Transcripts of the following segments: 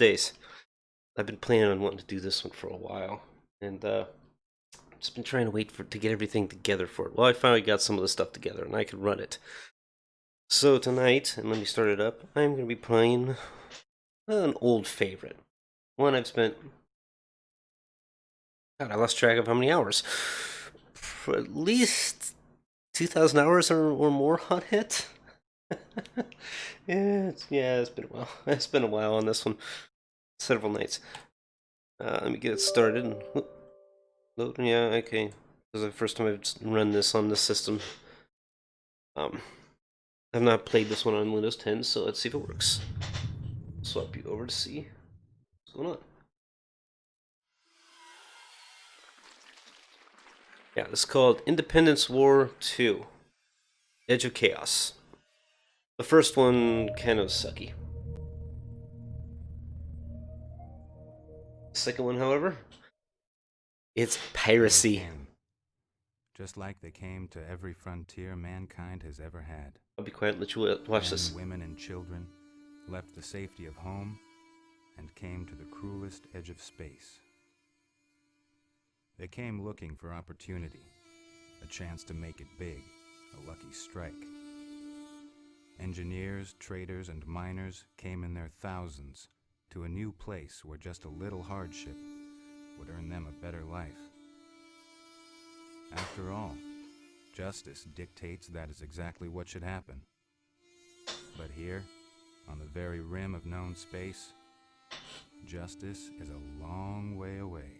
Thursdays. I've been planning on wanting to do this one for a while, and just been trying to wait to get everything together for it. Well, I finally got some of the stuff together, and I can run it. So tonight, and let me start it up, I'm going to be playing an old favorite. One I've spent... God, I lost track of how many hours. For at least 2,000 hours or more on it. It's been a while. It's been a while on this one. Several nights. Let me get it started. And, load. Yeah, okay. This is the first time I've run this on this system. I've not played this one on Windows 10, so let's see if it works. Swap you over to see what's going on. Yeah, this is called Independence War 2. Edge of Chaos. The first one kind of sucky. The second one, however, it's piracy. Just like they came to every frontier mankind has ever had. I'll be quiet and let you watch this. Women and children left the safety of home and came to the cruelest edge of space. They came looking for opportunity, a chance to make it big, a lucky strike. Engineers, traders, and miners came in their thousands to a new place where just a little hardship would earn them a better life. After all, justice dictates that is exactly what should happen. But here, on the very rim of known space, justice is a long way away.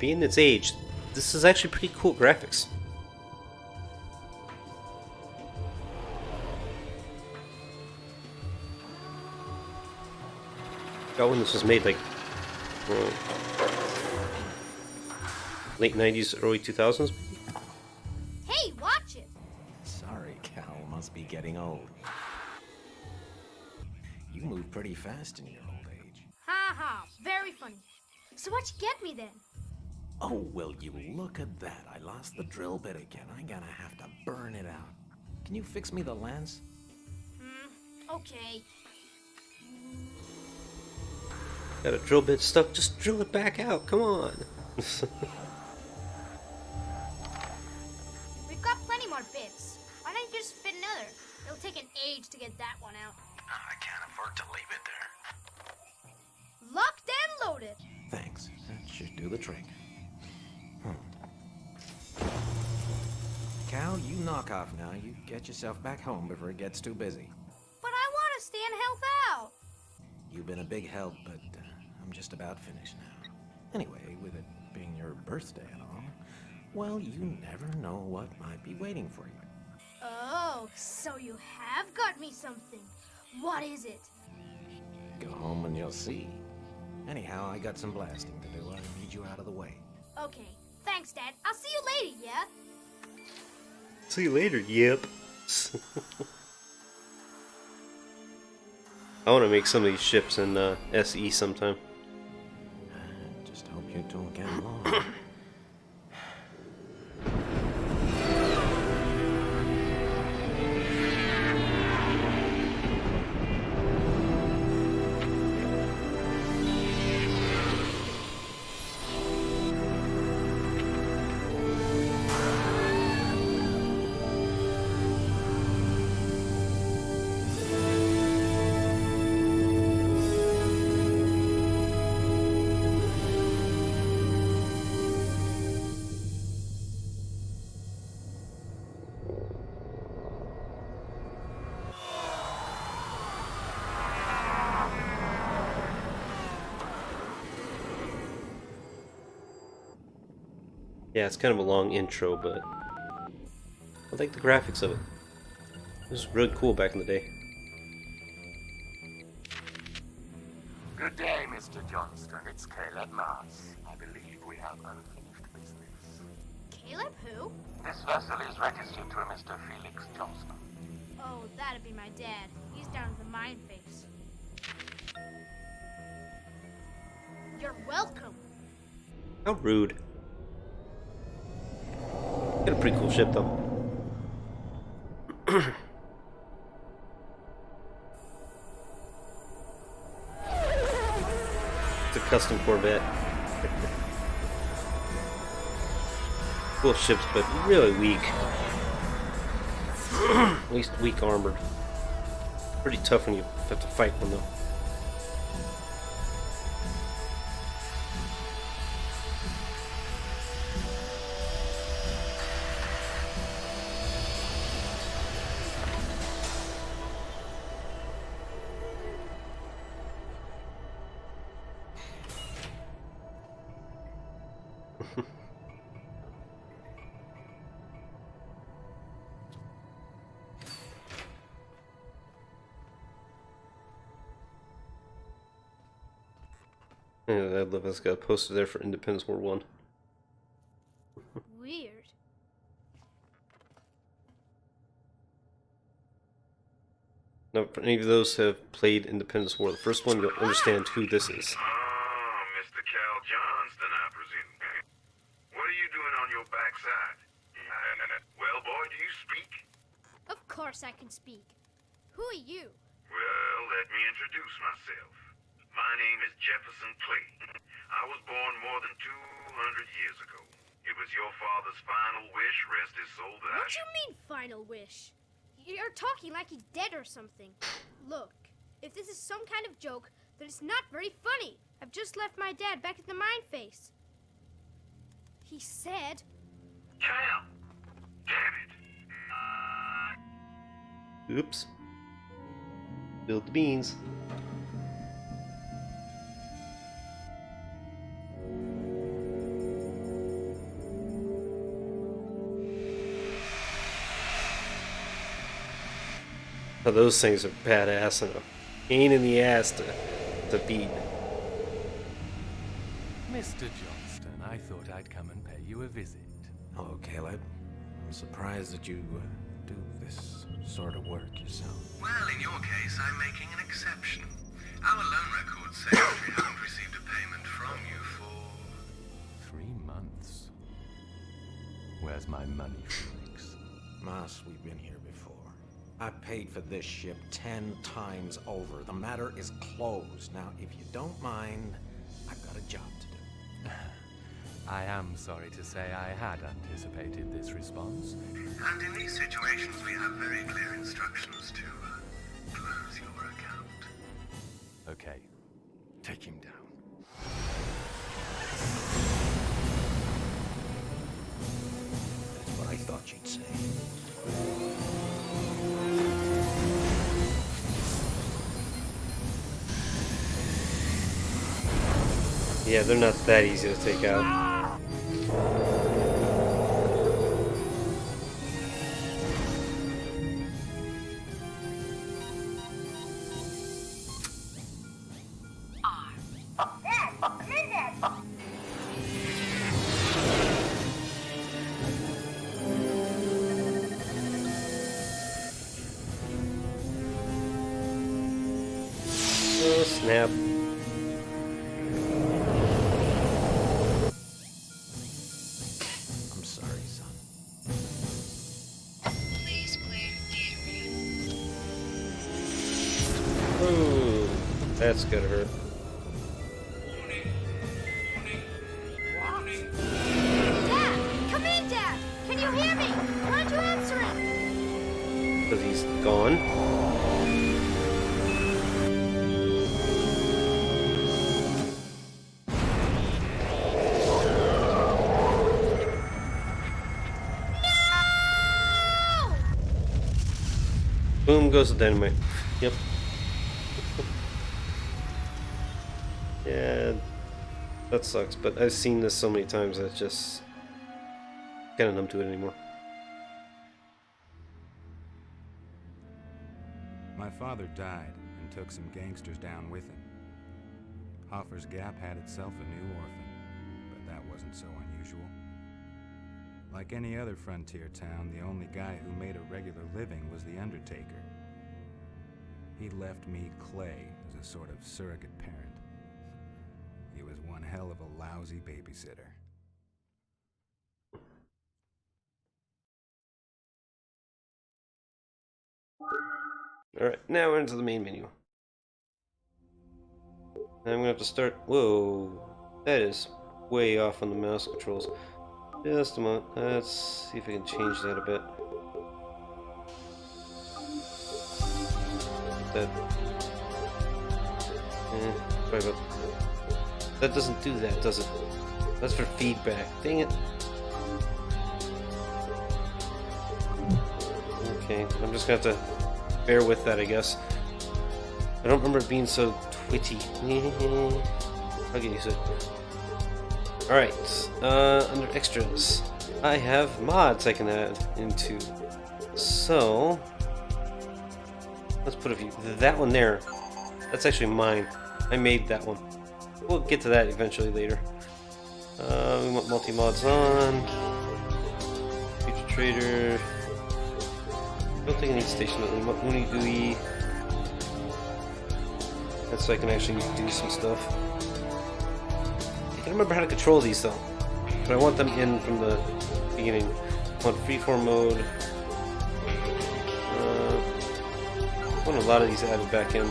Being its age, this is actually pretty cool graphics. Got when this was made, like late 90s, early 2000s. Hey, watch it! Sorry, Cal, must be getting old. You move pretty fast in your old age. Ha ha, very funny. So what you get me then? Oh, will you look at that. I lost the drill bit again. I'm gonna have to burn it out. Can you fix me the lens? Okay. Got a drill bit stuck, just drill it back out, come on. We've got plenty more bits. Why don't you just fit another? It'll take an age to get that one out. I can't afford to leave it there. Locked and loaded. Thanks. That should do the trick. Cal, you knock off now. You get yourself back home before it gets too busy. But I want to stay and help out. You've been a big help, but I'm just about finished now. Anyway, with it being your birthday and all, well, you never know what might be waiting for you. Oh, so you have got me something. What is it? Go home and you'll see. Anyhow, I got some blasting to do. I need you out of the way. Okay, thanks, Dad. I'll see you later, yeah? See you later, yep. I want to make some of these ships in SE sometime. Just hope you don't get along. Yeah, it's kind of a long intro, but I like the graphics of it. It was really cool back in the day. Good day, Mr. Johnston. It's Caleb Mars. I believe we have unfinished business. Caleb who? vessel is registered to a Mr. Felix Johnston. Oh, that'd be my dad. He's down at the mine face. You're welcome. How rude. Got a pretty cool ship though. It's a custom Corvette. Cool ships, but really weak. At least weak armored. Pretty tough when you have to fight one though. And I love this guy posted there for Independence War 1. Weird. Now, for any of those who have played Independence War, the first one, you'll understand who this is. Oh, Mr. Cal Johnston, I presume. What are you doing on your backside? Well, boy, do you speak? Of course I can speak. Who are you? Well, let me introduce myself. My name is Jefferson Clay. I was born more than 200 years ago. It was your father's final wish, rest his soul, that What you mean, final wish? You're talking like he's dead or something. Look, if this is some kind of joke, then it's not very funny. I've just left my dad back at the mine face. He said... Cal! Damn it! Oops. Spilled the beans. Now those things are badass and a pain in the ass to beat. Mr. Johnston, I thought I'd come and pay you a visit. Hello, Caleb. I'm surprised that you do this sort of work yourself. Well, in your case, I'm making an exception. Our loan records say that we haven't received a payment from you for 3 months. Where's my money, Felix? Mas, we've been here before. I paid for this ship 10 times over. The matter is closed. Now, if you don't mind, I've got a job to do. I am sorry to say I had anticipated this response. And in these situations, we have very clear instructions to close your account. Okay, take him down. That's what I thought you'd say. Yeah, they're not that easy to take out. Oh, snap. I'm sorry, son. Please clear the area. Ooh, that's gonna hurt. Dad! Come in, Dad! Can you hear me? Why aren't you answering? Because he's gone. No! Boom goes the dynamite. Yep. Yeah, that sucks, but I've seen this so many times that it's just kind of numb to it anymore. My father died and took some gangsters down with him. Hoffer's Gap had itself a new orphan, but that wasn't so unusual. Like any other frontier town, the only guy who made a regular living was the Undertaker. He left me Clay as a sort of surrogate parent. He was one hell of a lousy babysitter. Alright, now we're into the main menu. And I'm gonna have to start. Whoa, that is way off on the mouse controls. Just a moment. Let's see if I can change that a bit. That. Sorry about. That doesn't do that, does it? That's for feedback. Dang it. Okay, I'm just gonna have to bear with that, I guess. I don't remember it being so twitchy. I'll get used to it. Alright, under extras, I have mods I can add into. So, let's put a few. That one there, that's actually mine. I made that one. We'll get to that eventually later. We want multi-mods on. Future Trader. I don't think I need station Uni GUI. That's so I can actually do some stuff. I can't remember how to control these though. But I want them in from the beginning. I want freeform mode. I want a lot of these added back in.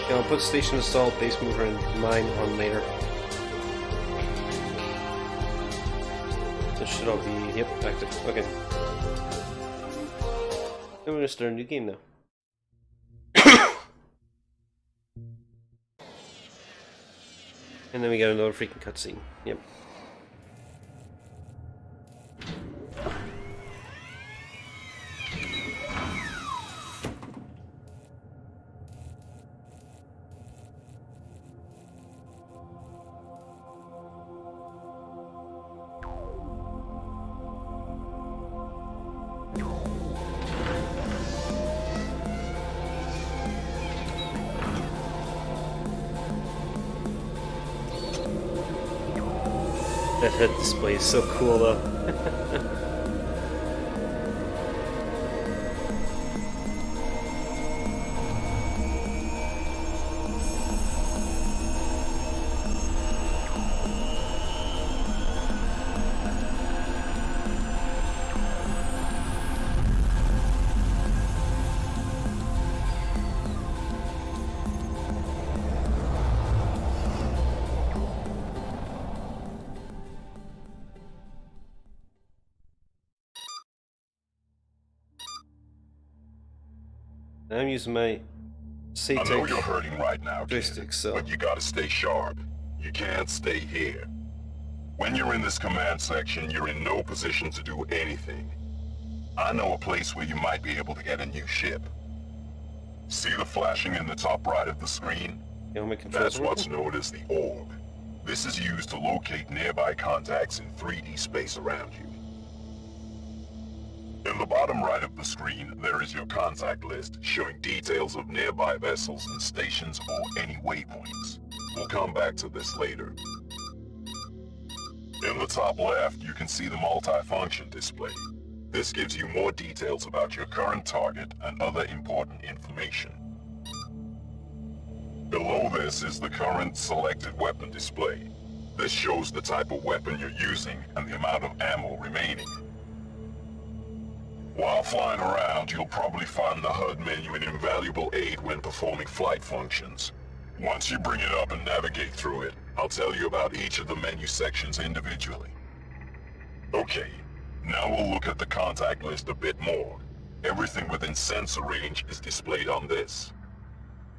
Okay, I'll put station assault, base mover, and mine on later. This should all be, yep, active. Okay. Then we're gonna start a new game now. And then we got another freaking cutscene. Yep. That head display is so cool though. I'm using my I know you're hurting right now, kid, joystick, so but you gotta stay sharp. You can't stay here. When you're in this command section, you're in no position to do anything. I know a place where you might be able to get a new ship. See the flashing in the top right of the screen? That's what's known as the orb. This is used to locate nearby contacts in 3D space around you. In the bottom right of the screen, there is your contact list showing details of nearby vessels and stations or any waypoints. We'll come back to this later. In the top left, you can see the multi-function display. This gives you more details about your current target and other important information. Below this is the current selected weapon display. This shows the type of weapon you're using and the amount of ammo remaining. While flying around, you'll probably find the HUD menu an invaluable aid when performing flight functions. Once you bring it up and navigate through it, I'll tell you about each of the menu sections individually. Okay, now we'll look at the contact list a bit more. Everything within sensor range is displayed on this.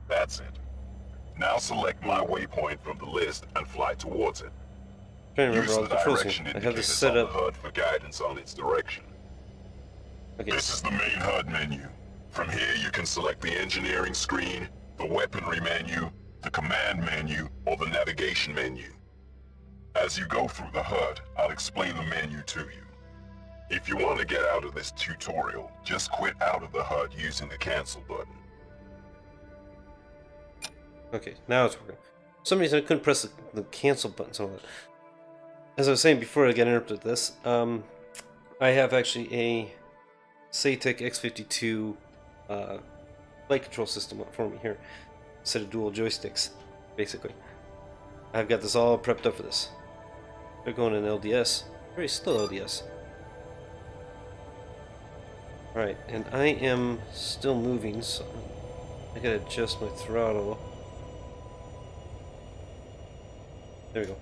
That's it. Now select my waypoint from the list and fly towards it. I'm trying to remember Use all the the controls direction here. I have this indicators set on the up. HUD for guidance on its direction. Okay. This is the main HUD menu. From here you can select the engineering screen, the weaponry menu, the command menu, or the navigation menu. As you go through the HUD, I'll explain the menu to you. If you want to get out of this tutorial, just quit out of the HUD using the cancel button. Okay, now it's working. some reason I couldn't press the cancel button. So, as I was saying before I got interrupted with this, I have actually a Satek X52 flight control system for me here, instead of dual joysticks, basically. I've got this all prepped up for this. They're going in LDS, very slow LDS. Alright, and I am still moving, so I gotta adjust my throttle. There we go.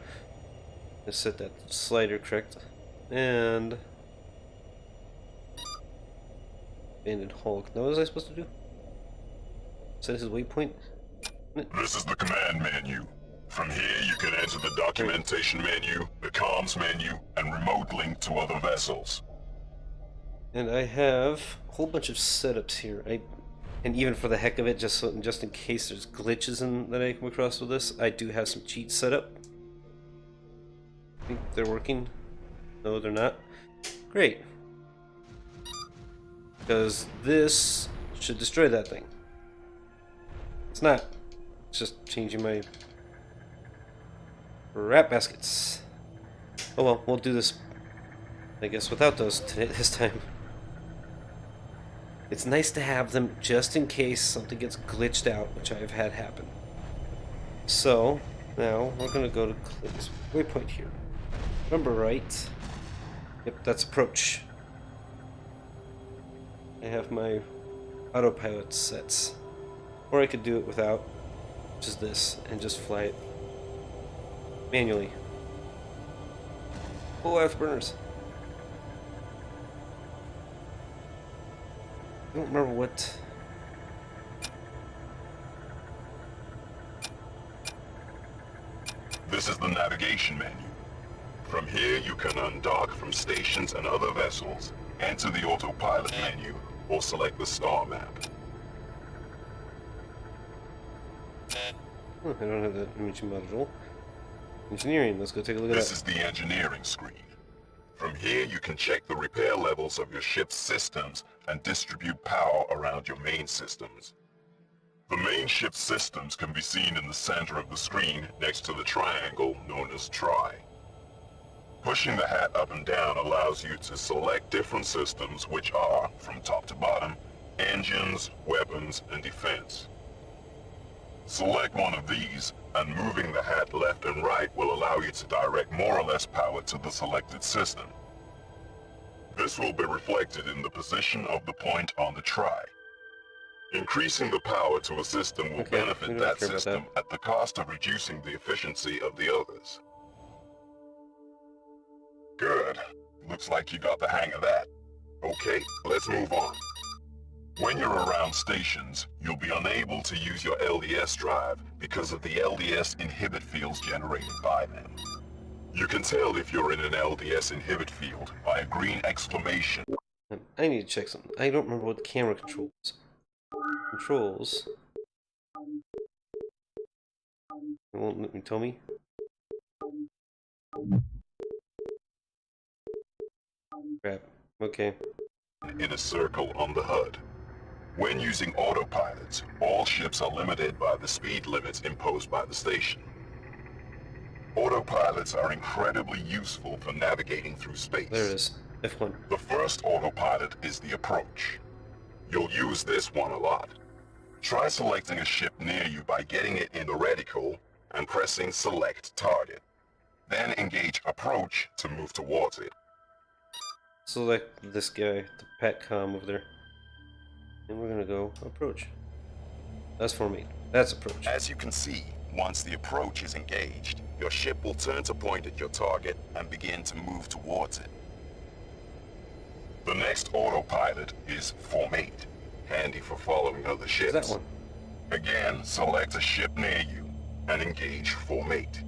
Let's set that slider correct. And abandoned Hulk. Now what was I supposed to do? Set his waypoint? This is the command menu. From here, you can enter the documentation menu, the comms menu, and remote link to other vessels. And I have a whole bunch of setups here. And even for the heck of it, just in case there's glitches that I come across with this, I do have some cheats set up. I think they're working. No, they're not. Great. Because this should destroy that thing. It's not. It's just changing my rat baskets. Oh well, we'll do this, I guess, without those this time. It's nice to have them just in case something gets glitched out, which I have had happen. So, now we're going to go to this waypoint here. Remember right? Yep, that's approach. I have my autopilot sets. Or I could do it without, which is this, and just fly it manually. Oh, afterburners. I don't remember what. This is the navigation menu. From here, you can undock from stations and other vessels, enter the autopilot menu, or select the star map. Oh, I don't have that imaging module. Engineering, let's go take a look at that. This is the engineering screen. From here, you can check the repair levels of your ship's systems and distribute power around your main systems. The main ship systems can be seen in the center of the screen next to the triangle known as Tri. Pushing the hat up and down allows you to select different systems, which are, from top to bottom, engines, weapons, and defense. Select one of these, and moving the hat left and right will allow you to direct more or less power to the selected system. This will be reflected in the position of the point on the Tri. Increasing the power to a system will benefit that system at the cost of reducing the efficiency of the others. Good. Looks like you got the hang of that. Okay, let's move on. When you're around stations, you'll be unable to use your LDS drive because of the LDS inhibit fields generated by them. You can tell if you're in an LDS inhibit field by a green exclamation. I need to check something. I don't remember what the camera controls. Controls. It won't let me tell me. Crap. Okay. In a circle on the HUD. When using autopilots, all ships are limited by the speed limits imposed by the station. Autopilots are incredibly useful for navigating through space. There it is. F1. The first autopilot is the approach. You'll use this one a lot. Try selecting a ship near you by getting it in the reticle and pressing select target. Then engage approach to move towards it. Select this guy, the PATCOM over there. And we're gonna go approach. That's formate. That's approach. As you can see, once the approach is engaged, your ship will turn to point at your target and begin to move towards it. The next autopilot is formate, handy for following other ships. That one. Again, select a ship near you and engage formate.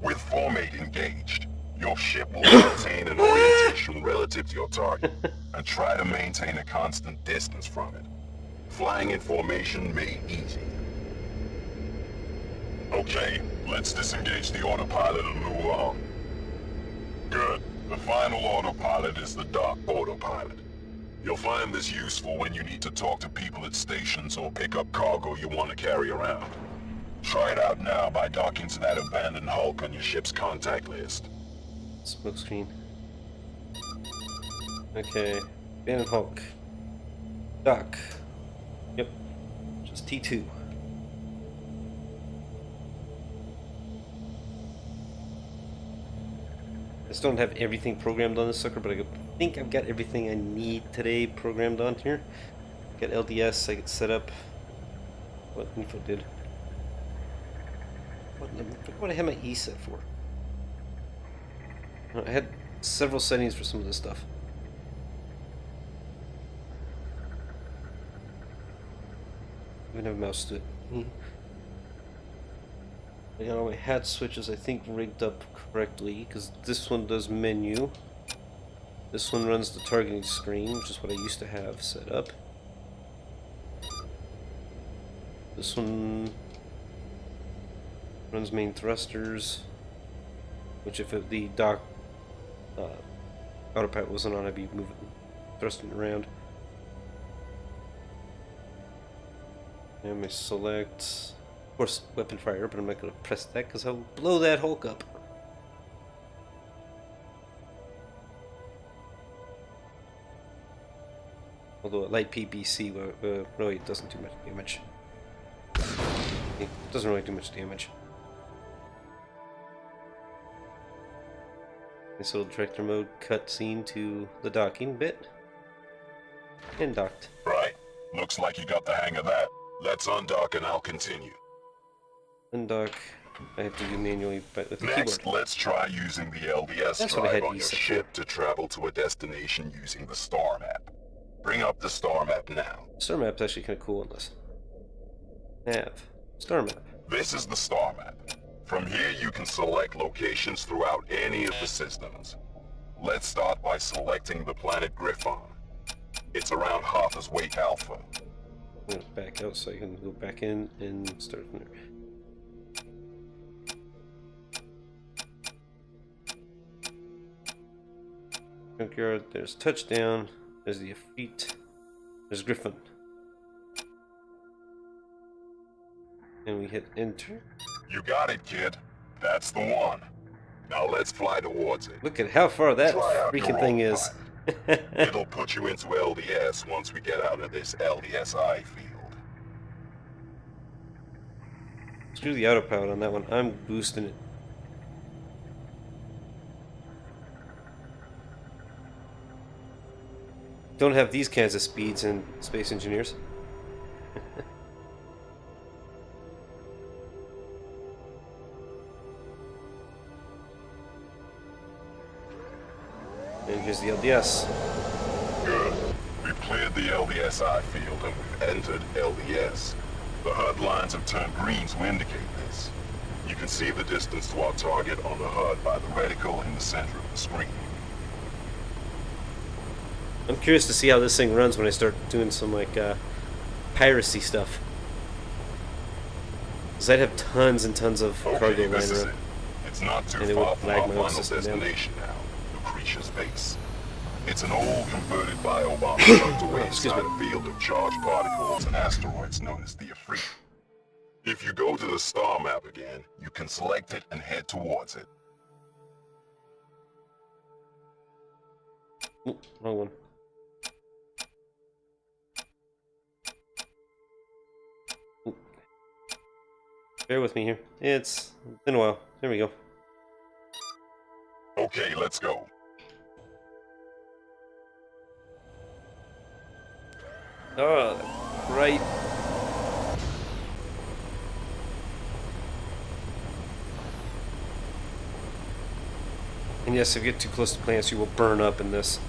With formate engaged, your ship will maintain an orientation relative to your target and try to maintain a constant distance from it. Flying in formation made easy. Okay, let's disengage the autopilot and move along. Good. The final autopilot is the dock autopilot. You'll find this useful when you need to talk to people at stations or pick up cargo you want to carry around. Try it out now by docking to that abandoned hulk on your ship's contact list. Smoke screen. Okay. Abandoned Hulk. Dock. Yep. Just T2. I still don't have everything programmed on this sucker, but I think I've got everything I need today programmed on here. Got LDS, I get set up. What info did? What I had my E set for? I had several settings for some of this stuff. Even have a mouse to it. I got all my hat switches, I think, rigged up correctly, because this one does menu. This one runs the targeting screen, which is what I used to have set up. This one runs main thrusters, which if the dock autopilot wasn't on, I'd be moving, thrusting around. And my select, of course, weapon fire, but I'm not going to press that because I'll blow that Hulk up. Although a light PBC, really it doesn't do much damage. It doesn't really do much damage. Nice little director mode cutscene to the docking bit. And docked. Right. Looks like you got the hang of that. Let's undock and I'll continue. Undock. I have to do manually, but with the Next, keyboard. let's try using the LDS That's what I had drive on your used it ship to travel to a destination using the star map. Bring up the star map now. Star map's actually kind of cool on this. Nav. Star map. This is the star map. From here you can select locations throughout any of the systems. Let's start by selecting the planet Griffon. It's around Hoffa's Wake Alpha. I'm going to back out so I can go back in and start from there. Junkyard, there's touchdown, there's the Efreet, there's Griffon. And we hit enter. You got it, kid. That's the one. Now let's fly towards it. Look at how far that Try out your freaking thing own is. pilot. It'll put you into LDS once we get out of this LDSI field. Screw the autopilot on that one. I'm boosting it. Don't have these kinds of speeds in Space Engineers. And here's the LDS. Good. We've cleared the LDSI field and we've entered LDS. The HUD lines have turned green to indicate this. You can see the distance to our target on the HUD by the reticle in the center of the screen. I'm curious to see how this thing runs when I start doing some like piracy stuff. Cause I'd have tons and tons of cargo Okay, lying this is around. it. It's not too And it far would from lag our my own final system down. destination now, Lucretia's base. It's an old converted biobomb tucked away Excuse inside me. a field of charged particles and asteroids known as the Efreet. If you go to the star map again, you can select it and head towards it. Ooh, wrong one. Ooh. Bear with me here. It's been a while. There we go. Okay, let's go. Oh, right. And yes, if you get too close to plants, you will burn up in this.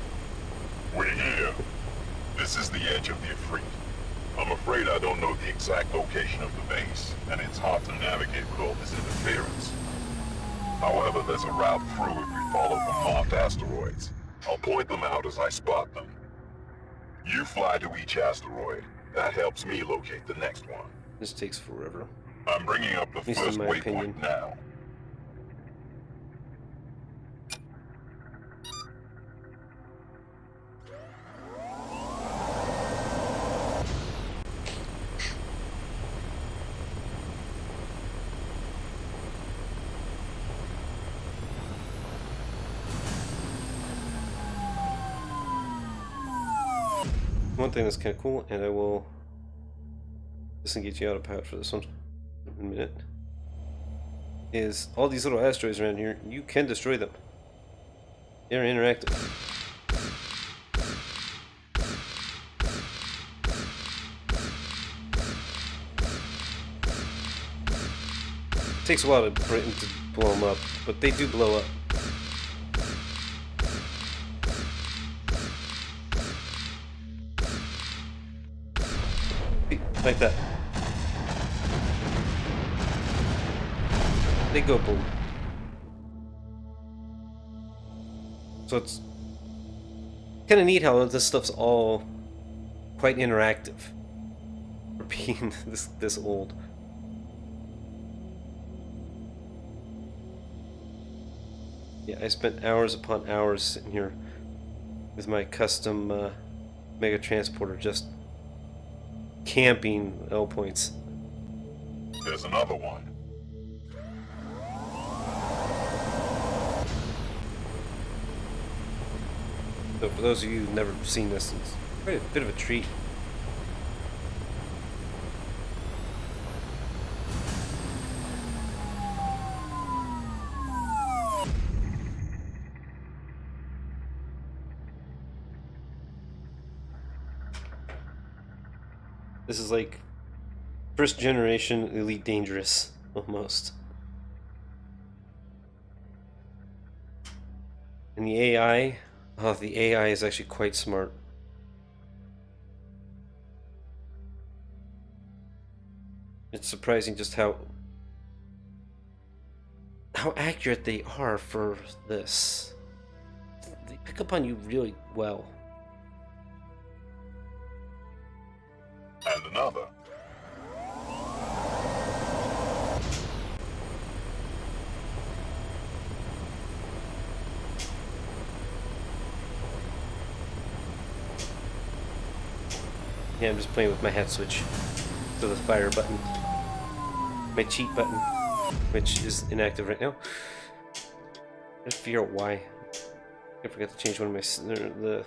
We're here. This is the edge of the Efreet. I'm afraid I don't know the exact location of the base, and it's hard to navigate with all this interference. However, there's a route through if we follow the marked asteroids. I'll point them out as I spot them. You fly to each asteroid. That helps me locate the next one. This takes forever. I'm bringing up the At least in first my opinion. waypoint now. one thing that's kind of cool, and I will disengage the autopilot for this one in a minute, is all these little asteroids around here, you can destroy them. They're interactive. It takes a while to blow them up, but they do blow up. Like that. They go boom. So it's kind of neat how this stuff's all quite interactive for being this old. Yeah, I spent hours upon hours sitting here with my custom mega transporter just camping L points. There's another one. So for those of you who've never seen this, it's quite a bit of a treat. This is like first generation Elite Dangerous, almost. And the AI, oh, the AI is actually quite smart. It's surprising just how accurate they are for this. They pick up on you really well. And another. Yeah, I'm just playing with my hat switch to the fire button. My cheat button, which is inactive right now. Just figure out why. I forgot to change one of my the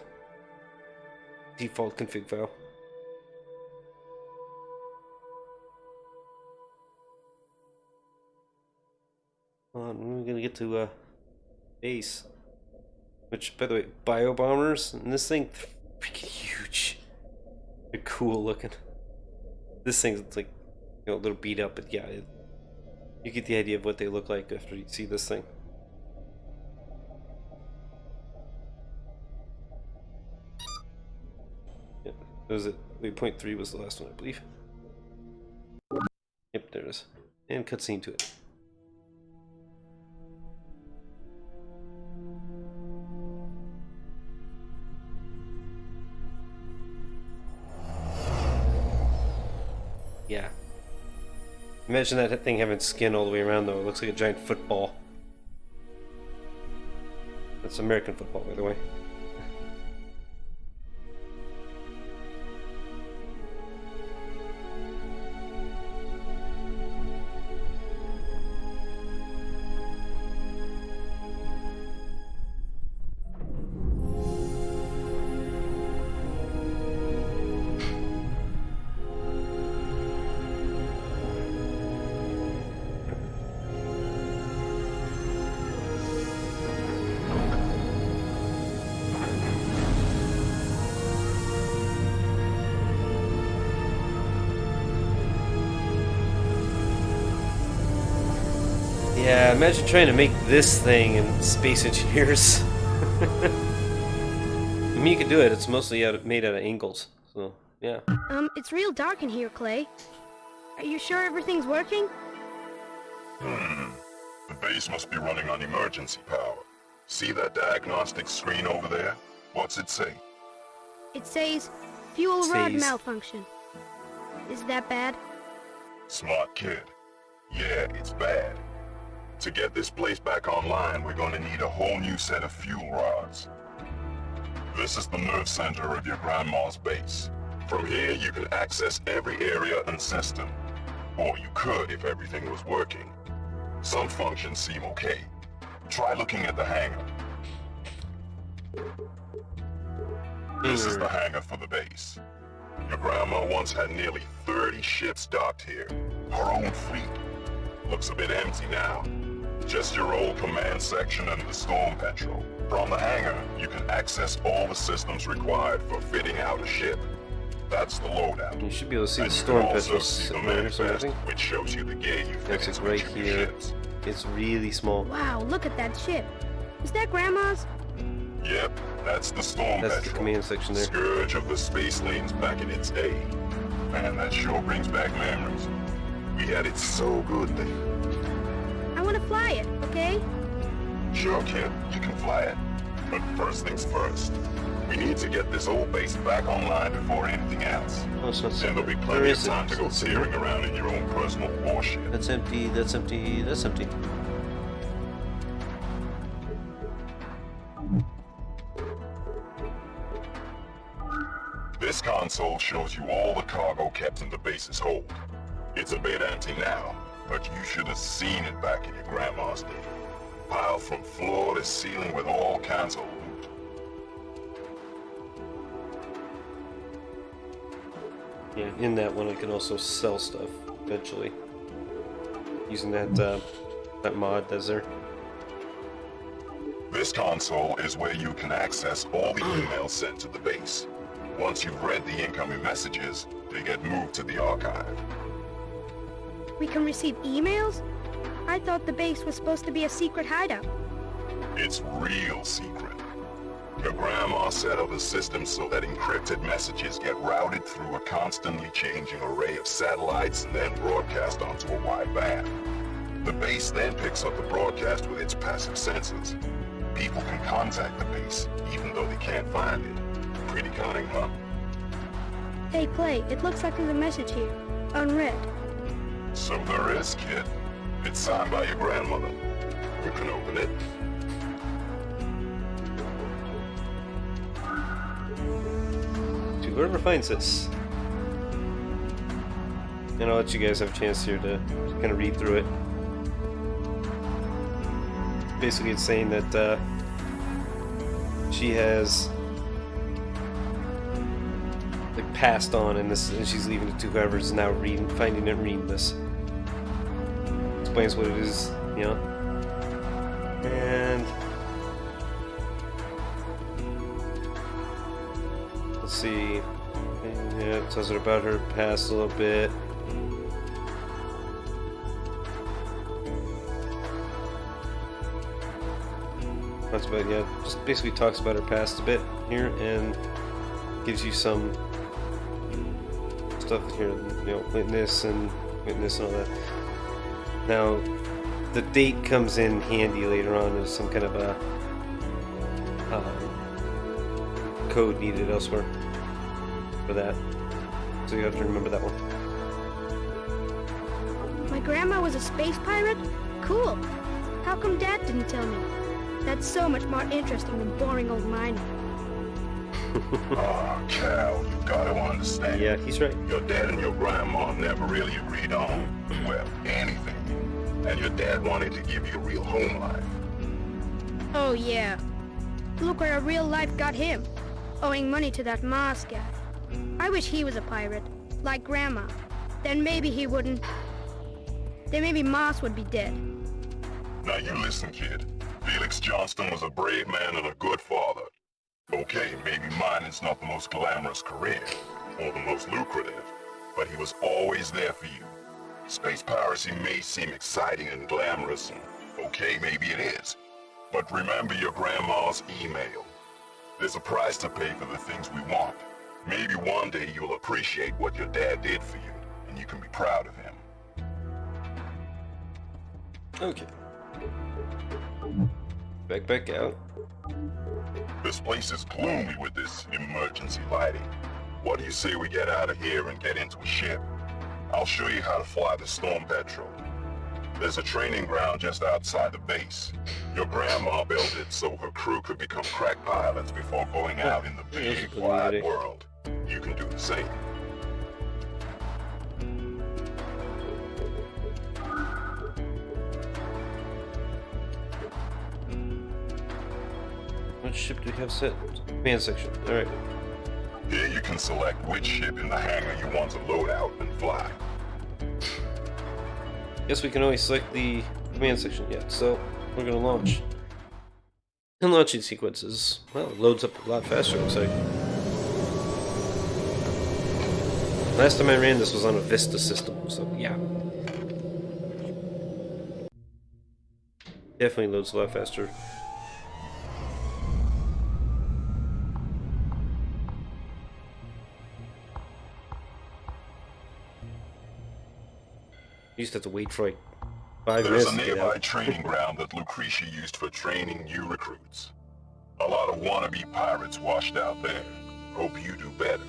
default config file. We're gonna get to base, which, by the way, bio bombers and this thing, freaking huge. They're cool looking. This thing's like, you know, a little beat up, but yeah, you get the idea of what they look like after you see this thing. Yeah, it was it. Waypoint 3 was the last one, I believe. Yep, there it is, and cutscene to it. Yeah. Imagine that thing having skin all the way around, though. It looks like a giant football. That's American football, by the way. Yeah, imagine trying to make this thing in Space Engineers. I mean, you could do it. It's mostly made out of angles, so yeah. It's real dark in here, Clay. Are you sure everything's working? The base must be running on emergency power. See that diagnostic screen over there? What's it say? It says fuel rod malfunction. Is that bad? Smart kid. Yeah, it's bad. To get this place back online, we're going to need a whole new set of fuel rods. This is the nerve center of your grandma's base. From here, you can access every area and system. Or you could if everything was working. Some functions seem okay. Try looking at the hangar. This is the hangar for the base. Your grandma once had nearly 30 ships docked here. Her own fleet. Looks a bit empty now. Just your old command section and the storm petrol. From the hangar, you can access all the systems required for fitting out a ship. That's the loadout. You should be able to see And the you storm can also petrol see the sitting there or manifest, something. which shows you the gear you fit That's into right each of your here. ships. It's really small. Wow, look at that ship. Is that Grandma's? Yep, that's the storm That's the petrol. command section there. Scourge of the space lanes back in its day. Man, that sure brings back memories. We had it so good then. I want to fly it, okay? Sure, kid, you can fly it. But first things first. We need to get this old base back online before anything else. Oh, it's not Then there'll be Where plenty of is it? time to go It's not tearing around in your own personal warship. That's empty, that's empty, that's empty. This console shows you all the cargo kept in the base's hold. It's a bit empty now, but you should have seen it back in your grandma's day. Piled from floor to ceiling with all kinds of loot. Yeah, in that one I can also sell stuff eventually. Using that that mod that's there. This console is where you can access all the emails sent to the base. Once you've read the incoming messages, they get moved to the archive. We can receive emails? I thought the base was supposed to be a secret hideout. It's real secret. Your grandma set up a system so that encrypted messages get routed through a constantly changing array of satellites and then broadcast onto a wide band. The base then picks up the broadcast with its passive sensors. People can contact the base, even though they can't find it. Pretty cunning, huh? Hey, Clay, it looks like there's a message here. Unread. So there is, kid. It's signed by your grandmother. You can open it. To whoever finds this. And I'll let you guys have a chance here to kind of read through it. Basically, it's saying that she has like passed on, and she's leaving it to whoever is now finding it and reading this. Explains what it is, you know. And let's see. Yeah, it tells her about her past a little bit. Talks about, yeah, just basically talks about her past a bit here and gives you some stuff here, you know, witness and all that. Now, the date comes in handy later on as some kind of a code needed elsewhere for that. So you have to remember that one. My grandma was a space pirate? Cool. How come Dad didn't tell me? That's so much more interesting than boring old mining. Oh, Cal, you gotta understand. Yeah, he's right. Your dad and your grandma never really agreed on, well, anything. And your dad wanted to give you a real home life. Oh, yeah. Look where a real life got him. Owing money to that Moss guy. I wish he was a pirate, like Grandma. Then maybe he wouldn't... Then maybe Moss would be dead. Now you listen, kid. Felix Johnston was a brave man and a good father. Okay, maybe mining's not the most glamorous career, or the most lucrative, but he was always there for you. Space piracy may seem exciting and glamorous, and okay, maybe it is. But remember your grandma's email. There's a price to pay for the things we want. Maybe one day you'll appreciate what your dad did for you, and you can be proud of him. Okay. Back out. This place is gloomy with this emergency lighting. What do you say we get out of here and get into a ship? I'll show you how to fly the Storm Petrel. There's a training ground just outside the base. Your grandma built it so her crew could become crack pilots before going out in the big, wide world. You can do the same. What ship do we have set? Command section. Alright. Here you can select which ship in the hangar you want to load out and fly. Guess we can only select the command section yet, so we're gonna launch. And launching sequences, well, it loads up a lot faster, looks like. Last time I ran this was on a Vista system, so yeah. Definitely loads a lot faster. You used to have to wait for like 5 There's minutes a to get nearby out. training ground that Lucretia used for training new recruits. A lot of wannabe pirates washed out there. Hope you do better.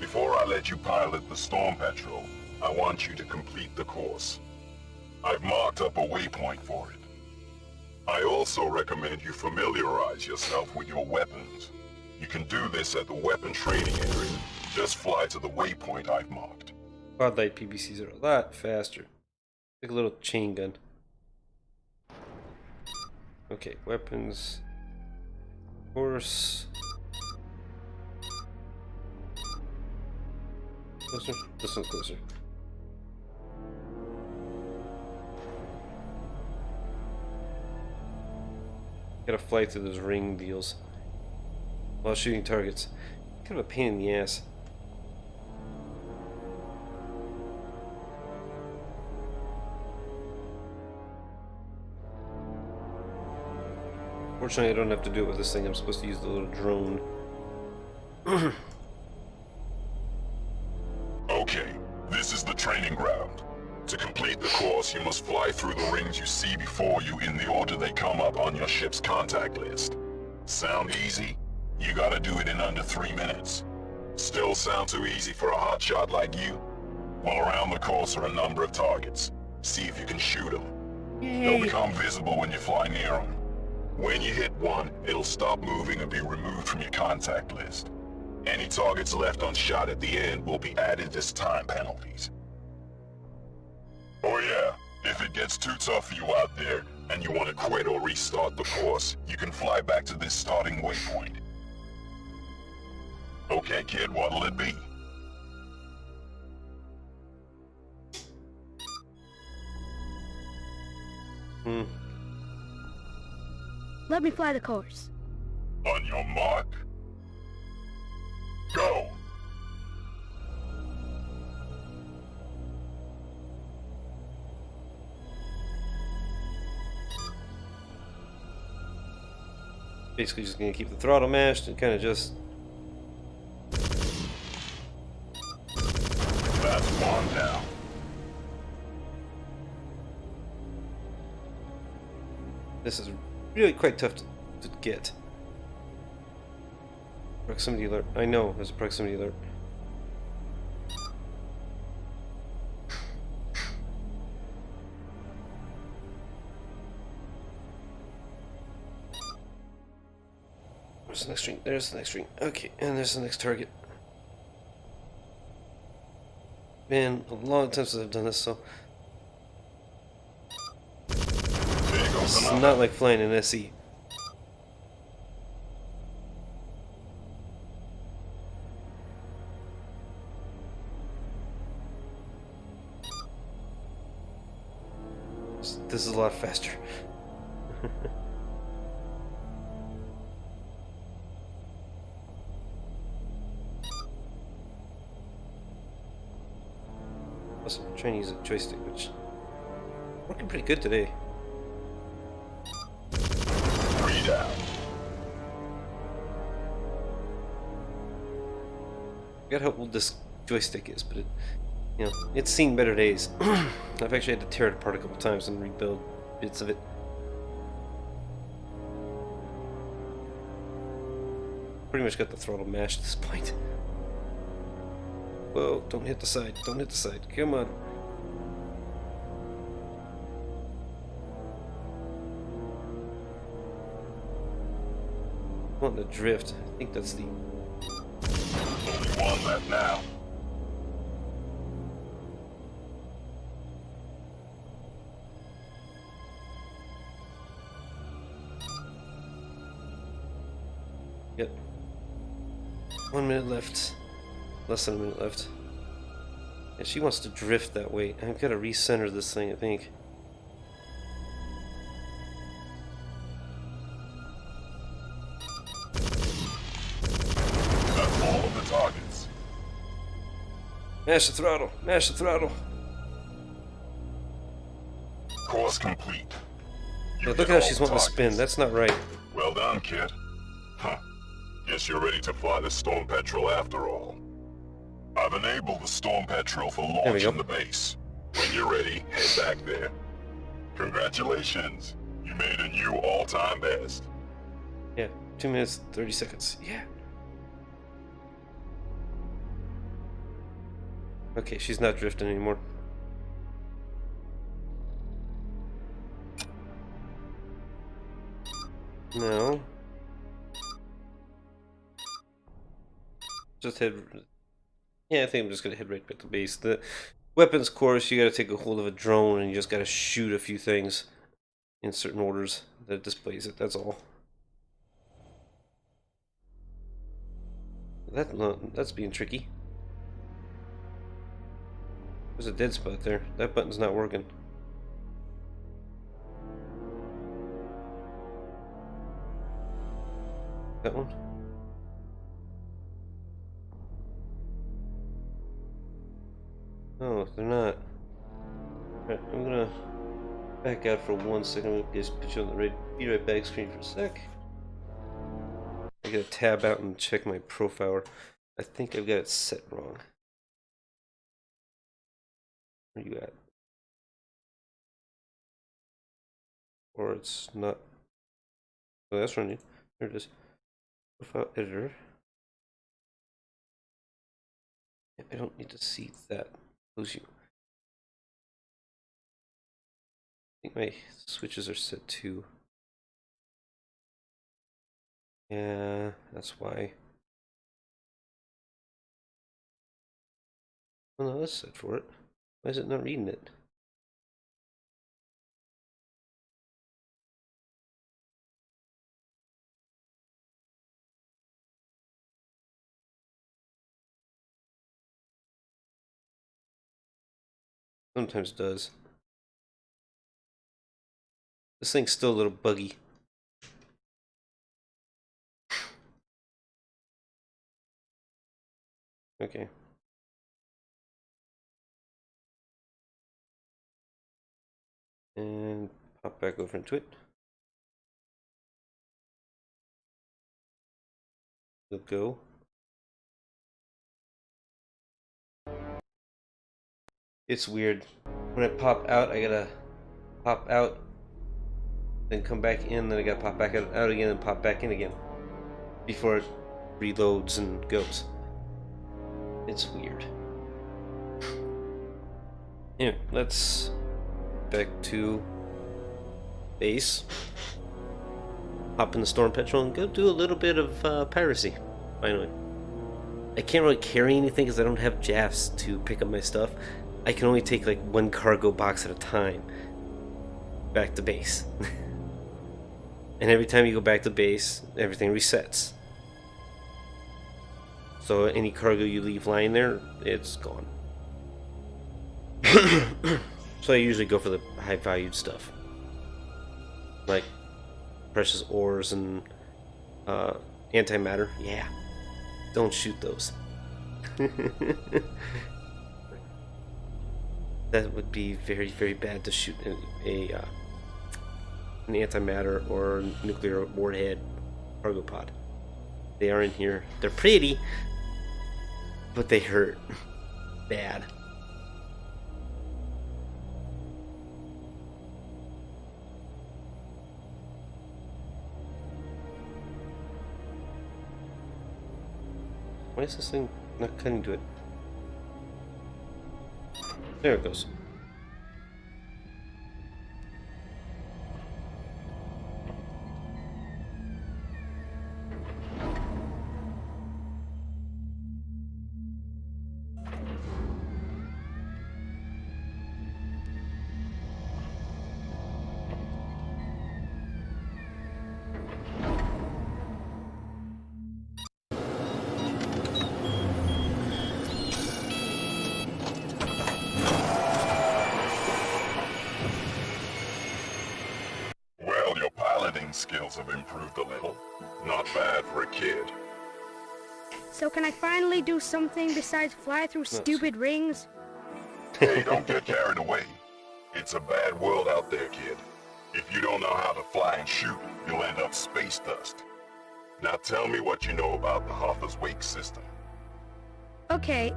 Before I let you pilot the Storm Patrol, I want you to complete the course. I've marked up a waypoint for it. I also recommend you familiarize yourself with your weapons. You can do this at the weapon training area. Just fly to the waypoint I've marked. Quad light PBCs are a lot faster. Like a little chain gun. Okay, weapons. Course. Closer? This one's closer. Gotta fly through those ring deals while shooting targets. Kind of a pain in the ass. Fortunately, I don't have to do it with this thing. I'm supposed to use the little drone. Okay, this is the training ground. To complete the course, you must fly through the rings you see before you in the order they come up on your ship's contact list. Sound easy? You gotta do it in under 3 minutes. Still sound too easy for a hotshot like you? Well, around the course are a number of targets. See if you can shoot them. They'll become visible when you fly near them. When you hit one, it'll stop moving and be removed from your contact list. Any targets left unshot at the end will be added as time penalties. Oh yeah, if it gets too tough for you out there, and you want to quit or restart the course, you can fly back to this starting waypoint. Okay kid, what'll it be? Let me fly the course. On your mark. Go! Basically just gonna keep the throttle mashed and kind of just... That's one down. This is really quite tough to get. Proximity alert. I know there's a proximity alert. There's the next ring. There's the next ring. Okay, and there's the next target. Been a long time since I've done this, so it's not like flying an SE. This is a lot faster. Also, I'm trying to use a joystick, which working pretty good today. 3 down. I forgot how old this joystick is, but it, you know, it's seen better days. I've actually had to tear it apart a couple times and rebuild bits of it. Pretty much got the throttle mashed at this point. Whoa, don't hit the side, don't hit the side, come on. I want the drift, I think that's the... Only one left now. Yep. 1 minute left. Less than a minute left. And she wants to drift that way. I've got to recenter this thing, I think. That's all of the targets. Mash the throttle! Mash the throttle! Course complete. You Yeah, look hit how all she's the wanting to spin. targets. That's not right. Well done, kid. Huh. Guess you're ready to fly the Storm Petrel after all. I've enabled the Storm Petrel for we launch go. in the base. When you're ready, head back there. Congratulations. You made a new all-time best. Yeah, 2 minutes, 30 seconds. Yeah. Okay, she's not drifting anymore. No. Just head. Yeah, I think I'm just gonna head right back to base. The weapons course, you gotta take a hold of a drone and you just gotta shoot a few things in certain orders that displays it. That's all. That's being tricky. There's a dead spot there. That button's not working. That one? No, they're not. Right, I'm gonna back out for 1 second. I'm gonna just put you on the be right back screen for a sec. I gotta tab out and check my profile. I think I've got it set wrong. Where you at? Or it's not. Oh, that's running. There it is. Profile editor. I don't need to see that. Close you. I think my switches are set to. Yeah, that's why. Oh no, that's set for it. Why is it not reading it? Sometimes it does. This thing's still a little buggy. Okay. And pop back over into it. We'll go. It's weird. When I pop out, I gotta pop out, then come back in, then I gotta pop back out again and pop back in again before it reloads and goes. It's weird. Anyway, let's back to base. Hop in the Storm Petrel and go do a little bit of piracy. Finally. I can't really carry anything because I don't have jafts to pick up my stuff. I can only take like one cargo box at a time back to base. And every time you go back to base, everything resets. So any cargo you leave lying there, it's gone. So I usually go for the high valued stuff. Like precious ores and antimatter. Yeah. Don't shoot those. That would be very, very bad to shoot an antimatter or nuclear warhead cargo pod. They are in here. They're pretty, but they hurt bad. Why is this thing not cutting to it? There it goes. piloting skills have improved a little. Not bad for a kid. So can I finally do something besides fly through stupid rings? Hey, don't get carried away. It's a bad world out there, kid. If you don't know how to fly and shoot, you'll end up space dust. Now tell me what you know about the Hoffa's Wake system. Okay,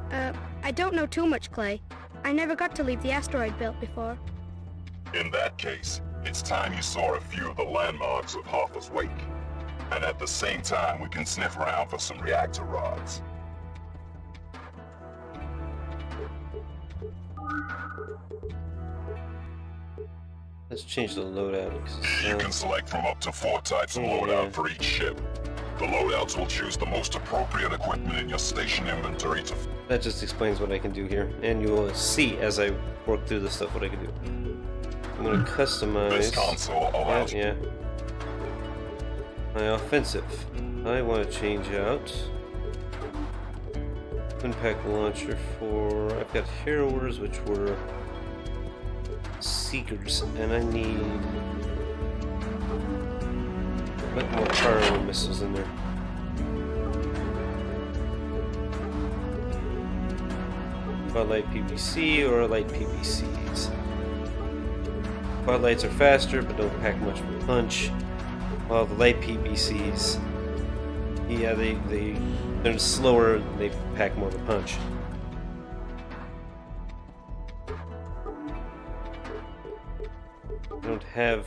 I don't know too much, Clay. I never got to leave the asteroid belt before. In that case, it's time you saw a few of the landmarks of Hoffa's Wake. And at the same time, we can sniff around for some reactor rods. Let's change the loadout. You can select from up to 4 types of loadout for each ship. The loadouts will choose the most appropriate equipment in your station inventory to... That just explains what I can do here. And you will see as I work through the stuff what I can do. I'm going to customize... This console allows... Yeah. My offensive. I want to change out... Impact launcher for... I've got Harrowers, which were... Seekers, and I need... Put more cargo missiles in there. Quad light PPC or light PPCs. Quad lights are faster but don't pack much of a punch. While the light PPCs, yeah, they're slower, they pack more of a punch. I don't have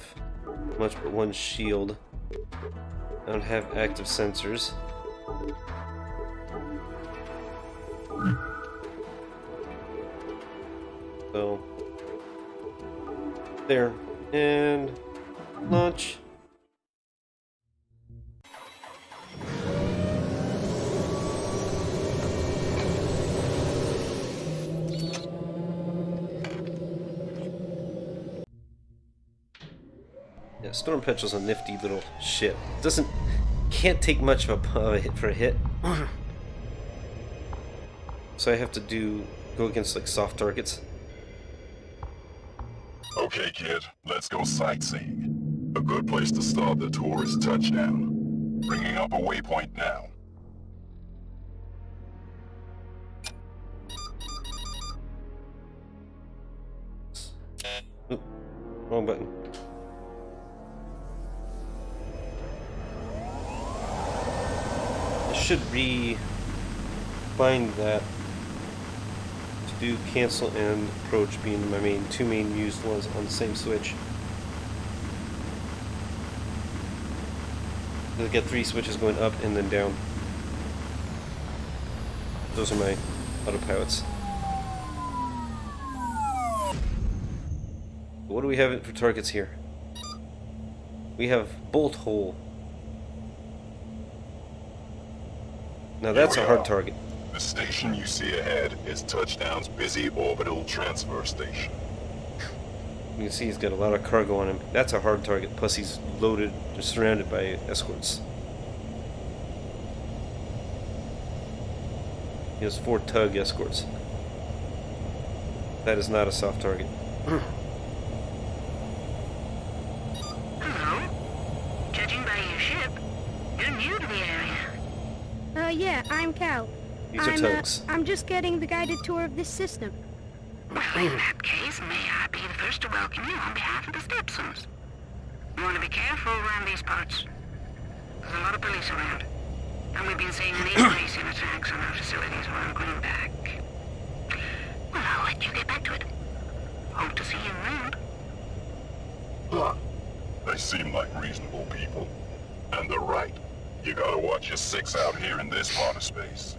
much but one shield. I don't have active sensors. So, there, and launch. Yeah, Storm Petrel's a nifty little ship. Can't take much of a hit for a hit. So I have to go against like soft targets. Okay, kid, let's go sightseeing. A good place to start the tour is touchdown. Bringing up a waypoint now. Oop, wrong button. I should bind that to do cancel and approach being my two main used ones on the same switch. I've got 3 switches going up and then down. Those are my autopilots. What do we have for targets here? We have bolt hole. Now that's a hard target. The station you see ahead is Touchdown's busy orbital transfer station. You can see he's got a lot of cargo on him. That's a hard target, plus he's loaded, just surrounded by escorts. He has 4 tug escorts. That is not a soft target. Hello. Judging by your ship, you're new to the area. Yeah, I'm Cal. These are tugs. I'm just getting the guided tour of this system. Well, in that case, may I be the first to welcome you on behalf of the Stepsons. You want to be careful around these parts. There's a lot of police around, and we've been seeing an increase in attacks on our facilities around Greenback. Well, I'll let you get back to it. Hope to see you around. They seem like reasonable people. And they're right. You gotta watch your 6 out here in this part of space.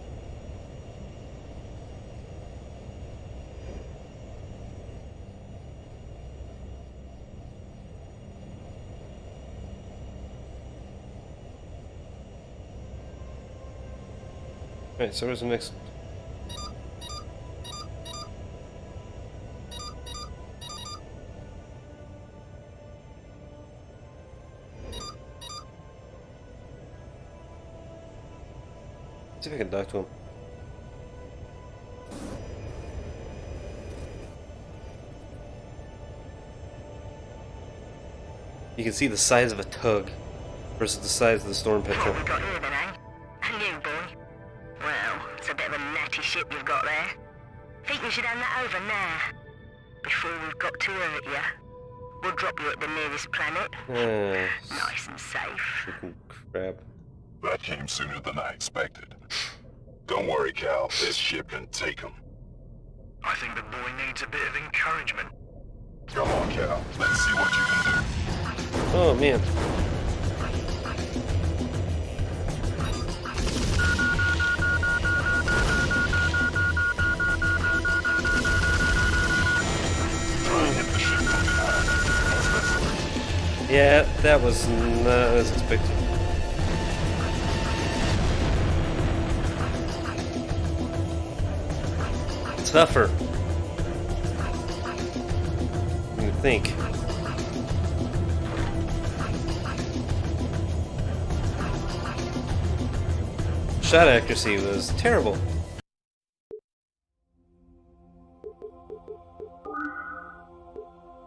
Alright, so where's the next? See if I can talk to him. You can see the size of a tug versus the size of the storm petrel. What we got here then, eh? And you, boy? Well, it's a bit of a natty ship you've got there. Think we should hand that over now, before we've got to hurt you. We'll drop you at the nearest planet. Nice and safe. Freaking crap. That came sooner than I expected. Don't worry, Cal. This ship can take him. I think the boy needs a bit of encouragement. Come on, Cal. Let's see what you can do. Oh man. Try and hit the ship from behind. Yeah, that was not as expected. Tougher. You would think. Shot accuracy was terrible.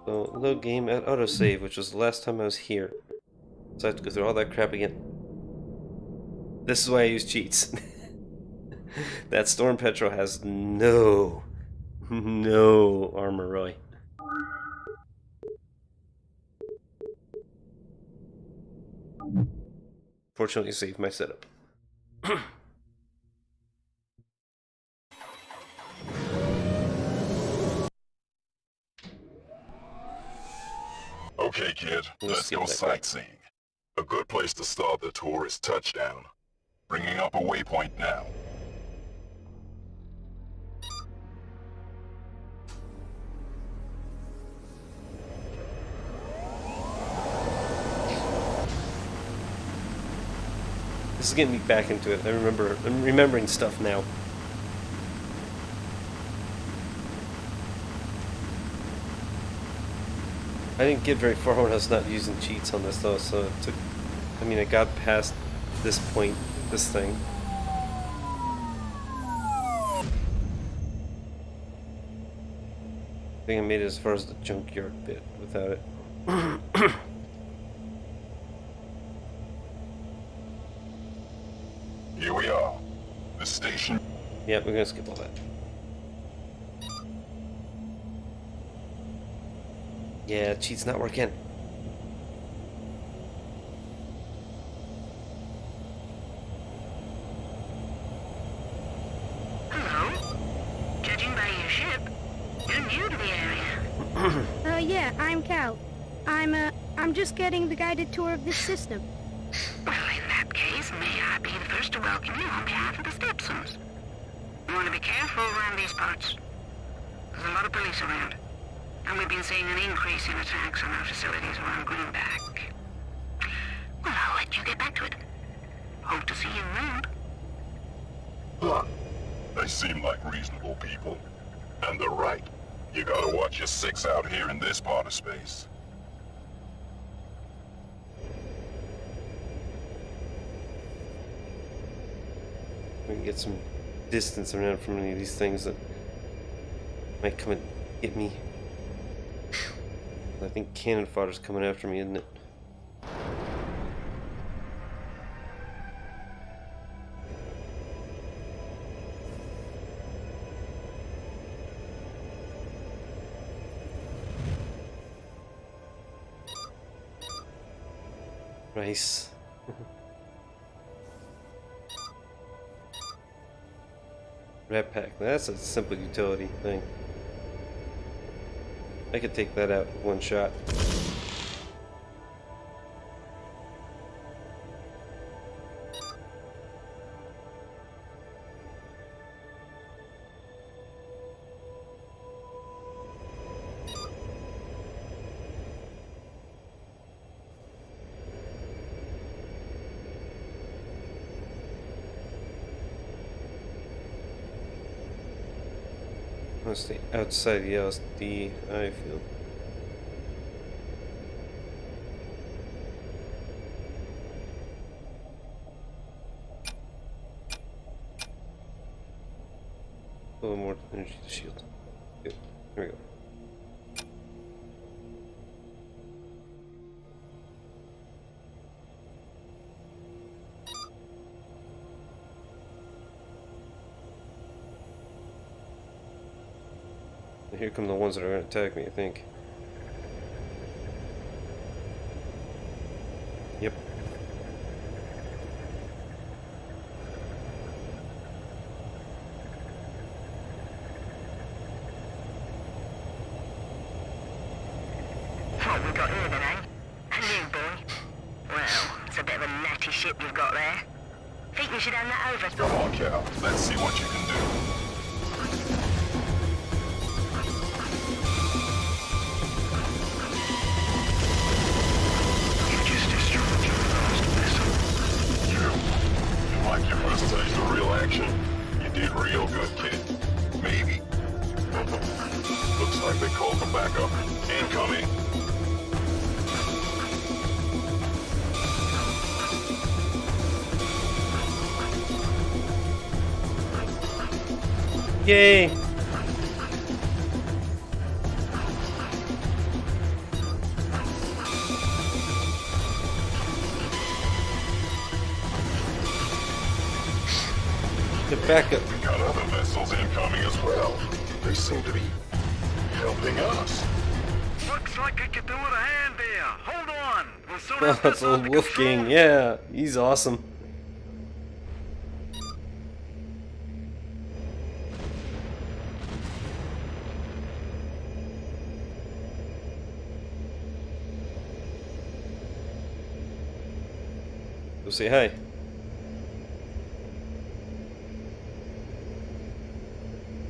So, load game at autosave, which was the last time I was here. So I have to go through all that crap again. This is why I use cheats. That storm petrel has no armor, Roy. Fortunately, saved my setup. Okay, kid. Let's go sightseeing. A good place to start the tour is touchdown. Bringing up a waypoint now. This is getting me back into it. I'm remembering stuff now. I didn't get very far when I was not using cheats on this though, so it took, I mean, I got past this point, this thing. I think I made it as far as the junkyard bit without it. Here we are. The station. Yeah, we're gonna skip all that. Yeah, cheat's not working. Hello? Judging by your ship, you're new to the area. Yeah, I'm Cal. I'm just getting the guided tour of this system. Well, in that case, may I be the first to welcome you on behalf of the Stepsons. You want to be careful around these parts. There's a lot of police around. And we've been seeing an increase in attacks on our facilities around Greenback. Well, I'll let you get back to it. Hope to see you around. Look, they seem like reasonable people. And they're right. You gotta watch your six out here in this part of space. We can get some distance around from any of these things that might come and get me. I think cannon fodder's coming after me, isn't it? Nice. Red pack. That's a simple utility thing. I could take that out with one shot. I'm gonna stay outside the LSD field. A little more energy to shield. Good. Here we go. Here come the ones that are going to attack me, I think. Yep. What we got here then, eh? A new boy? Well, it's a bit of a natty ship you've got there. Think you should hand that over? Come on, Cal. Let's see what you can do. You just destroyed your last vessel. You like your first taste of real action? You did real good, kid. Maybe. Looks like they called for backup. Incoming. Yay! The backup. We got other vessels incoming as well. They seem to be helping us. Looks like I could do with a hand there. Hold on. We'll soon Oh, have that's this old under Wolfgang. control. Yeah, he's awesome. Go say hi.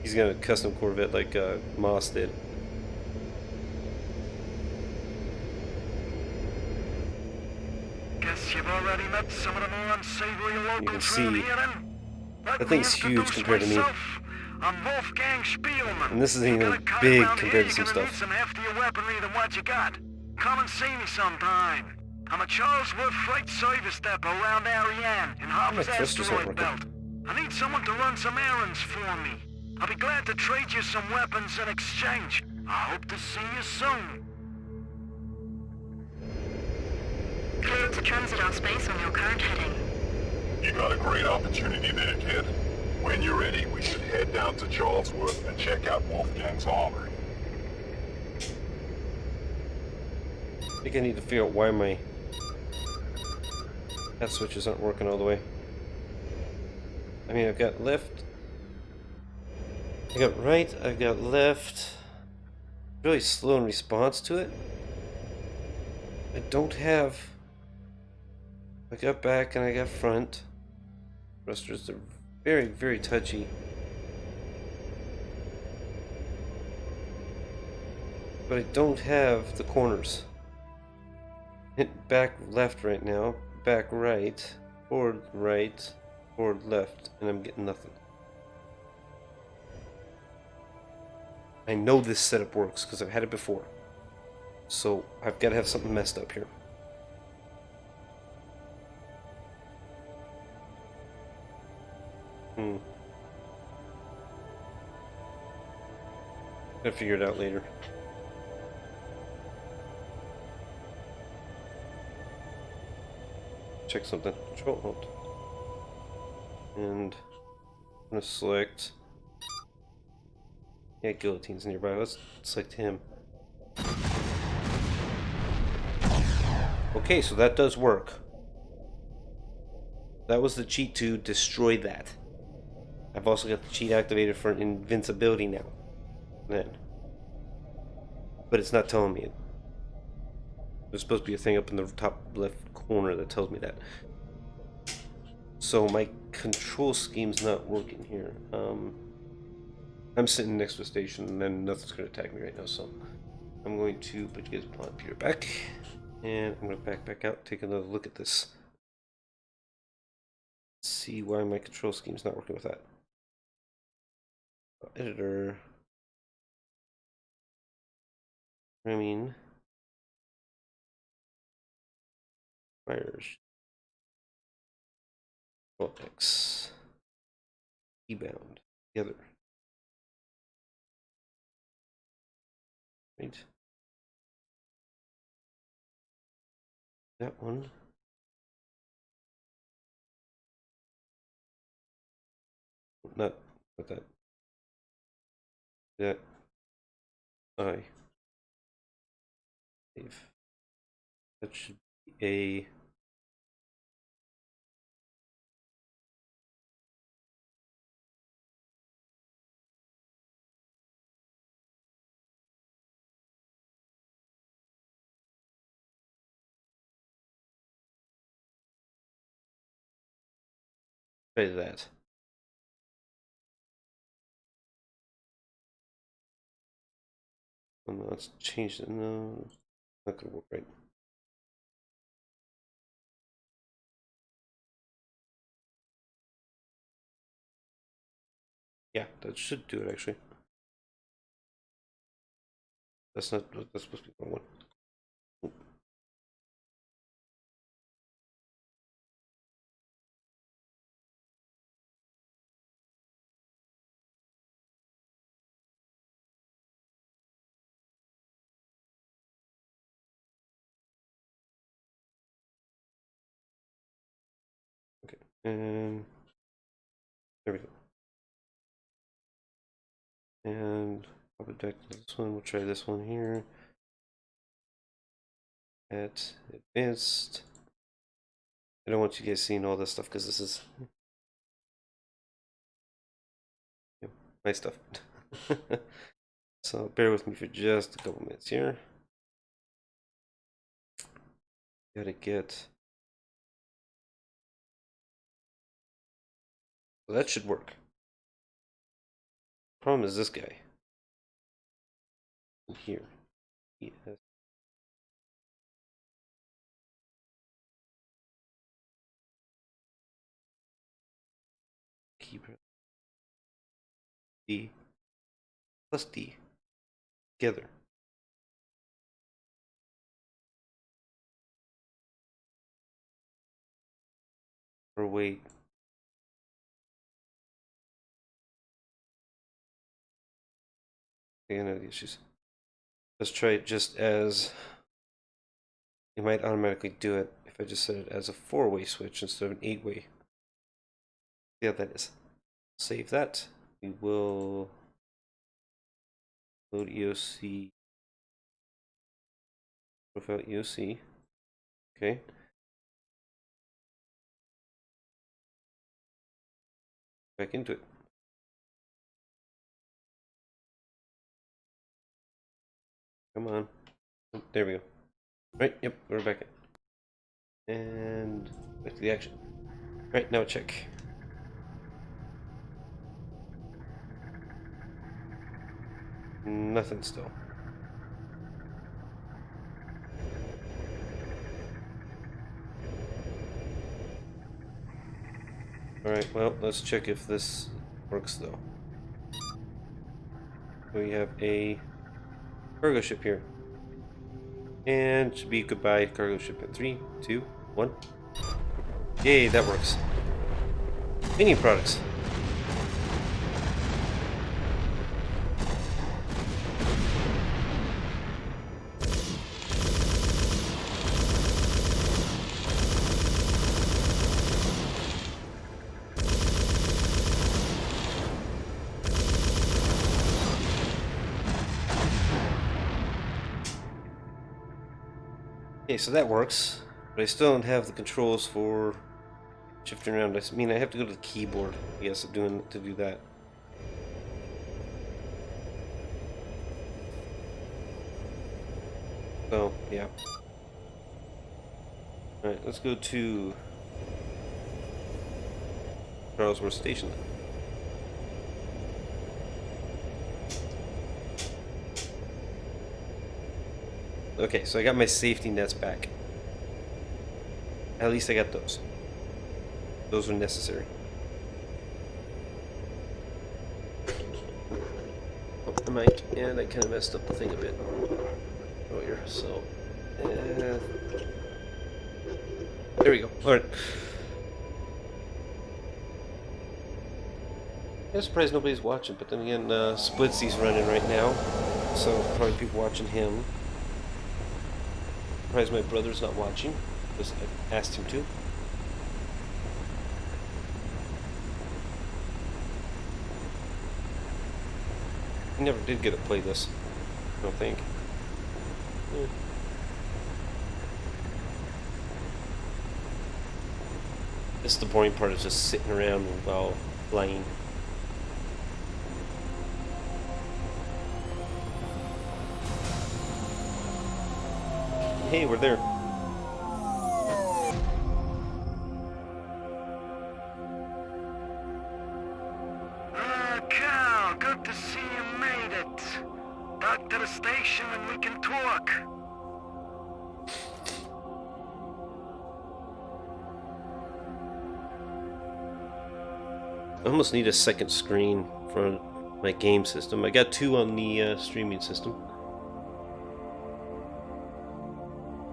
He's got a custom Corvette like Moss did. Guess you've already met some of the more unsavory locals can see, around here then? Let that me thing's huge introduce compared to me. myself. I'm Wolfgang Spielman. And this isn't You even got a car big around compared here, to some you're gonna stuff. need some heftier weaponry than what you got. Come and see me sometime. I'm a Charlesworth freight service depot around Ariane in Harper's thrusters aren't asteroid belt. I need someone to run some errands for me. I'll be glad to trade you some weapons in exchange. I hope to see you soon. Clear to transit our space on your current heading. You got a great opportunity there, kid. When you're ready, we should head down to Charlesworth and check out Wolfgang's armory. I think I need to figure out why my hat switches aren't working all the way. I mean, I've got left, I got right, I've got left. Really slow in response to it. I don't have. I got back and I got front. Thrusters are very, very touchy. But I don't have the corners. Hit back left right now, back right, forward right, forward left, and I'm getting nothing. I know this setup works because I've had it before. So I've got to have something messed up here. I'll figure it out later. Check something. Control Alt. And I'm gonna select. Yeah, guillotine's nearby. Let's select him. Okay, so that does work. That was the cheat to destroy that. I've also got the cheat activated for invincibility now. Then. But it's not telling me it. There's supposed to be a thing up in the top left corner that tells me that. So my control scheme's not working here. I'm sitting next to a station and then nothing's going to attack me right now, so I'm going to put you guys on Peter back. And I'm going to back out, take another look at this. See why my control scheme's not working with that. Editor. I mean, fires. X. Rebound. Together. Right. That one. Not that. That. I. That should be a. Try that. Oh, no, let's change it. No, not gonna work right. Yeah, that should do it actually. That's not. That's supposed to be the wrong one. Okay, and there we go. And pop it back to this one. We'll try this one here. At advanced. I don't want you guys seeing all this stuff because this is my stuff. So bear with me for just a couple minutes here. Gotta get. Well, that should work. Problem is this guy. Here. He has key press D plus D together. Or wait. I know the issues. Let's try it just as. It might automatically do it if I just set it as a 4-way switch instead of an 8-way. See how that is. Save that. We will load EOC. Profile EOC. Okay. Back into it. Come on. Oh, there we go. Right, yep, we're back in. And back to the action. Right, now check. Nothing still. Alright, well, let's check if this works though. We have a cargo ship here. And should be goodbye cargo ship in 3, 2, 1. Yay, that works. Mini products. Okay, so that works, but I still don't have the controls for shifting around. I mean, I have to go to the keyboard, I guess, to do that. So, yeah. Alright, let's go to Charlesworth Station. Okay, so I got my safety nets back. At least I got those. Those were necessary. Oh, the mic, and I kind of messed up the thing a bit earlier, so... there we go. Alright. I'm surprised nobody's watching, but then again, Splitsy's running right now, so probably people watching him. Surprised my brother's not watching, because I asked him to. He never did get to play this. don't think. Yeah. This is the boring part, is just sitting around while playing. Hey, we're there. Cal, good to see you made it. Back to the station and we can talk. I almost need a second screen for my game system. I got 2 on the streaming system.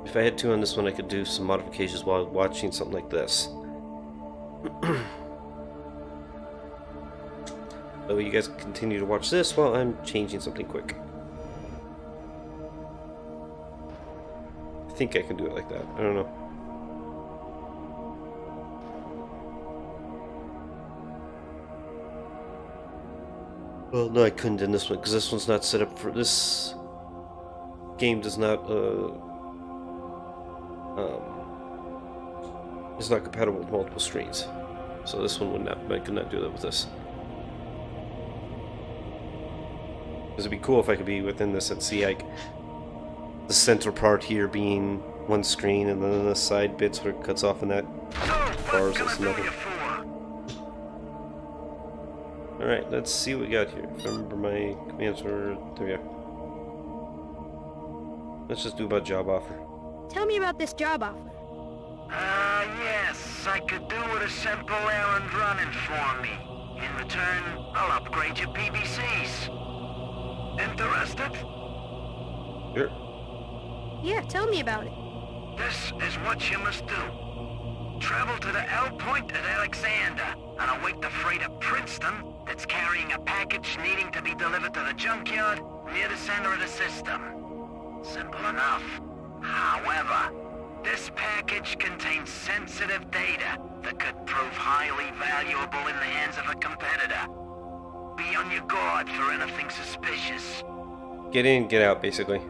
If I had 2 on this one, I could do some modifications while watching something like this. So you guys continue to watch this while I'm changing something quick. I think I can do it like that. I don't know. Well, no, I couldn't in this one because this one's not set up for this game. Does not is not compatible with multiple screens, so this one would not. I could not do that with this. Because it'd be cool if I could be within this and see like the center part here being one screen, and then the side bits where it cuts off in that bars is another. Alright, let's see what we got here. If I remember my commands were... There we go. Let's just do about job offer. Tell me about this job offer. Yes, I could do with a simple errand running for me. In return, I'll upgrade your PVCs. Interested? Sure. Yeah, tell me about it. This is what you must do. Travel to the L point at Alexander and await the freighter Princeton that's carrying a package needing to be delivered to the junkyard near the center of the system. Simple enough. However, this package contains sensitive data that could prove highly valuable in the hands of a competitor. Be on your guard for anything suspicious. Get in, get out, basically.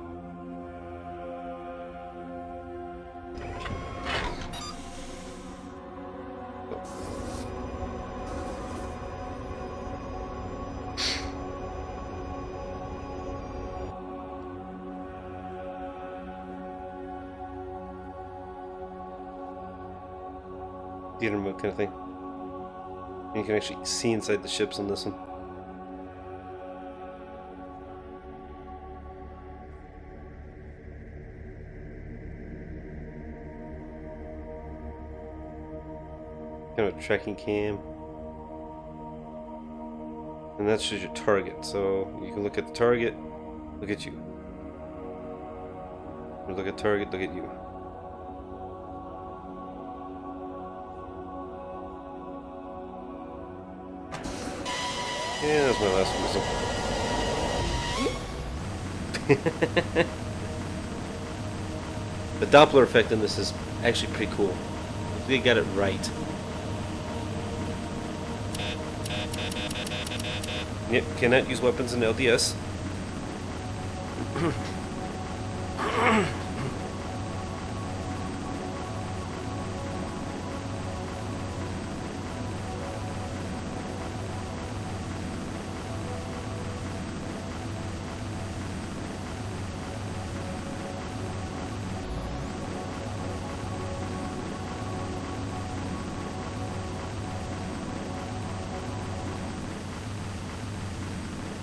Theater mode kind of thing. And you can actually see inside the ships on this one. Kind of a tracking cam. And that shows your target, so you can look at the target, look at you. Or look at target, look at you. Yeah, that's my last whistle. The Doppler effect in this is actually pretty cool. They got it right. Yep, cannot use weapons in LDS.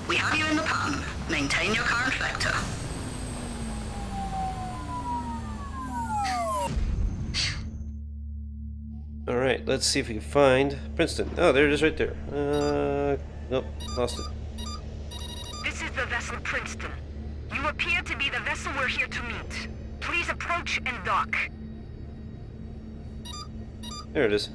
We have you in the pan. Maintain your current vector. Alright, let's see if we can find Princeton. Oh, there it is right there. Nope, lost it. This is the vessel Princeton. You appear to be the vessel we're here to meet. Please approach and dock. There it is.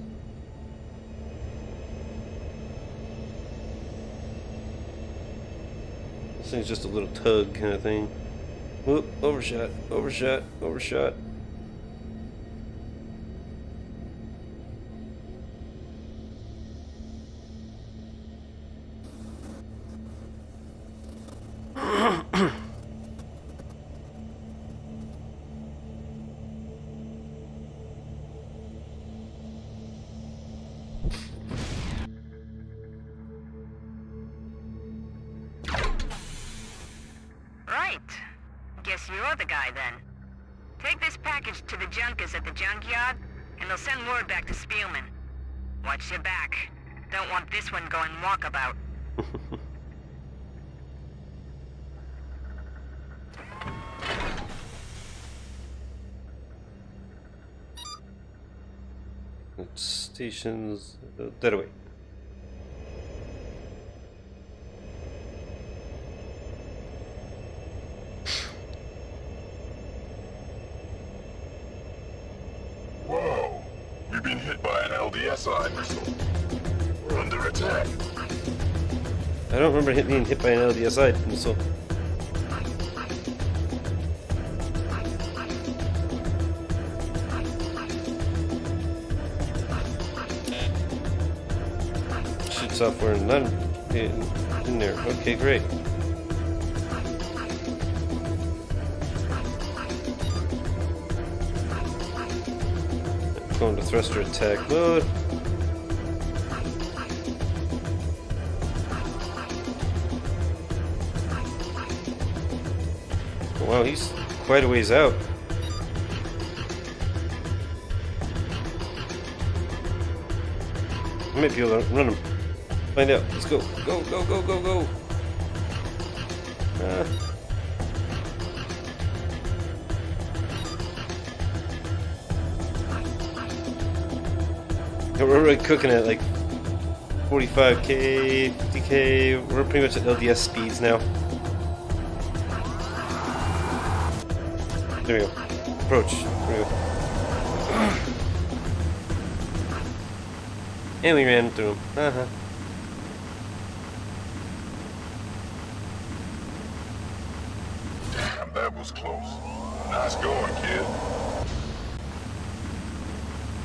This thing's just a little tug kind of thing. Whoop, overshot, overshot, overshot. you're the guy then. Take this package to the junkers at the junkyard, and they'll send word back to Spielman. Watch your back. Don't want this one going walkabout. Stations that away. Whoa! We've been hit by an LDSI missile. We're under attack. I don't remember being hit by an LDSI missile. Software not in there. Okay, great. Going to thruster attack mode. Wow, he's quite a ways out. I might be able to run him. Find out. Let's go. Go, go, go, go, go. We're already cooking at like 45k, 50k. We're pretty much at LDS speeds now. There we go. Approach. There we go. And we ran through him. That was close. Nice going, kid.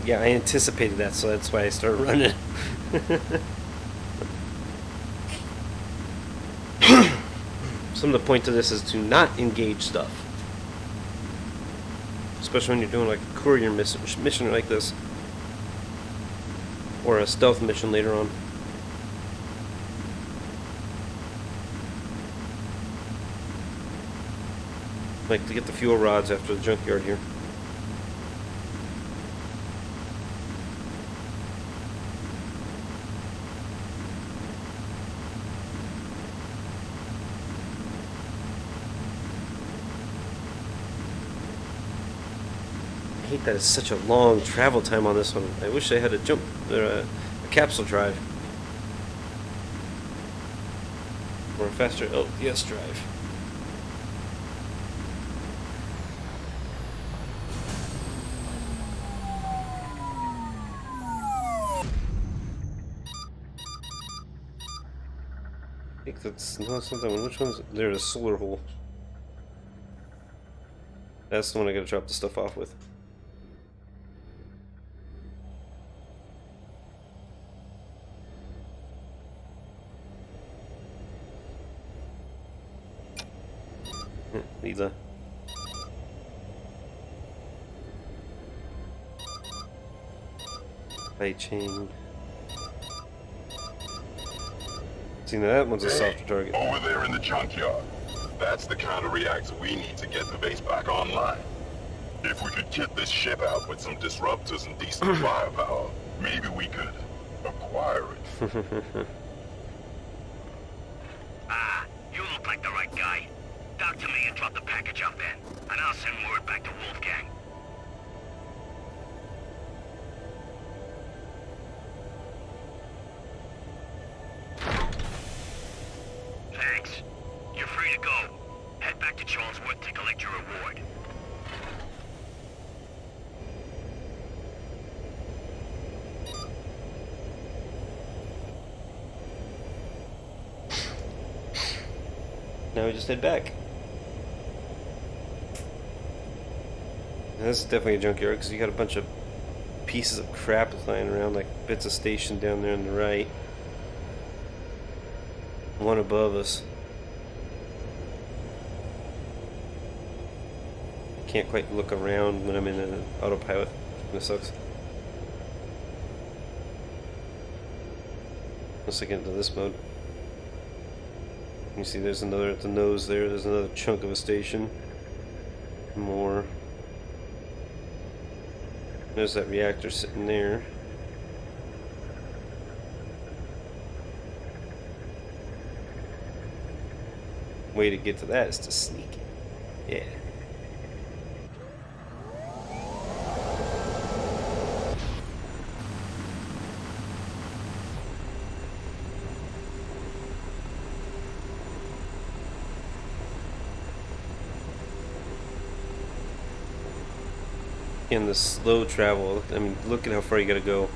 Yeah, I anticipated that, so that's why I started running. Some of the point to this is to not engage stuff. Especially when you're doing like a courier mission like this. Or a stealth mission later on. Like to get the fuel rods after the junkyard here. I hate that it's such a long travel time on this one. I wish I had a capsule drive. Or a faster LDS drive. I think that's no, it's not that one. Which one's there's a solar hole? That's the one I gotta drop the stuff off with. Lisa. Light chain. See, now that one's a softer target. Over there in the junkyard. That's the kind of reactor we need to get the base back online. If we could kit this ship out with some disruptors and decent firepower, maybe we could acquire it. You look like the right guy. Dock to me and drop the package off then, and I'll send word back to Wolfgang. Thanks. You're free to go. Head back to Charlesworth to collect your reward. Now we just head back. And this is definitely a junkyard because you got a bunch of pieces of crap lying around, like bits of station down there on the right. One above us. Can't quite look around when I'm in an autopilot. This sucks. Once I get into this mode. You see there's another at the nose there, there's another chunk of a station. More. There's that reactor sitting there. Way to get to that is to sneak. Yeah. In the slow travel, I mean, look at how far you gotta go.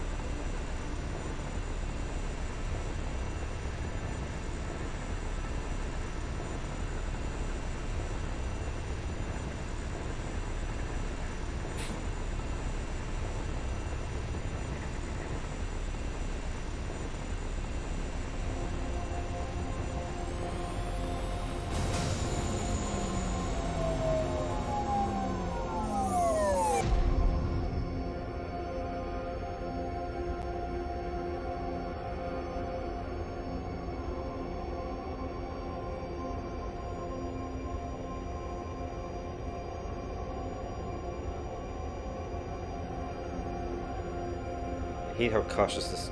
I hate how cautious this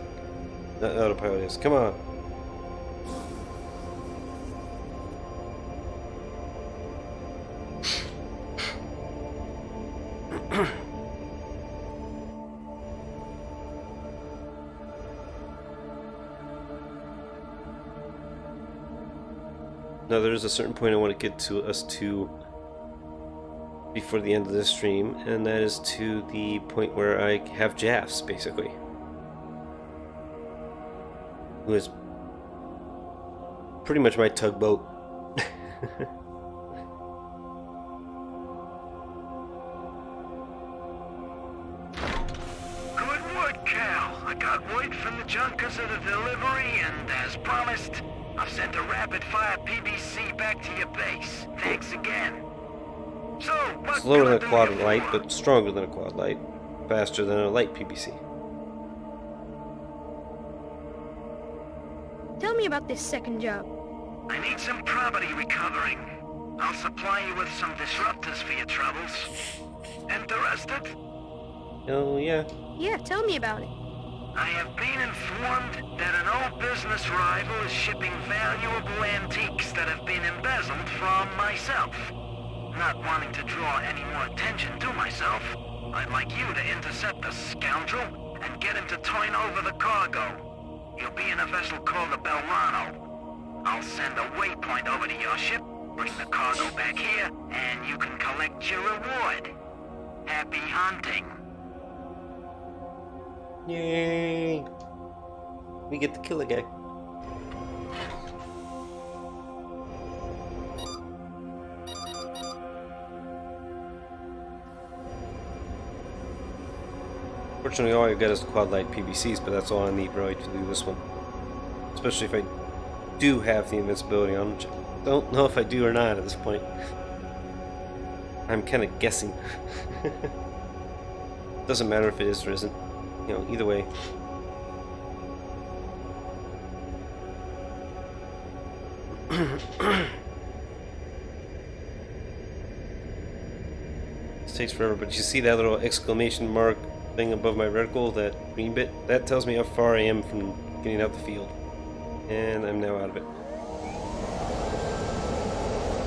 autopilot is. Come on. Now there's a certain point I want to get to us to before the end of this stream, and that is to the point where I have Jaffs, basically. Who is pretty much my tugboat. Good word, Cal. I got word from the junkers of the delivery, and as promised, I've sent a rapid-fire PBC back to your base. Thanks again. So, what Slower can I than a do quad you light, for? but stronger than a quad light. Faster than a light PBC. Tell me about this second job. I need some property recovering. I'll supply you with some disruptors for your troubles. Interested? Oh, yeah. Yeah, tell me about it. I have been informed that an old business rival is shipping valuable antiques that have been embezzled from myself. Not wanting to draw any more attention to myself, I'd like you to intercept the scoundrel and get him to turn over the cargo. You'll be in a vessel called the Belrano. I'll send a waypoint over to your ship, bring the cargo back here, and you can collect your reward. Happy hunting. Yay! We get to kill a guy. Fortunately, all I got is the quad light PBCs, but that's all I need really to do this one. Especially if I do have the invincibility on, which I don't know if I do or not at this point. I'm kind of guessing. Doesn't matter if it is or isn't. You know, either way. This takes forever, but you see that little exclamation mark thing above my reticle, that green bit? That tells me how far I am from getting out the field. And I'm now out of it.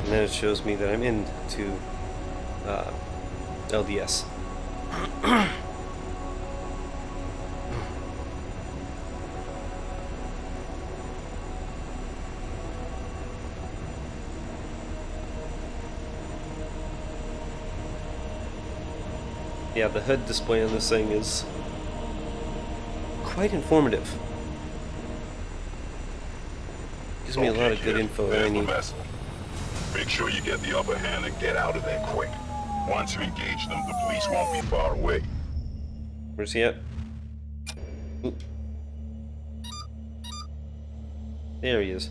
And then it shows me that I'm into LDS. Yeah, the HUD display on this thing is quite informative. Gives me a lot of good info that I There's the need. vessel. Make sure you get the upper hand and get out of there quick. Once you engage them, the police won't be far away. Where's he at? Oop. There he is.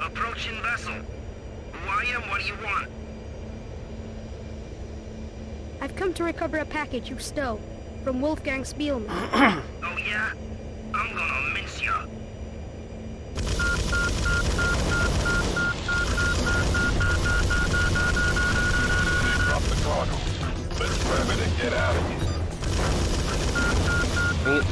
Approaching vessel. Who are you and what do you want? I've come to recover a package you stole from Wolfgang Spielman. Oh yeah? I'm gonna mince monsieur. Drop the cargo. Let's grab it and get out of here. Dang it.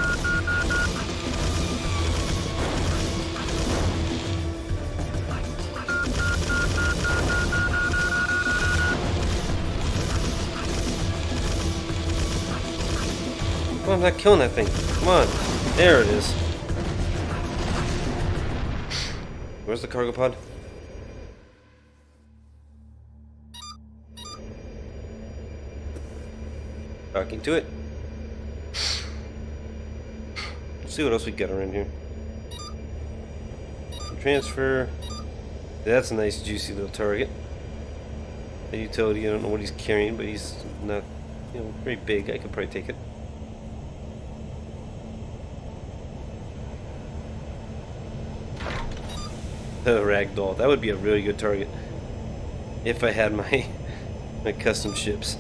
Oh, I'm not killing that thing. Come on. There it is. Where's the cargo pod? Talking to it. Let's see what else we got around here. Transfer. That's a nice juicy little target. The utility, I don't know what he's carrying, but he's not, very big. I could probably take it. The ragdoll. That would be a really good target. If I had my my custom ships.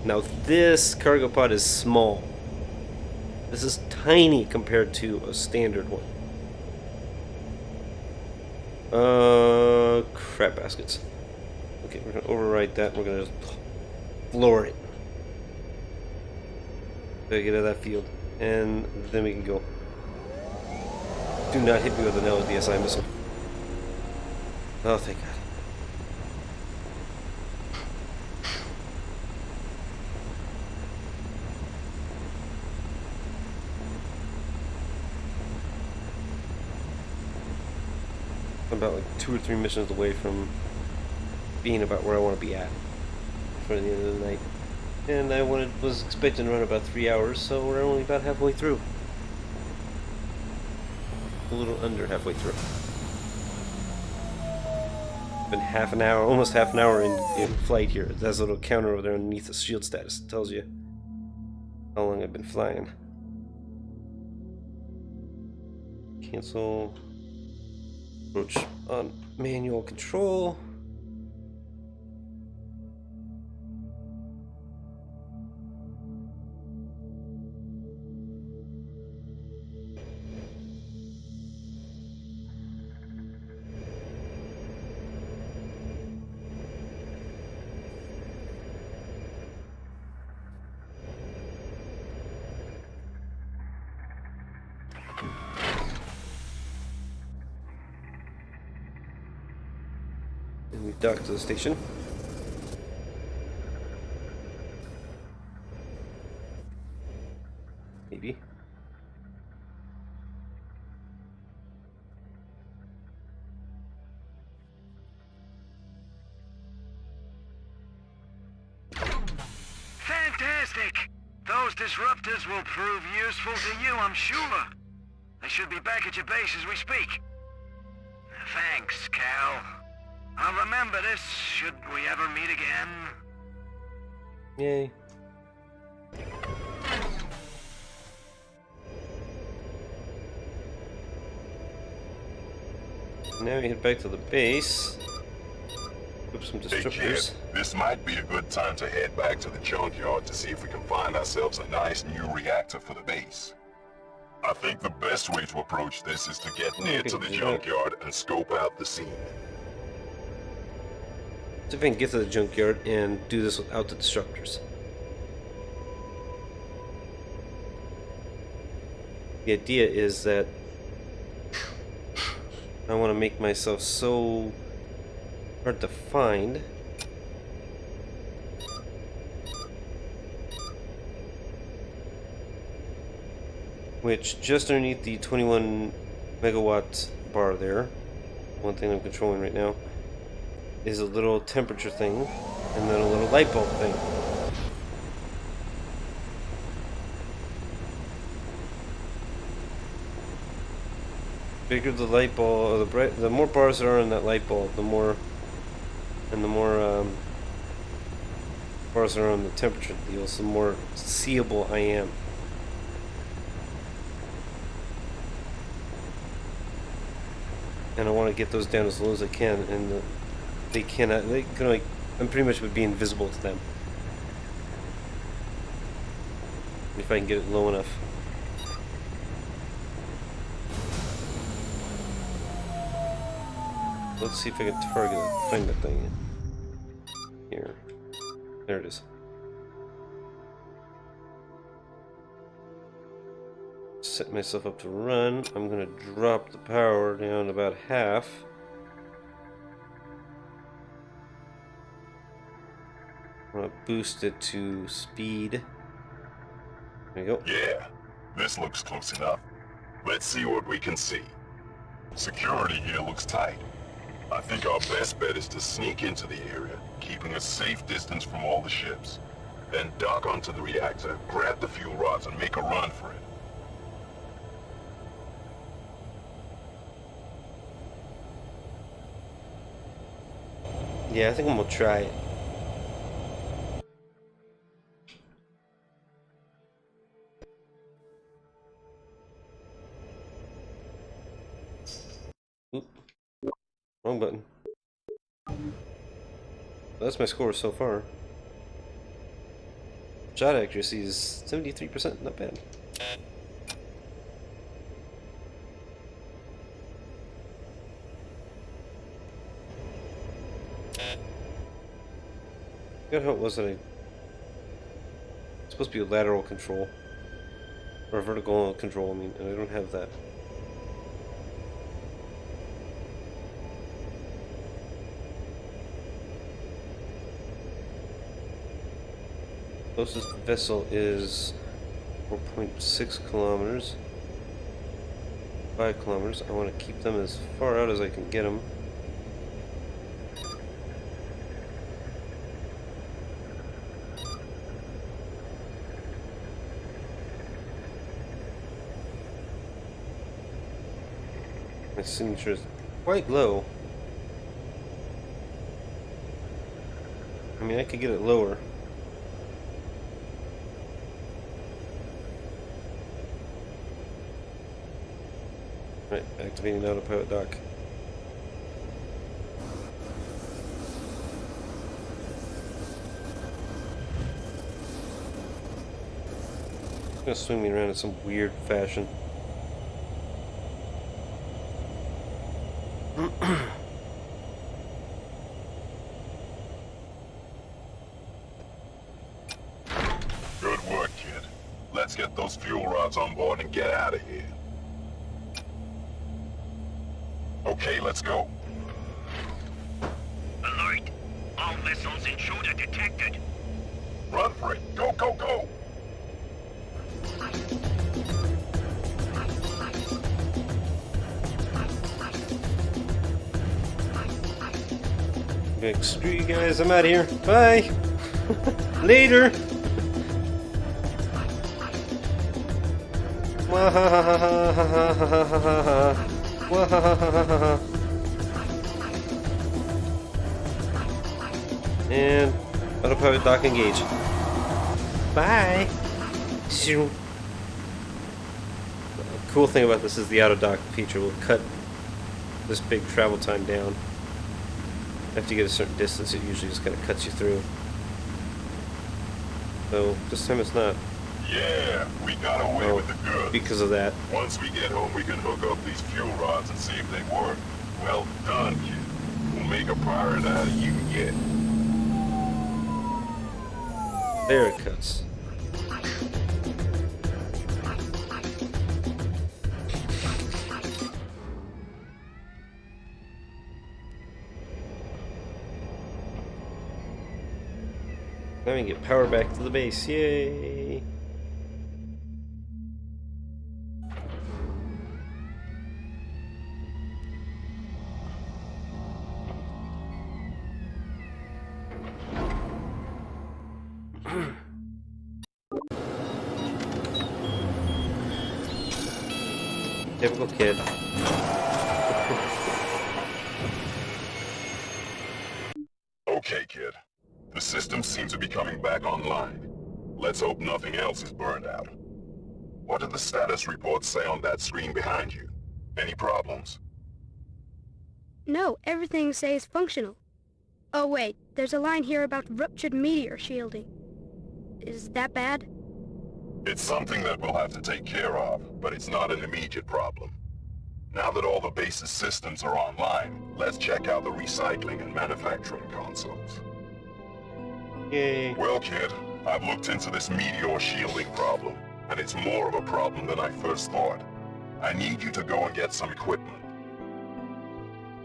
Now this cargo pod is small. This is tiny compared to a standard one. Crap baskets. Okay, we're gonna override that. We're gonna just floor it. Gotta get out of that field, and then we can go. Do not hit me with an LDSI missile. Oh, thank God. I'm about like 2 or 3 missions away from being about where I want to be at for the end of the night. And I was expecting to run about 3 hours, so we're only about halfway through. A little under halfway through. Been half an hour, almost half an hour in flight here. There's a little counter over there underneath the shield status. It tells you how long I've been flying. Cancel. Approach on manual control. And we dock to the station. Maybe. Fantastic! Those disruptors will prove useful to you, I'm sure. They should be back at your base as we speak. Thanks, Cal. I'll remember this should we ever meet again. Yay. Now we head back to the base. Put some Hey kid, disruptors. this might be a good time to head back to the junkyard to see if we can find ourselves a nice new reactor for the base. I think the best way to approach this is to get near to the junkyard and scope out the scene. See if I can get to the junkyard and do this without the disruptors. The idea is that I want to make myself so hard to find which just underneath the 21 megawatt bar there, one thing I'm controlling right now, is a little temperature thing and then a little light bulb thing. Bigger the light bulb, or the more bars there are in that light bulb, the more bars there are on the temperature deals, the more seeable I am. And I want to get those down as low as I can, and they can like, I'm pretty much would be invisible to them. If I can get it low enough. Let's see if I can target it. Find that thing. Here. There it is. Set myself up to run. I'm gonna drop the power down about half. I'm gonna boost it to speed. There you go. Yeah, this looks close enough. Let's see what we can see. Security here looks tight. I think our best bet is to sneak into the area, keeping a safe distance from all the ships. Then dock onto the reactor, grab the fuel rods, and make a run for it. Yeah, I think I'm gonna try it. Oop. Wrong button. That's my score so far. Shot accuracy is 73%, not bad. I forgot how it was that it's supposed to be a lateral control. Or a vertical control, I mean, and I don't have that. Closest vessel is 4.6 kilometers. 5 kilometers. I want to keep them as far out as I can get them. My signature is quite low. I mean, I could get it lower. Right, activating autopilot dock. It's gonna swing me around in some weird fashion. Good work, kid. Let's get those fuel rods on board and get out of here. Okay, let's go. Alert! All vessels intruder detected. Run for it. Go, go, go! Okay, screw you guys, I'm out of here. Bye! Later! And autopilot dock engage. Bye! Shoo. The cool thing about this is the auto dock feature will cut this big travel time down. After you get a certain distance, it usually just kind of cuts you through. So this time it's not. Yeah, we got away with the goods. Because of that. Once we get home, we can hook up these fuel rods and see if they work. Well done, kid. We'll make a pirate out of you yet. There it cuts. Now we can get power back to the base. Yay! Typical kid. Okay, kid. The system seems to be coming back online. Let's hope nothing else is burned out. What did the status reports say on that screen behind you? Any problems? No, everything says functional. Oh wait, there's a line here about ruptured meteor shielding. Is that bad? It's something that we'll have to take care of, but it's not an immediate problem. Now that all the base's systems are online, let's check out the recycling and manufacturing consoles. Yay. Well, kid, I've looked into this meteor shielding problem, and it's more of a problem than I first thought. I need you to go and get some equipment.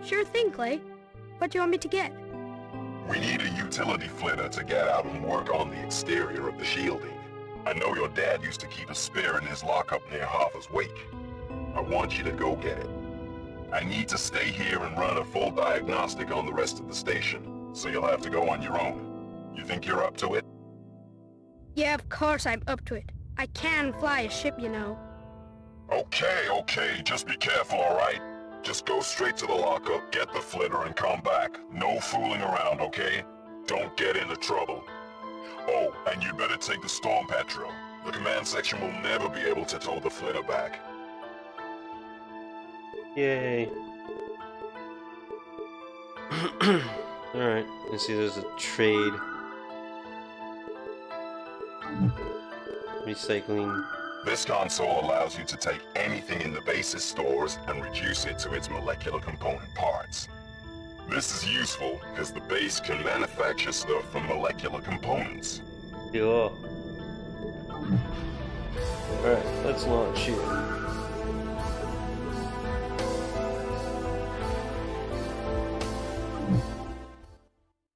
Sure thing, Clay. What do you want me to get? We need a utility flitter to get out and work on the exterior of the shielding. I know your dad used to keep a spare in his lockup near Hoffa's Wake. I want you to go get it. I need to stay here and run a full diagnostic on the rest of the station, so you'll have to go on your own. You think you're up to it? Yeah, of course I'm up to it. I can fly a ship, you know. Okay, just be careful, alright? Just go straight to the lockup, get the flitter, and come back. No fooling around, okay? Don't get into trouble. Oh, and you better take the storm patrol. The command section will never be able to tow the flitter back. Yay. Alright, you see there's a trade. Recycling. This console allows you to take anything in the base's stores and reduce it to its molecular component parts. This is useful because the base can manufacture stuff from molecular components. Yeah. Alright, let's launch you.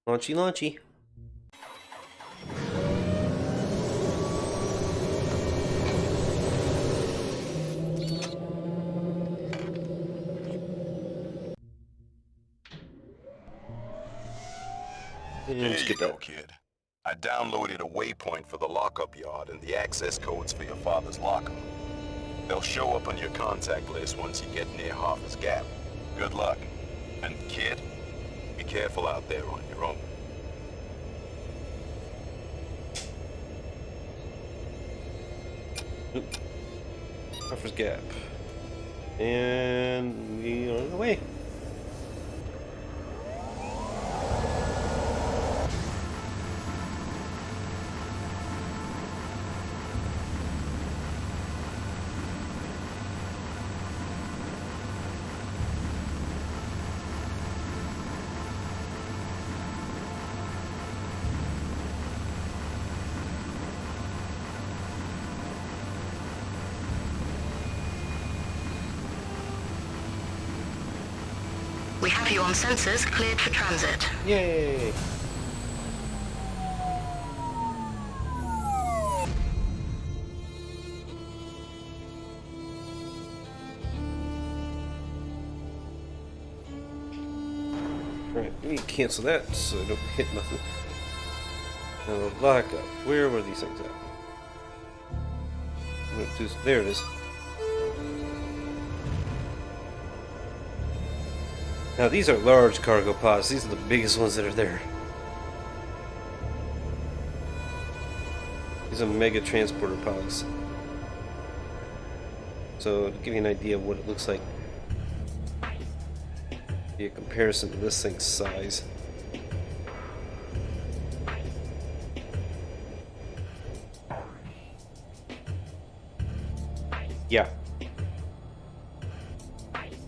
Launchy, launchy. There you go, kid. I downloaded a waypoint for the lockup yard and the access codes for your father's lockup. They'll show up on your contact list once you get near Hoffa's Gap. Good luck. And kid, be careful out there on your own. Hoffa's Gap. And we are on the way. We have you on sensors cleared for transit. Yay! Alright, we need to cancel that so I don't hit nothing. Now the lockup. Where were these things at? There it is. Now these are large cargo pods. These are the biggest ones that are there. These are mega transporter pods. So to give you an idea of what it looks like, be a comparison to this thing's size. Yeah.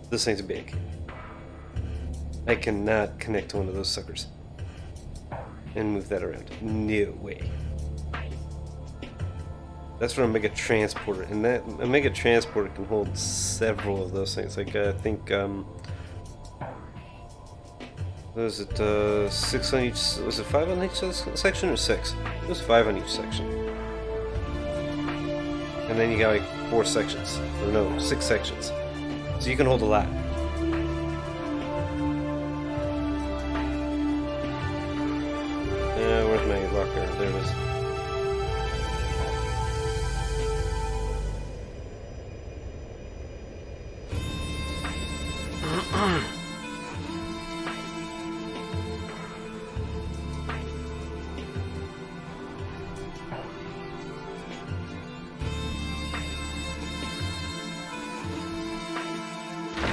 This thing's big. I cannot connect to one of those suckers and move that around. No way. That's for a mega transporter, and that a mega transporter can hold several of those things. Like I think, was it 6 on each? Was it 5 on each section or 6? It was 5 on each section. And then you got like 4 sections, or no, 6 sections. So you can hold a lot. Where's my locker? There it is.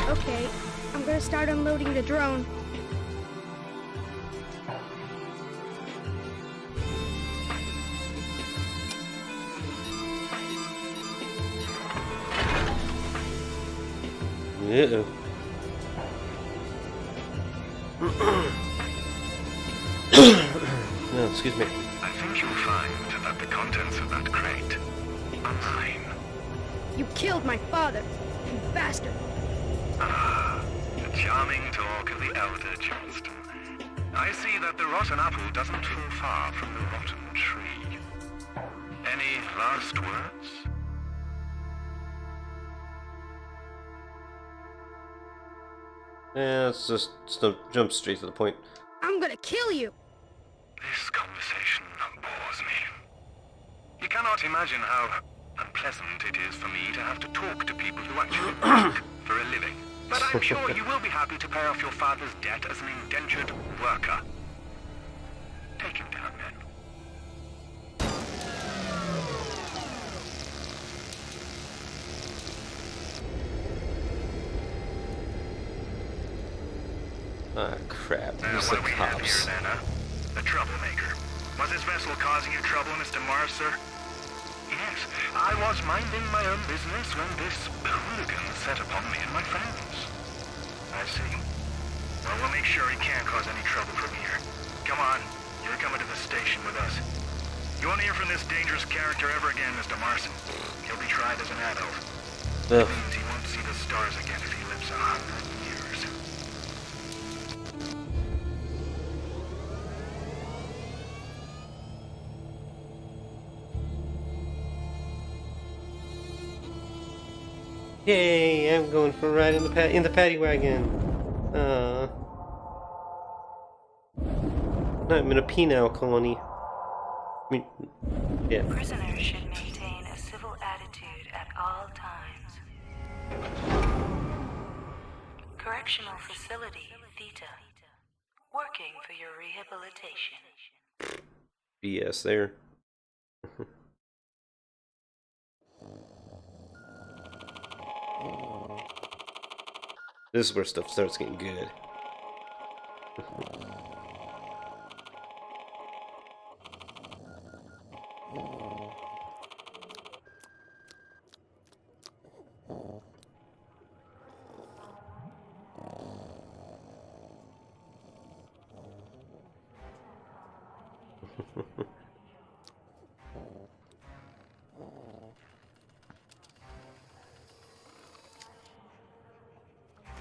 Okay, I'm gonna start unloading the drone. Uh-oh. No, excuse me. I think you'll find that the contents of that crate are mine. You killed my father, you bastard. Ah, the charming talk of the elder Johnston. I see that the rotten apple doesn't fall far from the rotten tree. Any last words? Yeah, let's just jump straight to the point. I'm gonna kill you. This conversation bores me. You cannot imagine how unpleasant it is for me to have to talk to people who actually work for a living. But I'm sure you will be happy to pay off your father's debt as an indentured worker. Take him down, men. Ah, crap. Now, Who's what the do we have here, cops? then, huh? The troublemaker. Was this vessel causing you trouble, Mr. Mercer? Yes, I was minding my own business when this hooligan set upon me and my friends. I see. Well, we'll make sure he can't cause any trouble from here. Come on, you're coming to the station with us. You won't hear from this dangerous character ever again, Mr. Marson. He'll be tried as an adult. Ugh. It means he won't see the stars again if he lives 100 years. Yay! I'm going for a ride in the paddy wagon. I'm in a penal colony. I mean, yeah. Prisoners should maintain a civil attitude at all times. Correctional Facility, Theta. Working for your rehabilitation. BS there. This is where stuff starts getting good.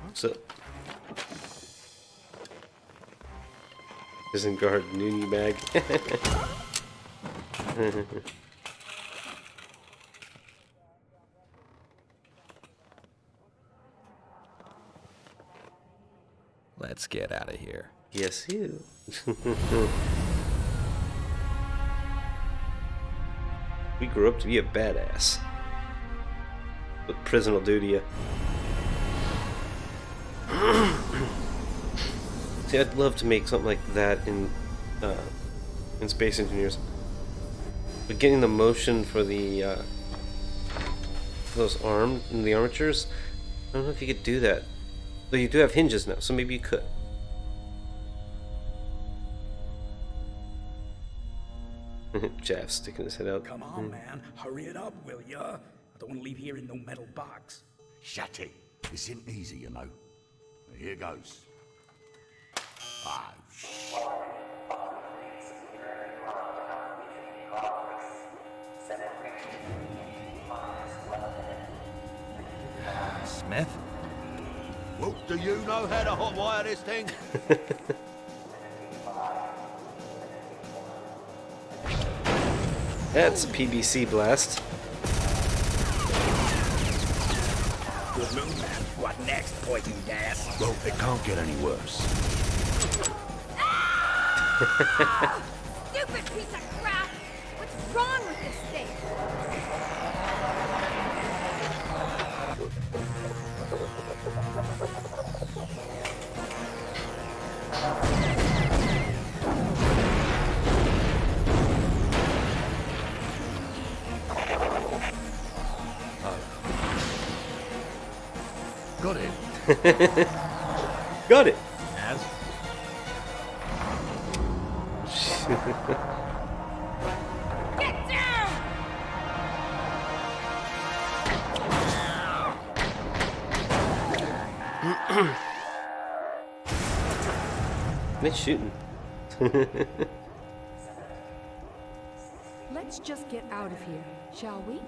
What's up? Isn't guard Noonie bag? Let's get out of here. Yes, you. We grew up to be a badass. But prison will do to you. See, I'd love to make something like that in Space Engineers. But getting the motion for the those the armatures, I don't know if you could do that. Though you do have hinges now, so maybe you could. Jeff sticking his head out. Come on, man. Hurry it up, will ya? I don't want to leave here in no metal box. Shut it. This isn't easy, you know. Here goes. Oh, Smith? well, do you know how to hotwire this thing? That's a PVC blast. Good move, man. What next, poison gas? Well, it can't get any worse. Stupid piece of crap! What's wrong with this thing? Got it. Got it. As? Get down! Nice shooting. Let's just get out of here, shall we?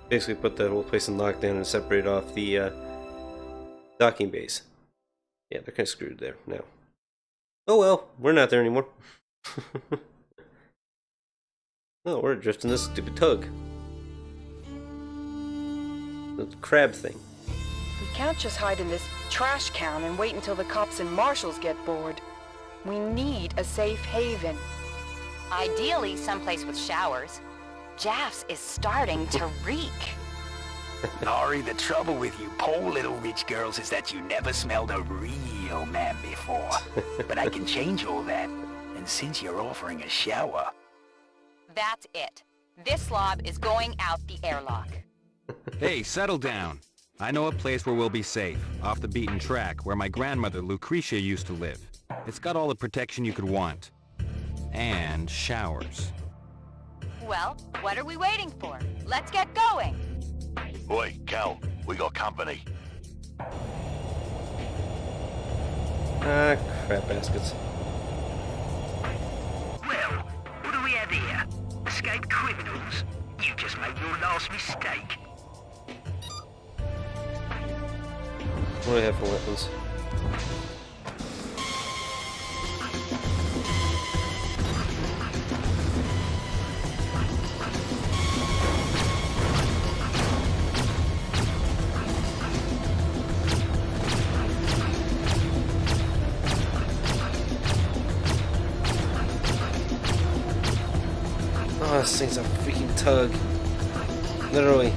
Basically put that whole place in lockdown and separate off the docking bays. Yeah, they're kind of screwed there now. Oh well, we're not there anymore. Oh, we're adrift in this stupid tug. The crab thing. We can't just hide in this trash can and wait until the cops and marshals get bored. We need a safe haven. Ideally, someplace with showers. Jaff's is starting to reek. Laurie, the trouble with you poor little rich girls is that you never smelled a real man before. But I can change all that. And since you're offering a shower... That's it. This slob is going out the airlock. Hey, settle down. I know a place where we'll be safe, off the beaten track, where my grandmother Lucretia used to live. It's got all the protection you could want. And showers. Well, what are we waiting for? Let's get going. Oi, Cal, we got company. Ah, crap baskets. Well, what do we have here? Escaped criminals? You just made your last mistake. What do I have for weapons? Oh, this thing's a freaking tug. Literally.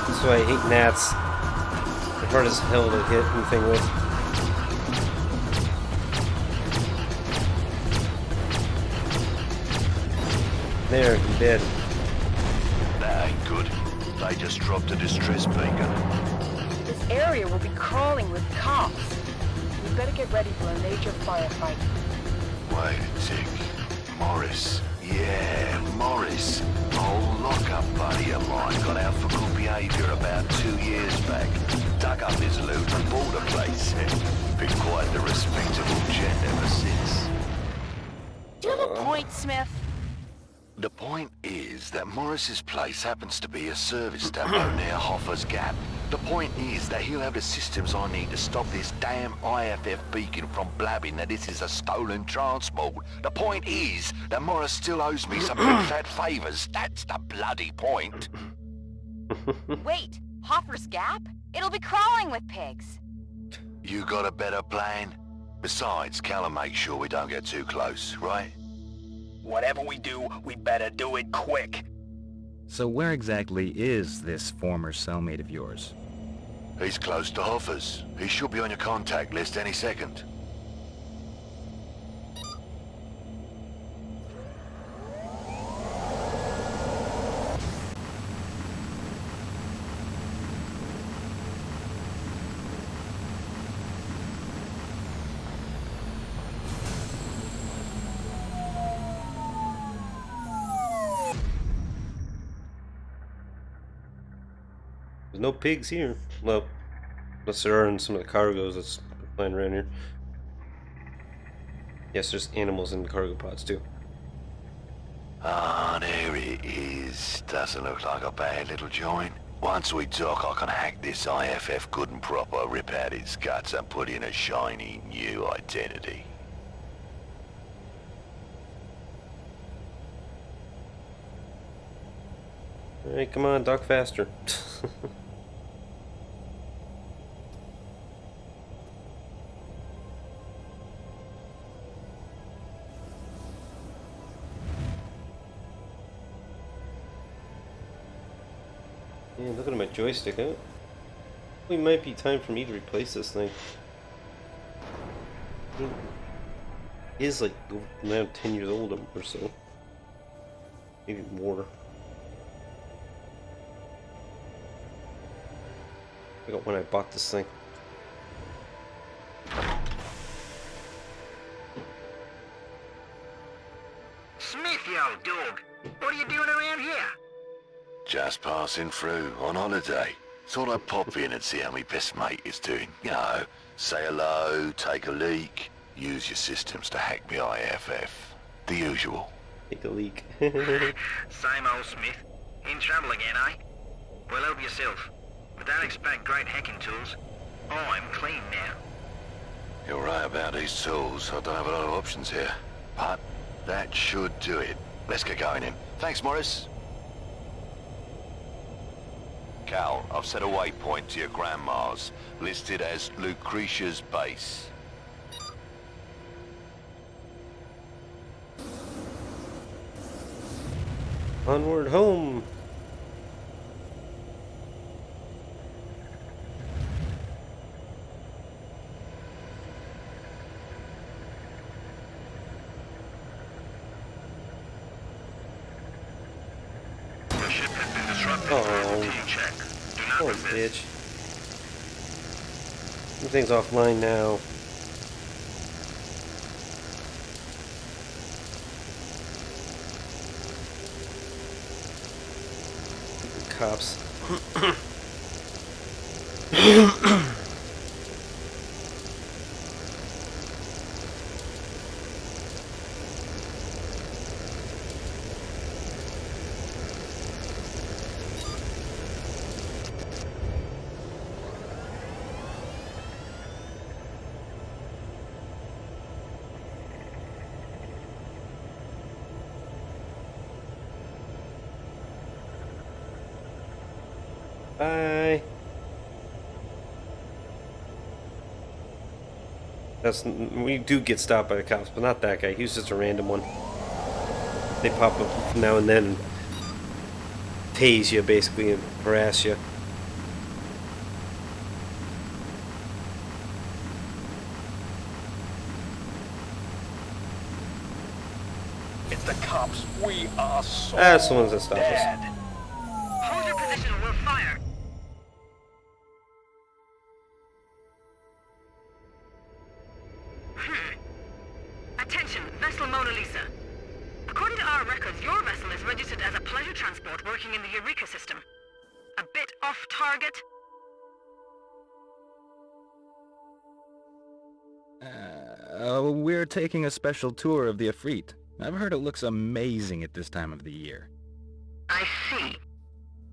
That's why I hate gnats. They're hard as hell to hit anything with. There, I'm dead. That ain't good. They just dropped a distress beacon. This area will be crawling with cops. We better get ready for a major firefight. Wait a tick. Morris. Yeah, Morris. Old lock-up buddy of mine got out for good behaviour about 2 years back. Dug up his loot and bought a place. Been quite the respectable gent ever since. Do you have a point, Smith? The point is that Morris's place happens to be a service depot near Hoffer's Gap. The point is that he'll have the systems I need to stop this damn IFF beacon from blabbing that this is a stolen transport. The point is that Morris still owes me some big fat favours. That's the bloody point. Wait, Hoffer's Gap? It'll be crawling with pigs. You got a better plan? Besides, Callum makes sure we don't get too close, right? Whatever we do, we better do it quick. So where exactly is this former cellmate of yours? He's close to Hoffer's. He should be on your contact list any second. There's no pigs here. Well, unless there are in some of the cargoes that's flying around here. Yes, there's animals in the cargo pods too. Ah, there it is. Doesn't look like a bad little joint. Once we dock, I can hack this IFF good and proper, rip out its guts and put in a shiny new identity. Alright, come on, dock faster. Man, look at my joystick. Huh? It might be time for me to replace this thing. It is like now 10 years old or so. Maybe more. I got when I bought this thing. Smith, you old dog. What are you doing around here? Just passing through on holiday. Thought I'd pop in and see how my best mate is doing. You know, say hello, take a leak, use your systems to hack me IFF. The usual. Take a leak. Same old Smith. In trouble again, eh? Well, help yourself. But don't expect great hacking tools. I'm clean now. You're right about these tools. I don't have a lot of options here. But that should do it. Let's get going in. Thanks, Morris. Cal, I've set a waypoint to your grandma's, listed as Lucretia's base. Onward home. The ship has been disrupted. Oh, Routine check. Do not poor resist. bitch. Everything's offline now. Cops. Bye. We do get stopped by the cops, but not that guy. He was just a random one. They pop up now and then and tase you, basically, and harass you. It's the cops. We are so That's the ones that stop us. dead. Hold your position or we'll fire. Attention, vessel Mona Lisa. According to our records, your vessel is registered as a pleasure transport working in the Eureka system. A bit off target? We're taking a special tour of the Ifrit. I've heard it looks amazing at this time of the year. I see.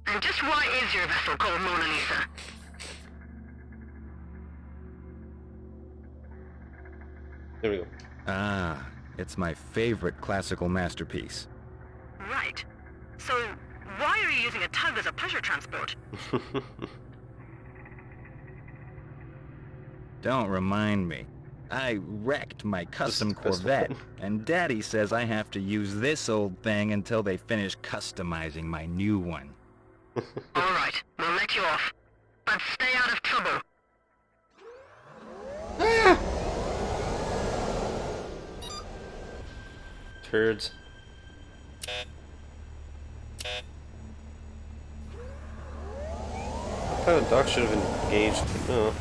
And just why is your vessel called Mona Lisa? There we go. Ah, it's my favorite classical masterpiece. Right. So, why are you using a tug as a pleasure transport? Don't remind me. I wrecked my custom Corvette, and Daddy says I have to use this old thing until they finish customizing my new one. Alright, we'll let you off. But stay out of trouble. Turds. I thought the doc should have engaged. No.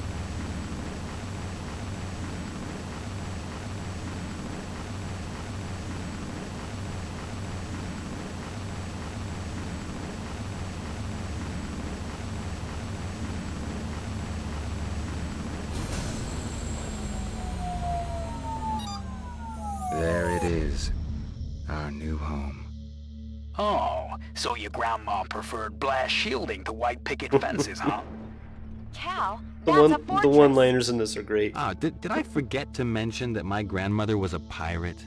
There it is. Our new home. Oh, so your grandma preferred blast shielding to white picket fences, huh? Cal, The that's a the fortress. one-liners in this are great. Ah, did I forget to mention that my grandmother was a pirate?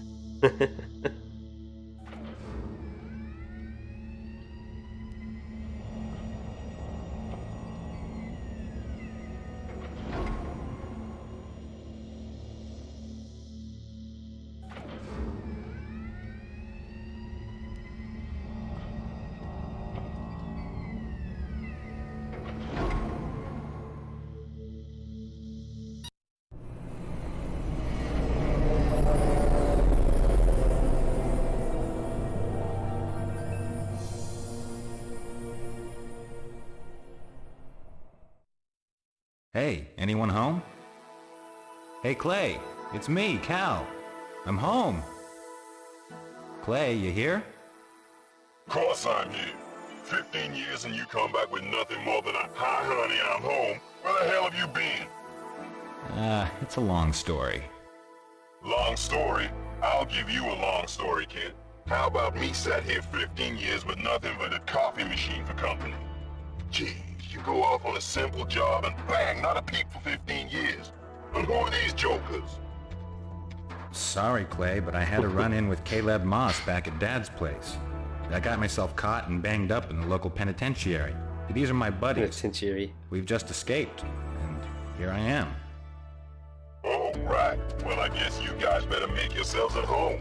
Anyone home? Hey, Clay, it's me, Cal. I'm home. Clay, you here? Course I'm here. 15 years and you come back with nothing more than a, "Hi, honey, I'm home. Where the hell have you been?" It's a long story. Long story? I'll give you a long story, kid. How about me sat here 15 years with nothing but a coffee machine for company? Geez, you go off on a simple job and bang, not a peep for 15 years. And who are these jokers? Sorry, Clay, but I had a run-in with Caleb Moss back at Dad's place. I got myself caught and banged up in the local penitentiary. These are my buddies. Penitentiary. We've just escaped, and here I am. Oh, right. Well, I guess you guys better make yourselves at home.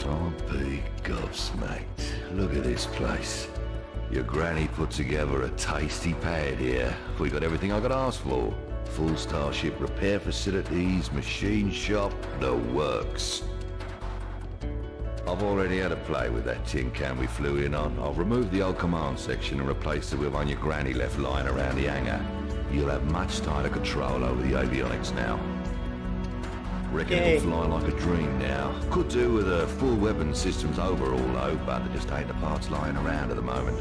I'll be gobsmacked. Look at this place. Your granny put together a tasty pad here. We got everything I could ask for. Full Starship repair facilities, machine shop, the works. I've already had a play with that tin can we flew in on. I've removed the old command section and replaced it with one your granny left lying around the hangar. You'll have much tighter control over the avionics now. Reckon it'll fly like a dream now. Could do with a full weapon systems overhaul though, but there just ain't the parts lying around at the moment.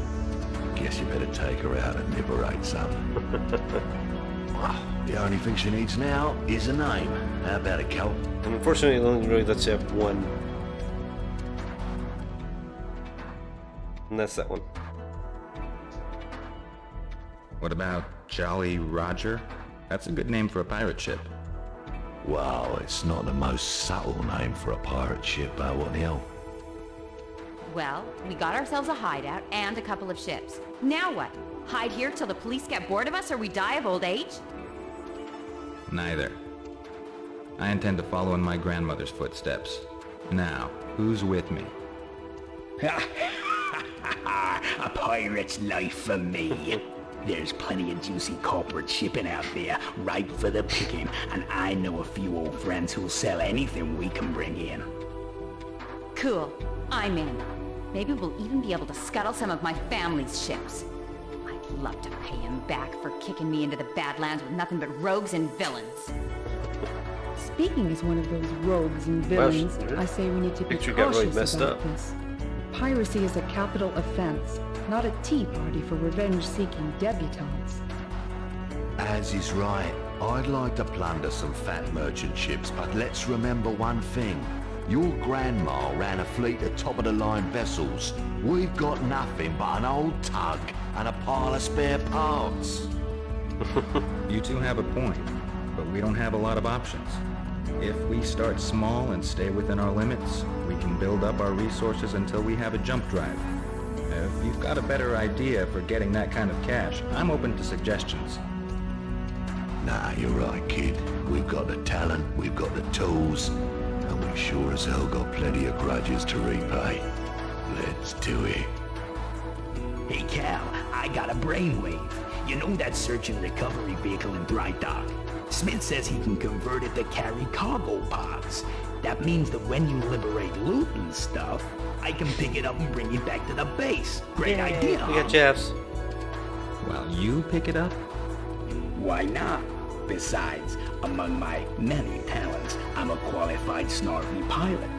Guess you better take her out and liberate some. The only thing she needs now is a name. How about it, Cal? And unfortunately, it only really lets you have one. And that's that one. What about Jolly Roger? That's a good name for a pirate ship. Wow, it's not the most subtle name for a pirate ship, but what the hell? Well, we got ourselves a hideout and a couple of ships. Now what? Hide here till the police get bored of us or we die of old age? Neither. I intend to follow in my grandmother's footsteps. Now, who's with me? A pirate's life for me. There's plenty of juicy corporate shipping out there, ripe for the picking, and I know a few old friends who'll sell anything we can bring in. Cool. I'm in. Maybe we'll even be able to scuttle some of my family's ships. I'd love to pay him back for kicking me into the Badlands with nothing but rogues and villains. Speaking as one of those rogues and villains, I say we need to be Picture got really cautious messed about up. this. Piracy is a capital offense, not a tea party for revenge-seeking debutantes. As is right. I'd like to plunder some fat merchant ships, but let's remember one thing. Your grandma ran a fleet of top-of-the-line vessels. We've got nothing but an old tug and a pile of spare parts. You two have a point, but we don't have a lot of options. If we start small and stay within our limits, we can build up our resources until we have a jump drive. If you've got a better idea for getting that kind of cash, I'm open to suggestions. Nah, you're right, kid. We've got the talent, we've got the tools, and we've sure as hell got plenty of grudges to repay. Let's do it. Hey Cal, I got a brainwave. You know that search and recovery vehicle in Dry Dock? Smith says he can convert it to carry cargo pods. That means that when you liberate loot and stuff, I can pick it up and bring it back to the base. Great idea, We got Jeffs. While you pick it up? Why not? Besides, among my many talents, I'm a qualified snarky pilot.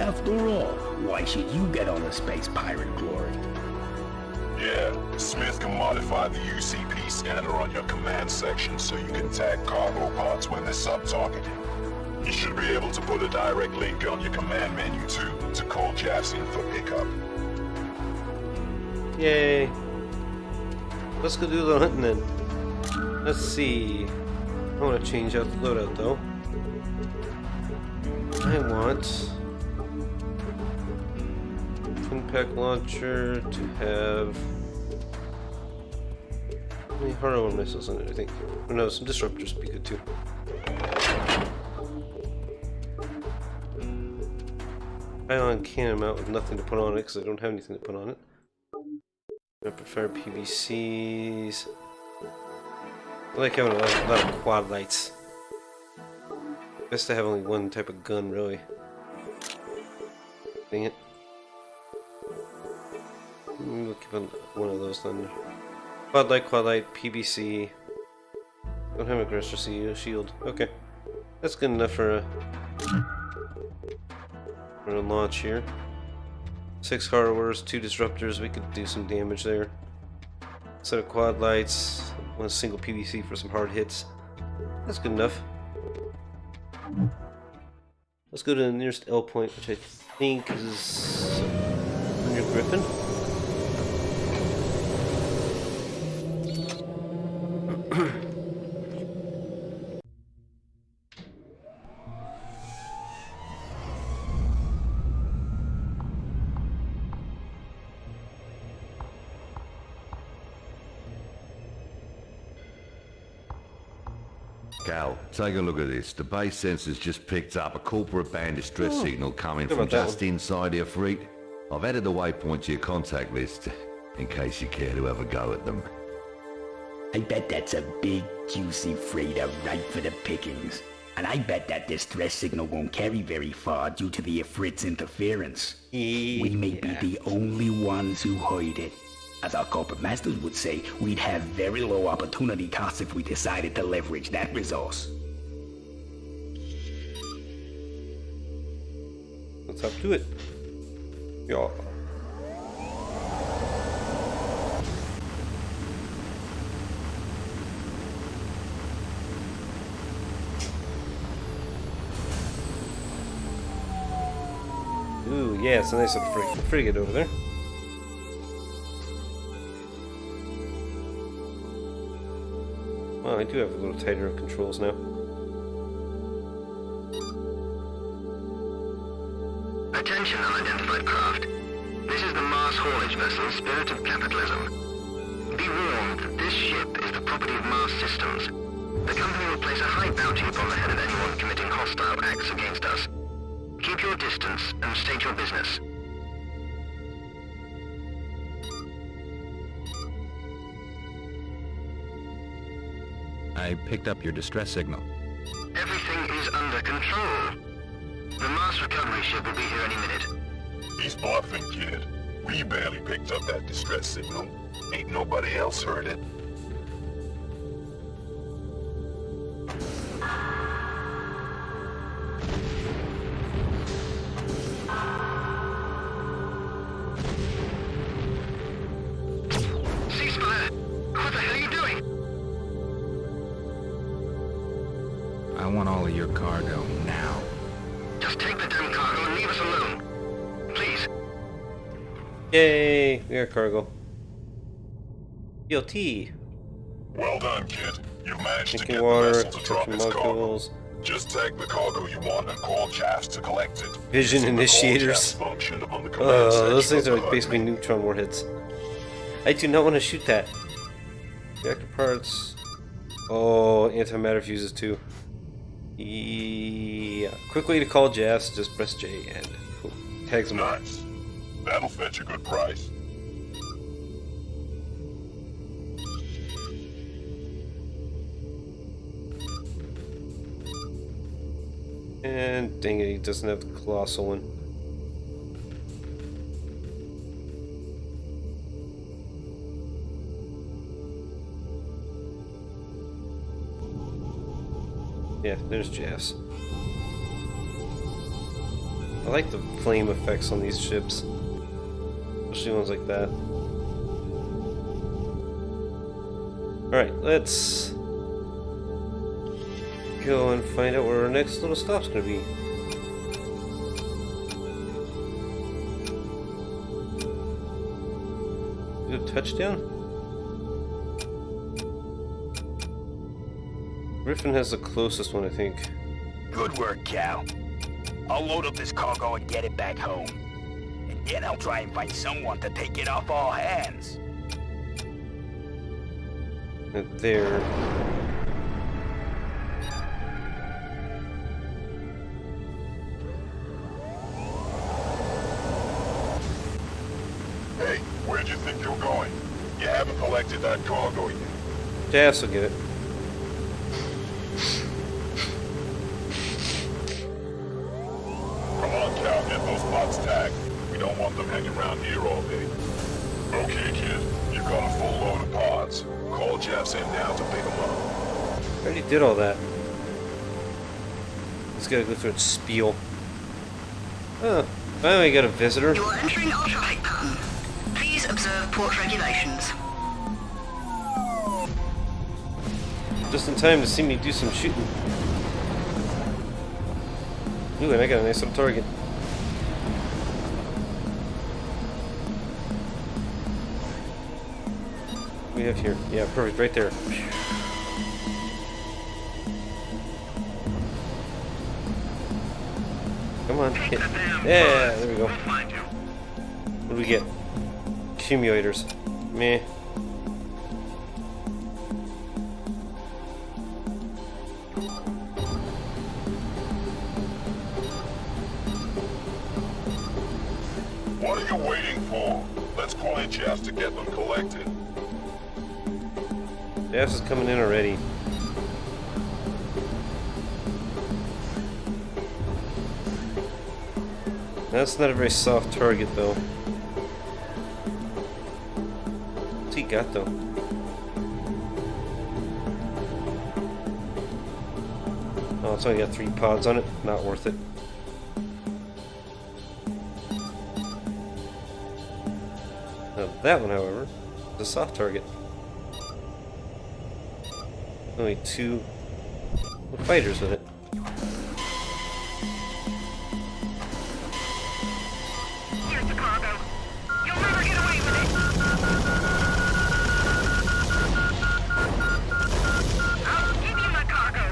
After all, why should you get all the space pirate glory? Yeah, Smith can modify the UCP scanner on your command section so you can tag cargo pods when they're sub-targeted. You should be able to put a direct link on your command menu too, to call Jaffs in for pickup. Yay. Let's go do the hunting then. Let's see. I want to change out the loadout though. I want impact launcher to have how many hard missiles on it, I think. Or no, some disruptors would be good too. Ion cannon mount with nothing to put on it because I don't have anything to put on it. Rapid fire PVCs. I like having a lot of quad lights. Best to have only one type of gun, really. Dang it. We'll give one of those then. Quad light, PVC. Don't have a aggressor shield. Okay. That's good enough for a launch here. 6 hardwares, 2 disruptors. We could do some damage there. Set of quad lights. 1 single PVC for some hard hits. That's good enough. Let's go to the nearest L point, which I think is under Griffin. Cal, take a look at this. The base sensor's just picked up a corporate band distress signal coming from just inside your fleet. I've added the waypoint to your contact list, in case you care to have a go at them. I bet that's a big, juicy freighter ripe for the pickings. And I bet that distress signal won't carry very far due to the Ifrit's interference. We may be the only ones who heard it. As our corporate masters would say, we'd have very low opportunity costs if we decided to leverage that resource. Let's up to it. Yeah. Ooh, yeah, it's a nice little frigate over there. Well, I do have a little tighter controls now. Attention, unidentified craft. This is the Mars haulage vessel Spirit of Capitalism. Be warned that this ship is the property of Mars Systems. The company will place a high bounty upon the head of anyone committing hostile acts against us. Keep your distance and state your business. I picked up your distress signal. Everything is under control. The Mars recovery ship will be here any minute. He's bluffing, kid. We barely picked up that distress signal. Ain't nobody else heard it. Ceasefire! What the hell are you doing? I want all of your cargo now. Just take the damn cargo and leave us alone. Please. Yay! We got cargo. BLT. Well done, kid. You've managed to Drinking get water, the vessel to drop its cargo. molecules. Just take the cargo you want and call Jafs to collect it. Vision This is the initiators. call Jafs function on the command Oh, section those things of are the like basically HUD. neutron warheads. I do not want to shoot that. Reactor parts. Oh, antimatter fuses too. Yeah. Quick way to call Jafs, just press J and cool. Tags them up. Nice. That'll fetch a good price. And dang it, he doesn't have the colossal one. Yeah, there's Jafs. I like the flame effects on these ships. Especially ones like that. Alright, let's go and find out where our next little stop's gonna be. Good touchdown? Griffin has the closest one, I think. Good work, Cal. I'll load up this cargo and get it back home. And then I'll try and find someone to take it off our hands. And there. Hey, where'd you think you're going? You haven't collected that cargo yet. Jafs will get it. Come on, Cal, get those bots tagged. We don't want them hanging around here all day. Okay, kid. You've got a full load of pods. Call Jeff's in now to pick them up. already did all that. Just gotta go through and spiel. Oh, finally got a visitor. You are entering ultralight pattern. Please observe port regulations. Just in time to see me do some shooting. Ooh, and I got a nice little target. What do we have here? Yeah, perfect, right there. Come on, hit. Yeah, there we go. What do we get? Accumulators. Meh. What are you waiting for? Let's call in Jeff to get them collected. Jeff's is coming in already. That's not a very soft target, though. What's he got, though? Oh, it's only got 3 pods on it. Not worth it. Now, that one, however, is a soft target. Only 2 fighters with it. Here's the cargo. You'll never get away with it. I'll give you my cargo.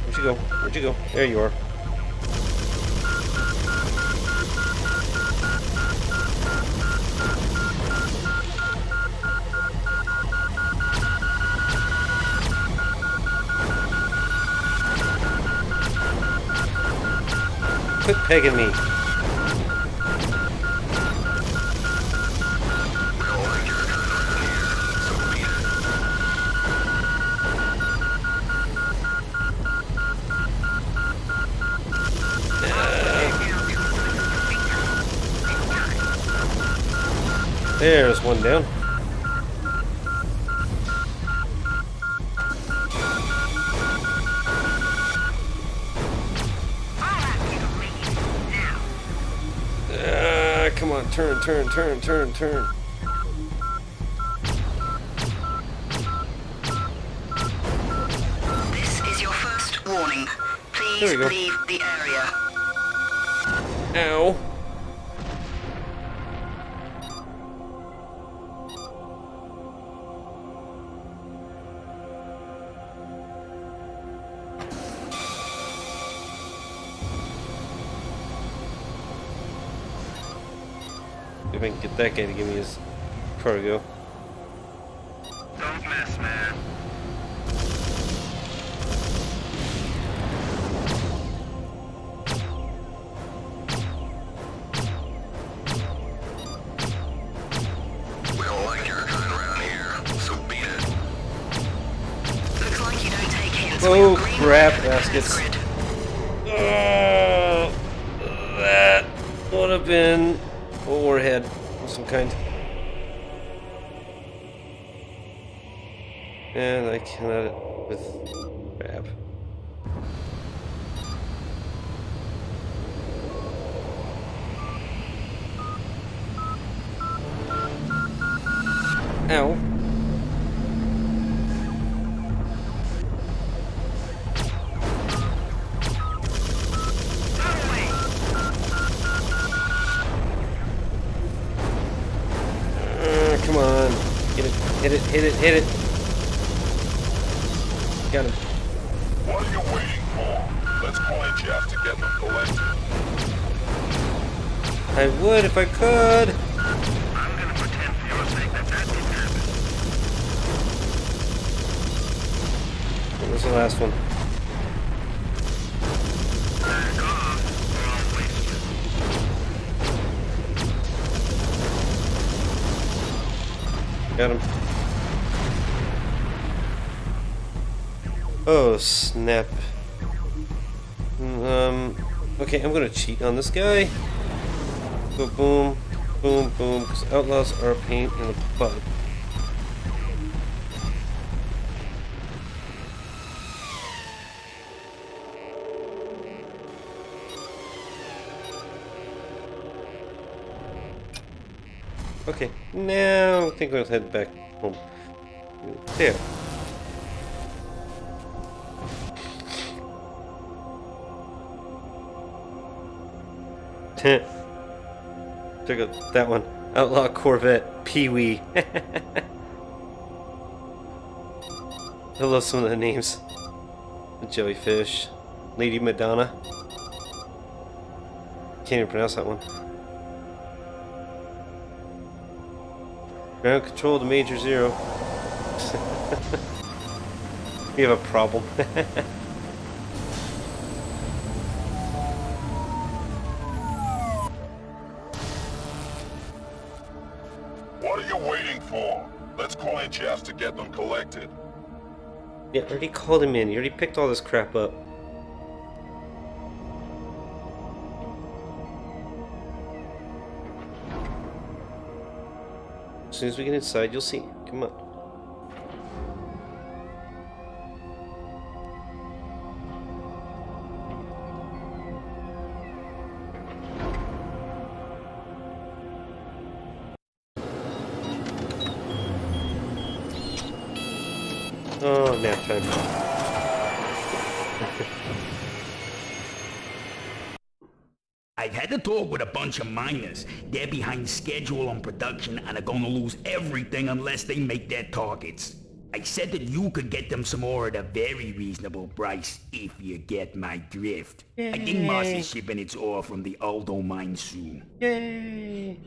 Where'd you go? Where'd you go? There you are. Quit pegging me. There's one down. Come on, turn. This is your first warning. Please leave the area. Ow. If I can get that guy to give me his cargo. Don't mess, man. We don't like your kind around here, so beat it. Looks like you don't take hints. Oh crap, baskets. That would have been a warhead of some kind. And I cannot with crap. Ow. Come on. Hit it. Got him. What are you waiting for? Let's call in Jeff to get them collected. I would if I could. I'm gonna pretend for your sake that didn't happen. What was the last one? Back off, or I'll waste you. Got him. Oh, snap. Okay, I'm gonna cheat on this guy. Go boom, boom, boom, because outlaws are a pain in the butt. Okay, now I think we'll head back home. There. Check out that one. Outlaw Corvette Pee-wee. I love some of the names. The Jellyfish. Lady Madonna. Can't even pronounce that one. Ground control to Major Zero. We have a problem. What are you waiting for? Let's call in Jeff to get them collected. Yeah, I already called him in. He already picked all this crap up. As soon as we get inside, you'll see. Come on. Oh, nap time. I've had to talk with a bunch of miners. They're behind schedule on production and are gonna lose everything unless they make their targets. I said that you could get them some ore at a very reasonable price, if you get my drift. I think Moss is shipping its ore from the Aldo mine soon. Yay!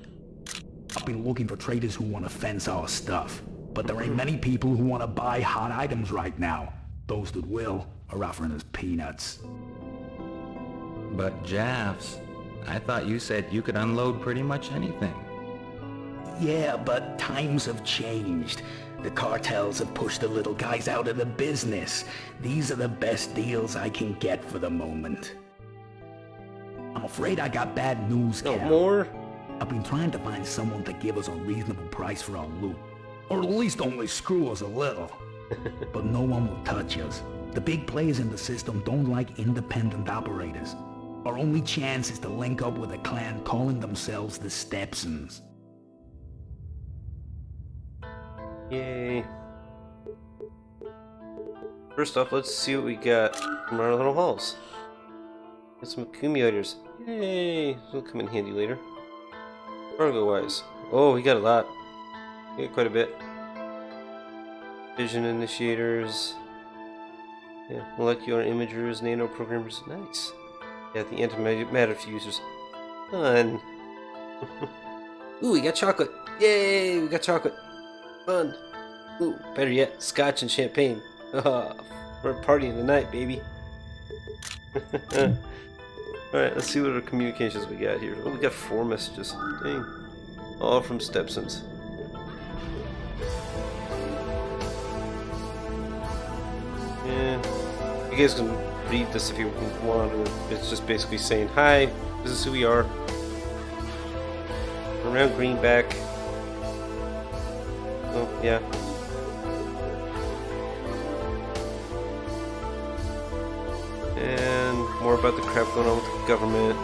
I've been looking for traders who want to fence our stuff, but there ain't many people who want to buy hot items right now. Those that will are offering us peanuts. But Jaffs, I thought you said you could unload pretty much anything. Yeah, but times have changed. The cartels have pushed the little guys out of the business. These are the best deals I can get for the moment. I'm afraid I got bad news, No Cal. more? I've been trying to find someone to give us a reasonable price for our loot. Or at least only screw us a little. But no one will touch us. The big players in the system don't like independent operators. Our only chance is to link up with a clan calling themselves the Stepsons. Yay. First off, let's see what we got from our little halls. Got some accumulators. Yay! This will come in handy later. Cargo wise. Oh, we got a lot. We got quite a bit. Vision initiators. Yeah, molecular imagers, nano programmers. Nice. Yeah, the antimatter fusers. Fun. Ooh, we got chocolate. Yay, we got chocolate. Fun. Ooh, better yet, scotch and champagne. We're partying tonight, baby. Alright, let's see what our communications we got here. Oh, we got 4 messages. Dang. All from Stepsons. Yeah. You guys can read this if you want. It's just basically saying, hi, this is who we are. Around Greenback. Oh, yeah. And more about the crap going on with the government.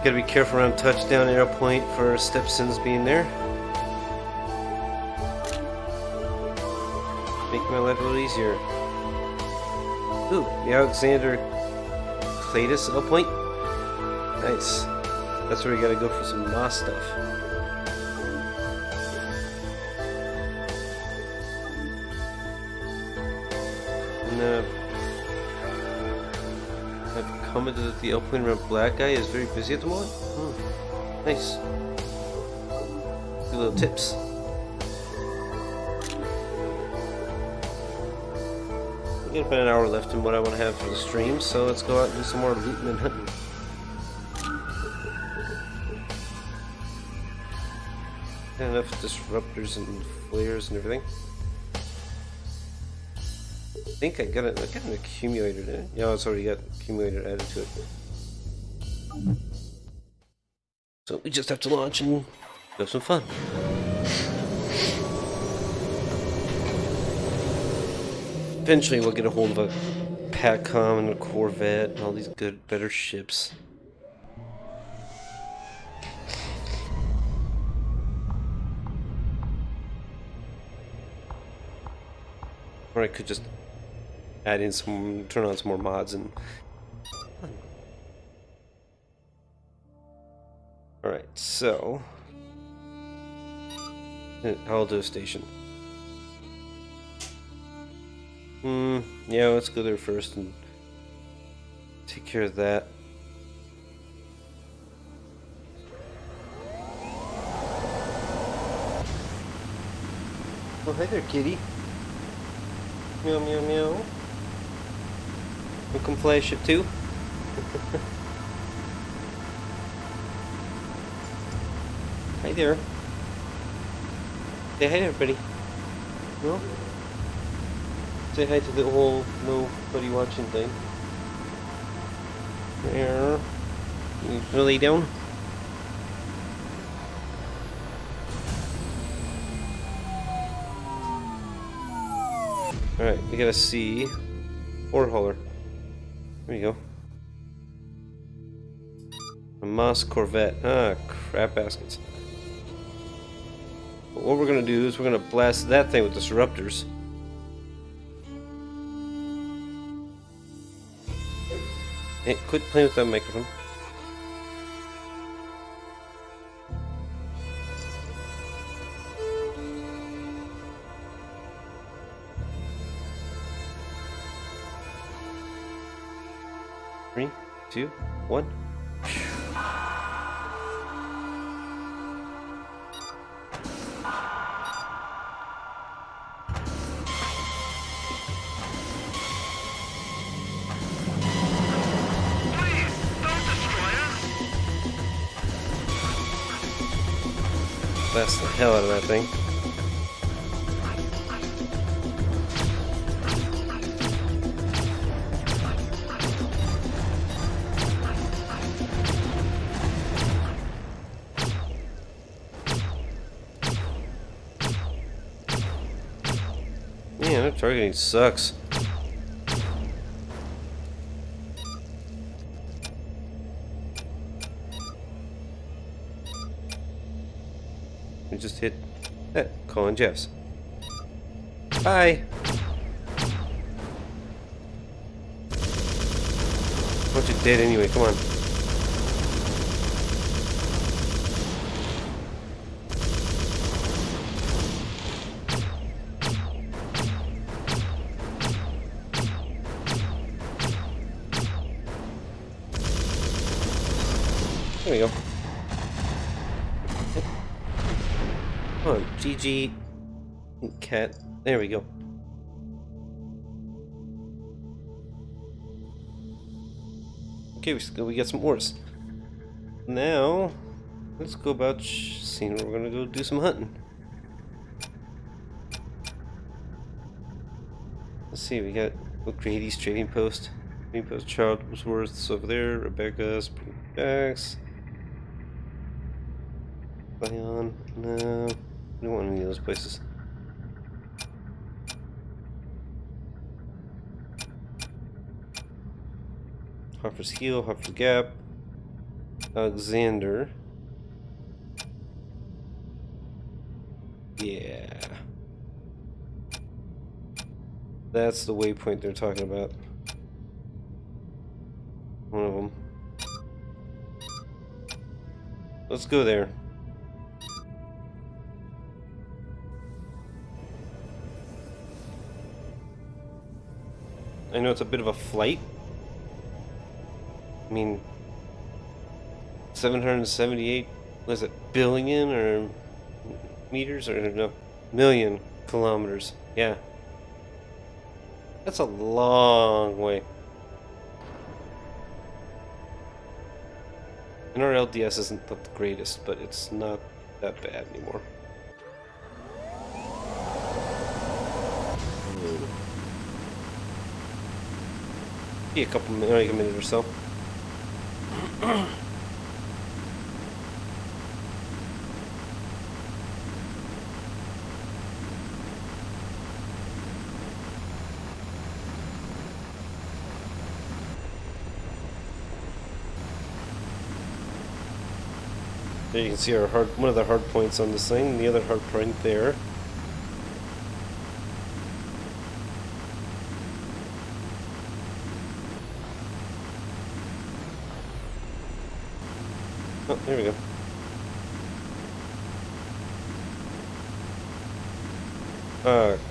Gotta be careful around touchdown arrow point for Stepsons being there. Make my life a little easier. Ooh, the Alexander Cletus arrow point. Nice. That's where we gotta go for some moss stuff. And I've commented that the L point around Black Guy is very busy at the moment. Nice. Good little tips. We got about an hour left in what I want to have for the stream, so let's go out and do some more looting and hunting. Got enough disruptors and flares and everything. I think I got an accumulator there. Yeah, it's already got accumulator added to it. So we just have to launch and have some fun. Eventually we'll get a hold of a Patcom and a Corvette and all these better ships. Or I could just add in some, turn on some more mods and... Alright, so... Aldo Station. Yeah, let's go there first and take care of that. Well, hi there, kitty. Meow, meow, meow. You come fly a ship too? Hi there. Say hi to everybody. No? Say hi to the whole nobody watching thing. There. You gonna lay down? Alright, we gotta see ore hauler. There you go. A Moss Corvette. Ah, crap baskets. But what we're gonna do is we're gonna blast that thing with disruptors. Hey, quit playing with that microphone. Three, two, one. Blast the hell out of that thing. Man, that targeting sucks. We just hit that. Colin Jeffs. Bye. Bunch of dead anyway. Come on. There we go. Come on, GG cat. There we go. Okay, we got some ores. Now, let's go about seeing where we're gonna go do some hunting. Let's see, we got O'Grady's Trading Post. Trading Post, Charlesworth's over there, Rebecca's, Backs. Lion, no. We don't want any of those places. Hoffer's Heel, Hoffer's Gap, Alexander. Yeah. That's the waypoint they're talking about. One of them. Let's go there. I know it's a bit of a flight. I mean, 778, was it billion or meters or no, million kilometers? Yeah. That's a long way. And our LDS isn't the greatest, but it's not that bad anymore. Be a couple minutes, like a minute or so. There you can see our one of the hard points on this thing, and the other hard point there. Oh, there we go.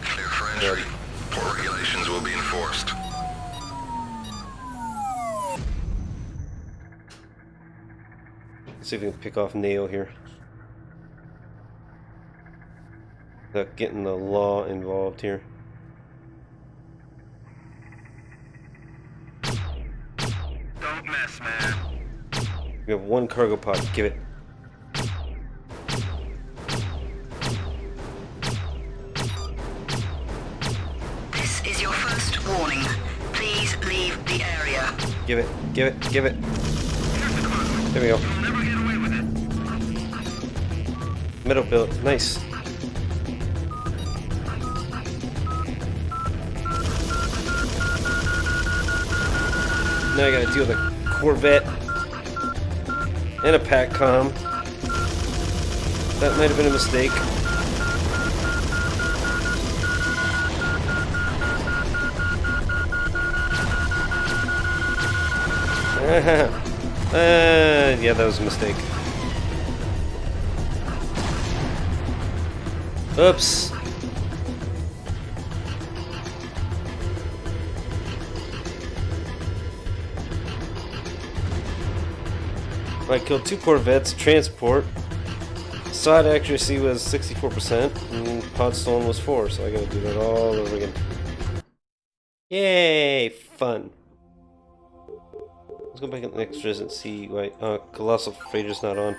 Clear for entry. Port regulations will be enforced. Let's see if we can pick off Neo here. Without getting the law involved here. Don't mess, man. We have one cargo pod. Give it. This is your first warning. Please leave the area. Give it. Give it. Give it. There we go. You'll never get away with it. Metal build. Nice. Now I gotta deal with a Corvette and a PACCOM. That might have been a mistake. Yeah, that was a mistake. Oops. I killed 2 Corvettes, transport. Side accuracy was 64%, and pod stolen was 4, so I gotta do that all over again. Yay! Fun. Let's go back in the extras and see why Colossal Freighter's not on.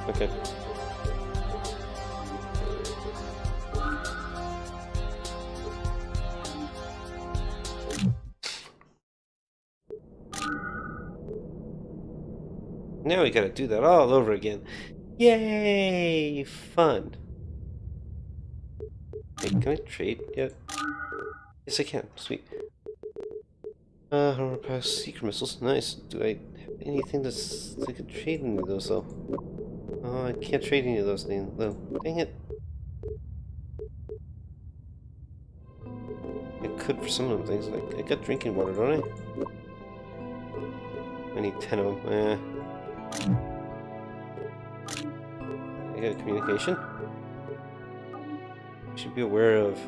Okay. Now we gotta do that all over again. Yay! Fun. Wait, can I trade yet? Yes, I can. Sweet. Armor pass secret missiles. Nice. Do I have anything that's I could trade any of those though? Oh, I can't trade any of those things though. Dang it. I could for some of them things. Like I got drinking water, don't I? I need 10 of them. I got communication. Should be aware of.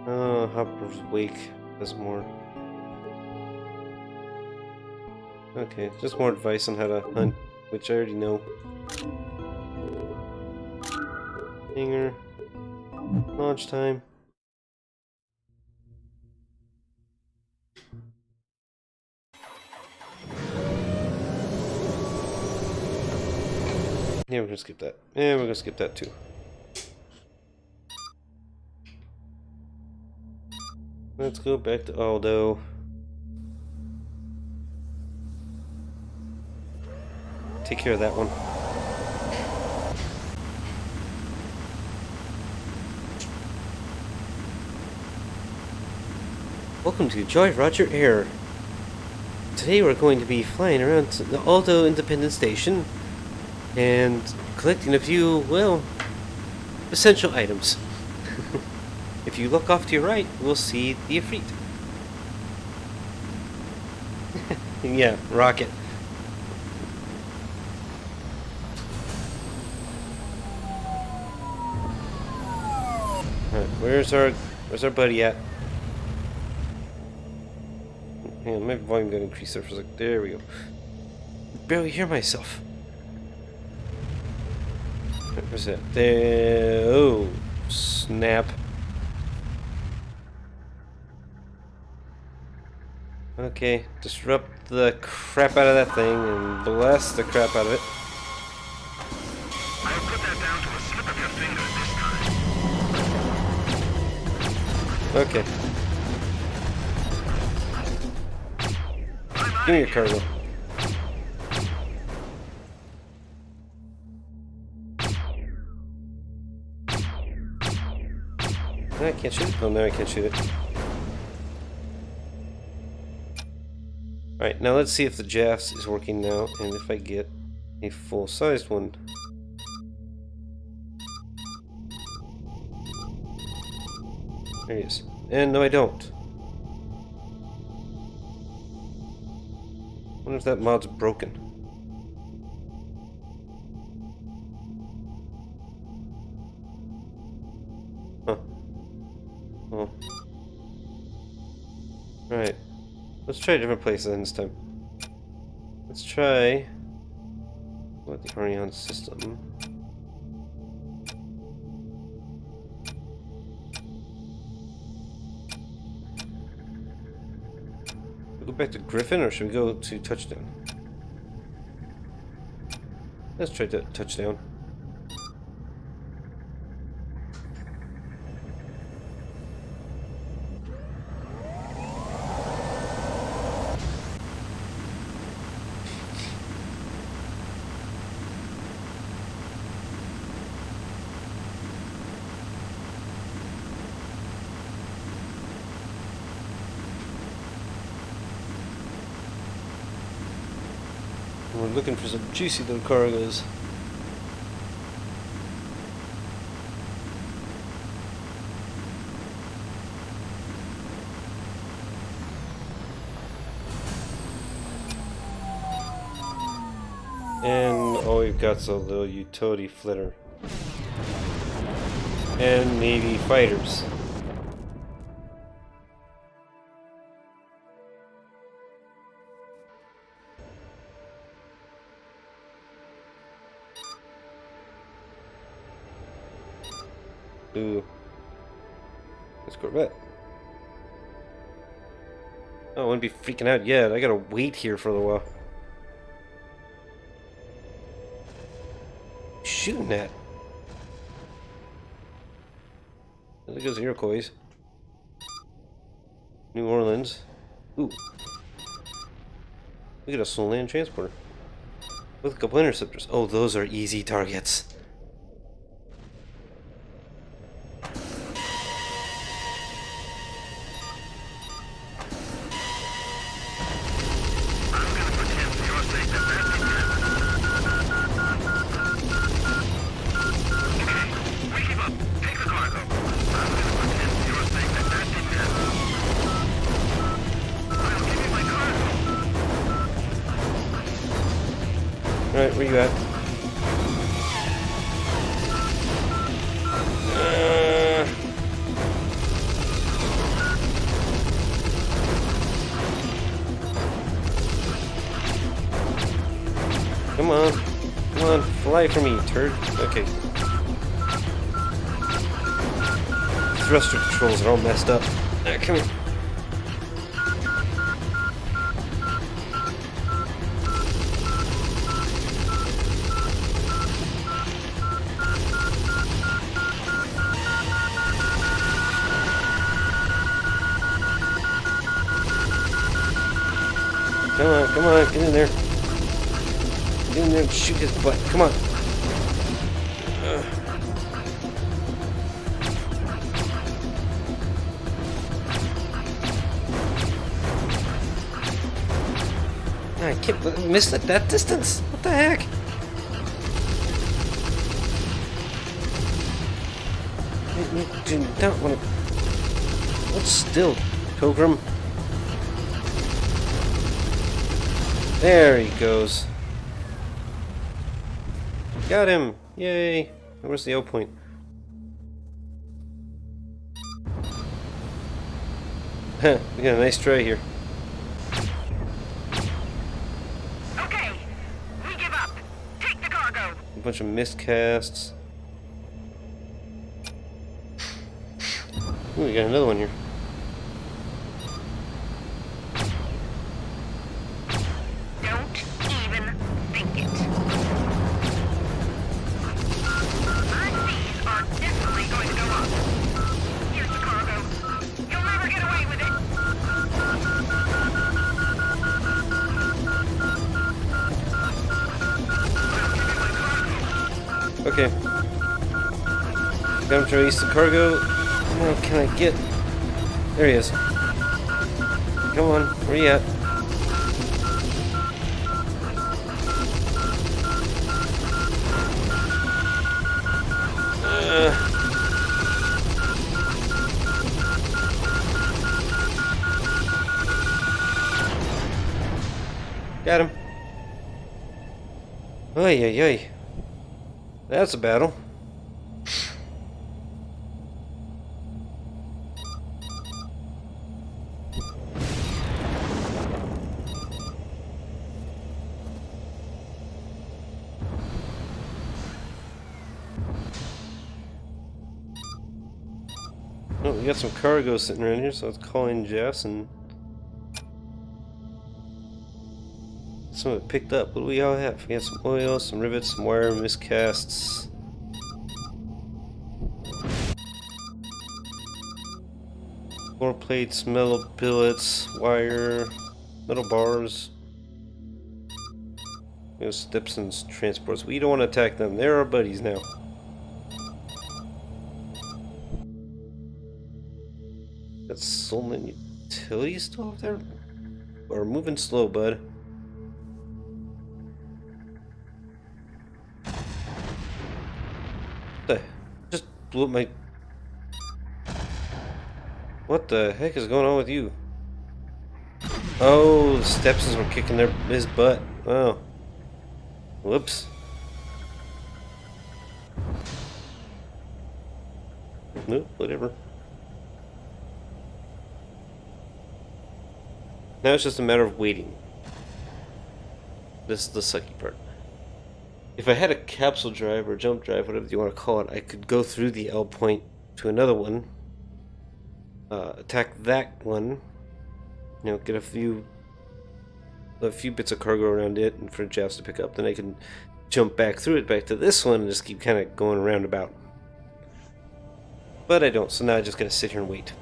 Oh, Hopper's Wake has more. Okay, just more advice on how to hunt, which I already know. Hanger. Launch time. Yeah, we're gonna skip that. Yeah, we're gonna skip that too. Let's go back to Aldo. Take care of that one. Welcome to Jolly Roger Air. Today we're going to be flying around to the Aldo Independence Station and collecting a few, well, essential items. If you look off to your right, we'll see the Ifrit. Yeah, rocket. Alright, where's our buddy at? Hang on, my volume got increased there for a sec. There we go. Barely hear myself. Where's that? There. Oh, snap. Okay, disrupt the crap out of that thing and bless the crap out of it. I'll put that down to a slip of your finger this time. Okay. Give me your cargo. I can't shoot it. Oh, no, I can't shoot it. Alright, now let's see if the JAFS is working now, and if I get a full-sized one. There he is. And no, I don't. I wonder if that mod's broken. Huh. Oh. Right. Let's try a different place then this time. Let's try what the Arion system. Go back to Griffin, or should we go to Touchdown? Let's try to Touchdown. We're looking for some juicy little cargoes. And all we've got's a little utility flitter. And Navy fighters. Ooh. This Corvette. Oh, I wouldn't be freaking out yet. I gotta wait here for a little while. Shooting at? There goes the Iroquois. New Orleans. Ooh. Look at a slow land transporter. With a couple interceptors. Oh, those are easy targets. Alright, where you at? Come on. Come on, fly for me, turd. Okay. Thruster controls are all messed up. Come here. Come on, get in there. Get in there and shoot his butt. Come on. I can't miss at that distance. What the heck? I do not want to. Hold still, Pilgrim. There he goes. Got him! Yay! Where's the O point? Heh, we got a nice try here. Okay, we give up. Take the cargo. A bunch of miscasts. Ooh, we got another one here. Okay. Got him to release the cargo. Now can I get... There he is. Come on, where you at? Got him. Oy, oy, oy. That's a battle. Oh, we got some cargo sitting around here, so let's call in Jess and some of it picked up. What do we all have? We got some oil, some rivets, some wire, miscasts. Floor plates, metal billets, wire, metal bars. We have Stepson's transports. We don't want to attack them. They're our buddies now. Got stolen utilities still up there? We're moving slow, bud. Just blew up my... What the heck is going on with you? Oh, the Stepsons were kicking his butt. Oh. Whoops. Nope, whatever. Now it's just a matter of waiting. This is the sucky part. If I had a capsule drive or jump drive, whatever you want to call it, I could go through the L point to another one, attack that one, you know, get a few bits of cargo around it and for Jeffs to pick up. Then I can jump back through it back to this one and just keep kind of going roundabout. But I don't, so now I just gotta sit here and wait.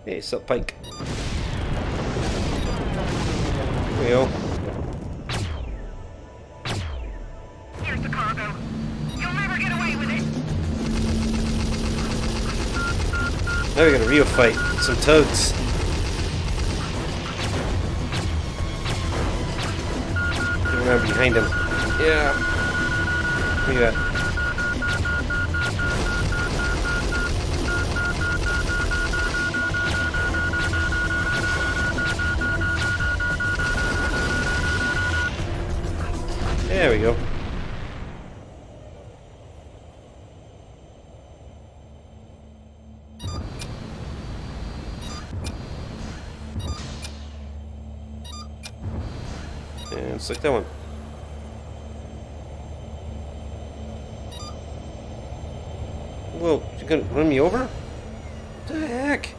Hey, sup, Pike? There we go. Here's the cargo. You'll never get away with it. Now we're gonna real fight some toads. Get around behind him. Yeah. Where you at? There we go. And it's like that one. Whoa, you gonna run me over? What the heck?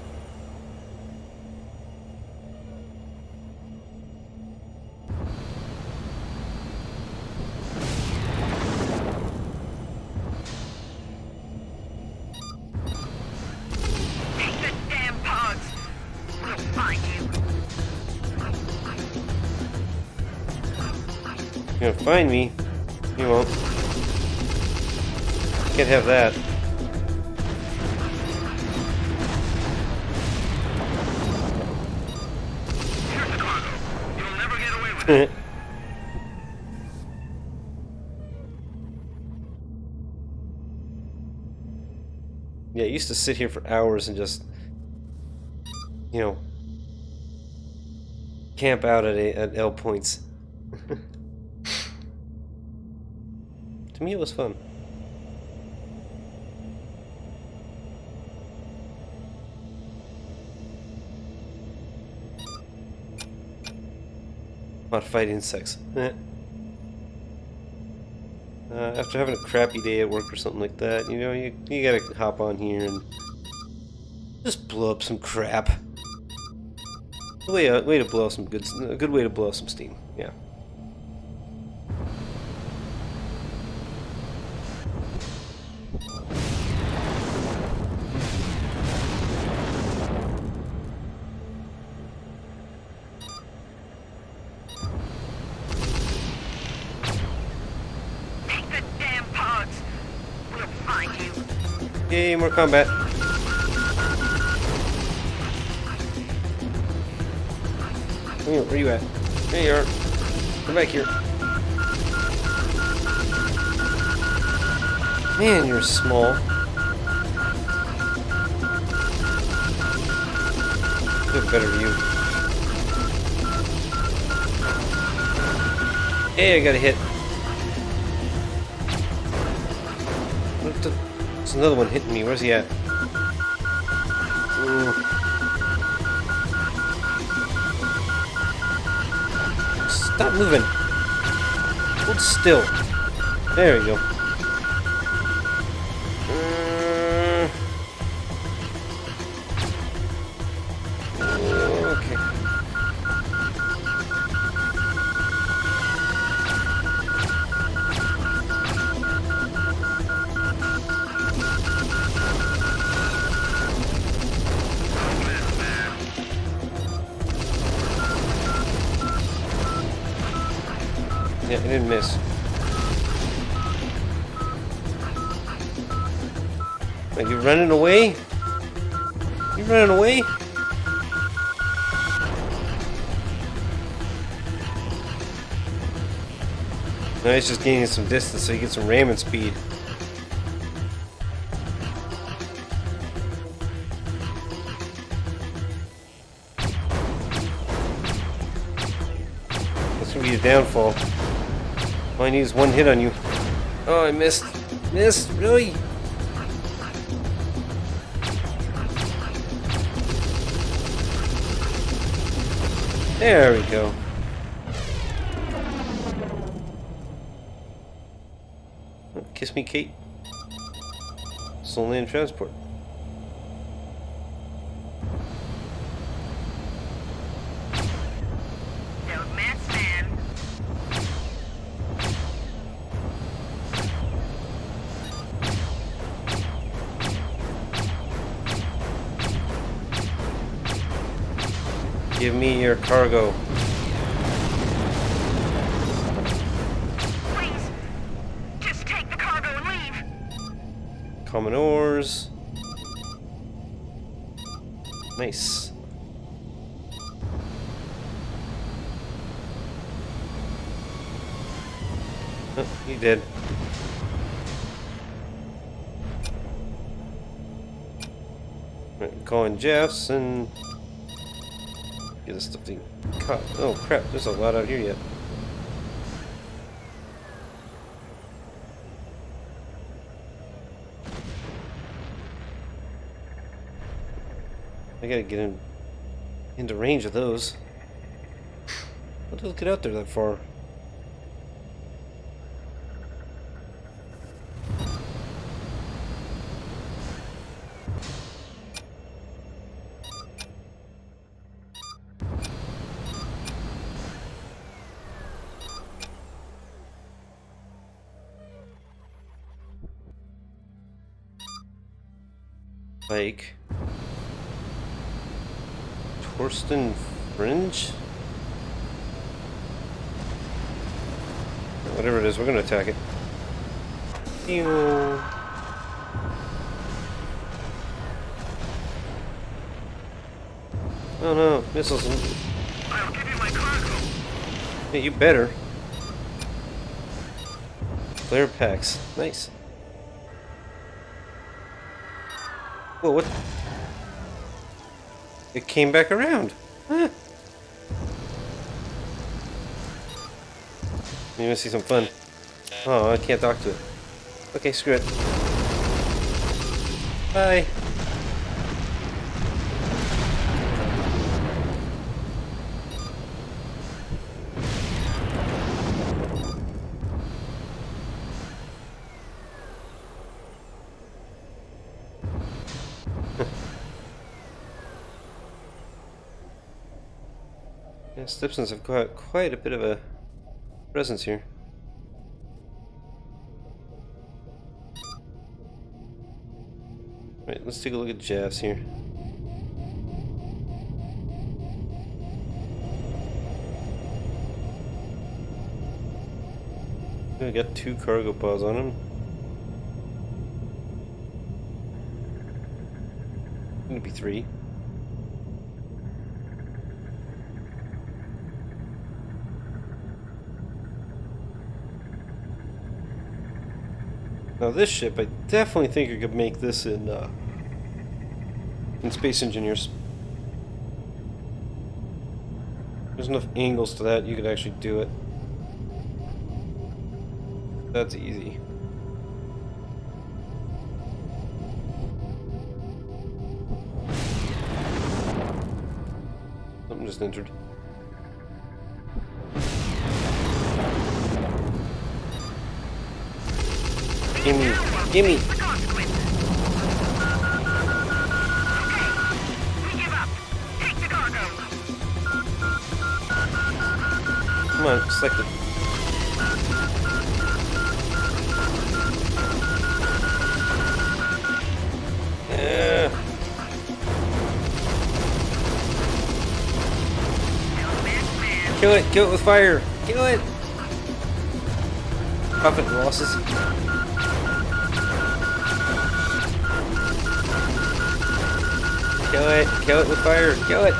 You're gonna find me? You won't. Can't have that. Here's the cargo. You'll never get away with it. Yeah, I used to sit here for hours and just, you know, camp out at L points. To me, it was fun. Modified insects. After having a crappy day at work or something like that, you know, you gotta hop on here and just blow up some crap. Way to blow some a good way to blow some steam. Yeah. Yay, more combat. Come here, where you at? There you are. Come back here. Man, you're small. have a better view. Hey, I got a hit. What the? There's another one hitting me. Where's he at? Stop moving. Hold still. There we go. Okay. Yeah, I didn't miss. Are you running away? You running away? No, he's just gaining some distance so he gets some ramming speed. That's gonna be your downfall. All I need is one hit on you. Oh, I missed. Missed? Really? There we go. Kiss me, Kate. Soul Land Transport. Don't mess, man. Give me your cargo. Please, just take the cargo and leave. Common ores. Nice. Oh, he did. Right, calling Jeffs and get this stuff to cut. Oh crap, there's a lot out here yet. I gotta get into range of those. How do those get out there that far? Like Torsten Fringe? Whatever it is, we're gonna attack it. Ew. Oh no, missiles. I'll give you my cargo. Yeah, you better. Flare packs. Nice. Whoa, what? It came back around. Huh. You want to see some fun? Oh, I can't talk to it. Okay, screw it. Bye. Yeah, Stipsons have got quite a bit of a presence here. Right, let's take a look at Jeffs here. I got 2 cargo pods on him. Gonna be 3. Now this ship, I definitely think I could make this in Space Engineers. There's enough angles to that, you could actually do it. That's easy. Something just entered. Gimme! Gimme! Come on, select it. Yeah. Kill it with fire! Kill it! Profit and losses. Kill it with fire, kill it!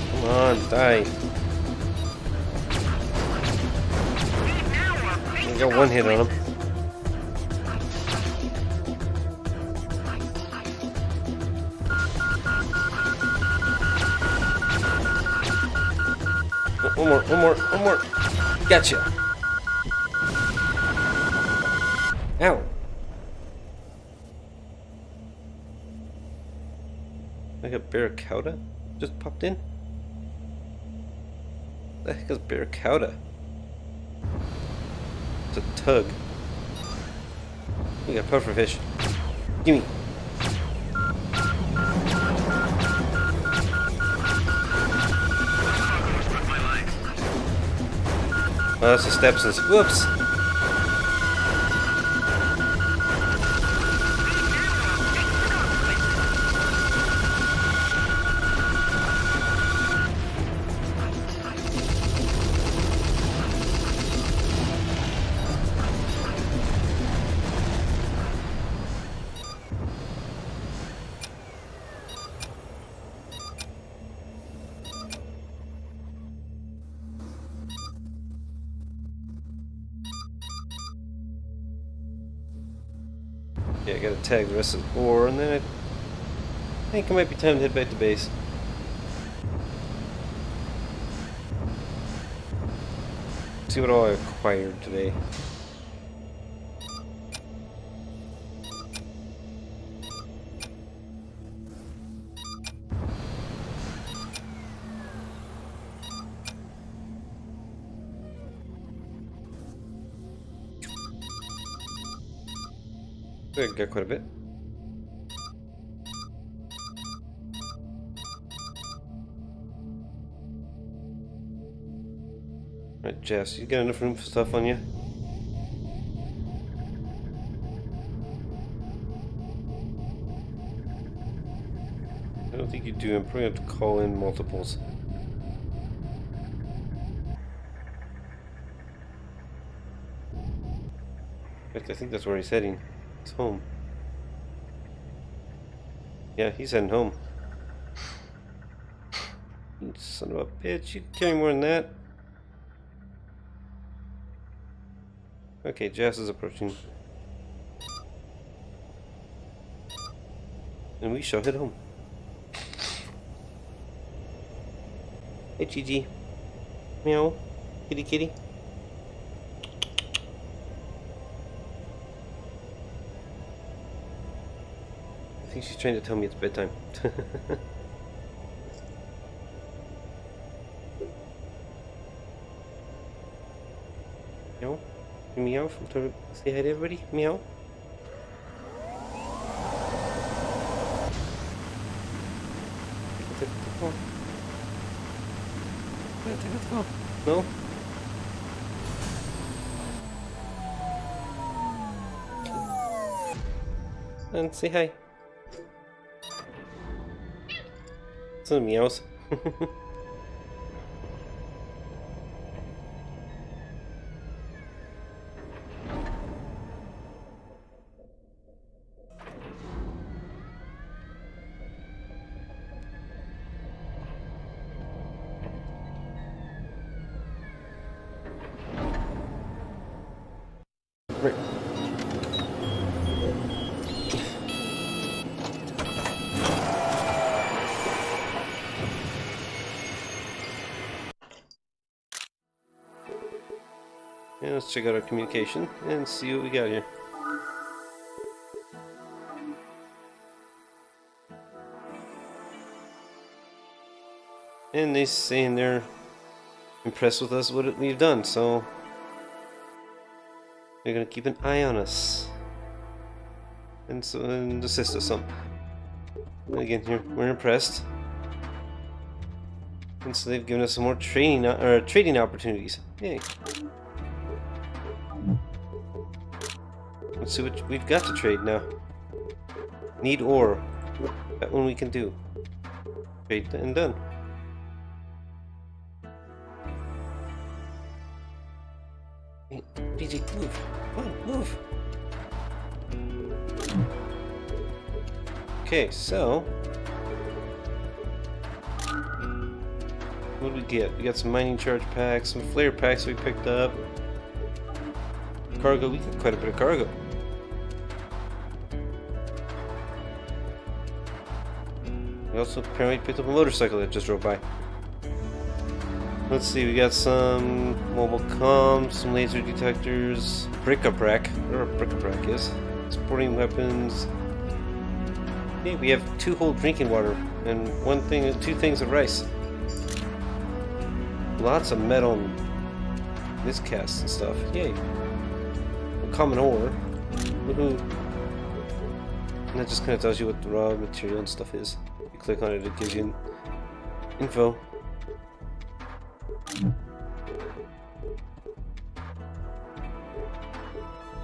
Come on, die. I got one hit on him. One more. Gotcha. Ow. Like a barracuda just popped in? What the heck is barracuda? It's a tug. We got pufferfish. Gimme. Oh, that's the Stepsons. Whoops! Yeah, I gotta tag the rest of the ore, and then I think it might be time to head back to base. See what all I acquired today. I got quite a bit. Right, Jess, you got enough room for stuff on you? I don't think you do. I'm probably going to have to call in multiples. In fact, I think that's where he's heading. He's home. Yeah, he's heading home. You son of a bitch, you can carry more than that. Okay, Jess is approaching. And we shall head home. Hey, Gigi. Meow. Kitty kitty. I think she's trying to tell me it's bedtime. Meow. Meow. Say hi to everybody. Meow. No? And say hi. Some meows. Let's check out our communication and see what we got here. And they're saying they're impressed with us, what we've done, so they're gonna keep an eye on us and assist us some. And again, here we're impressed, and so they've given us some more trading opportunities. Yay! Let's see what we've got to trade now. Need ore. That one we can do. Trade and done. Hey, BJ, move. Come on, move. Okay, so what do we get? We got some mining charge packs, some flare packs we picked up. Cargo, we got quite a bit of cargo. We also apparently picked up a motorcycle that just drove by. Let's see, we got some mobile comms, some laser detectors, bric-a-brac, whatever bric-a-brac is, sporting weapons. Hey, we have 2 whole drinking water and 2 things of rice. Lots of metal and miscasts and stuff. Yay. Common ore. Woohoo. And that just kind of tells you what the raw material and stuff is. You click on it, it gives you info.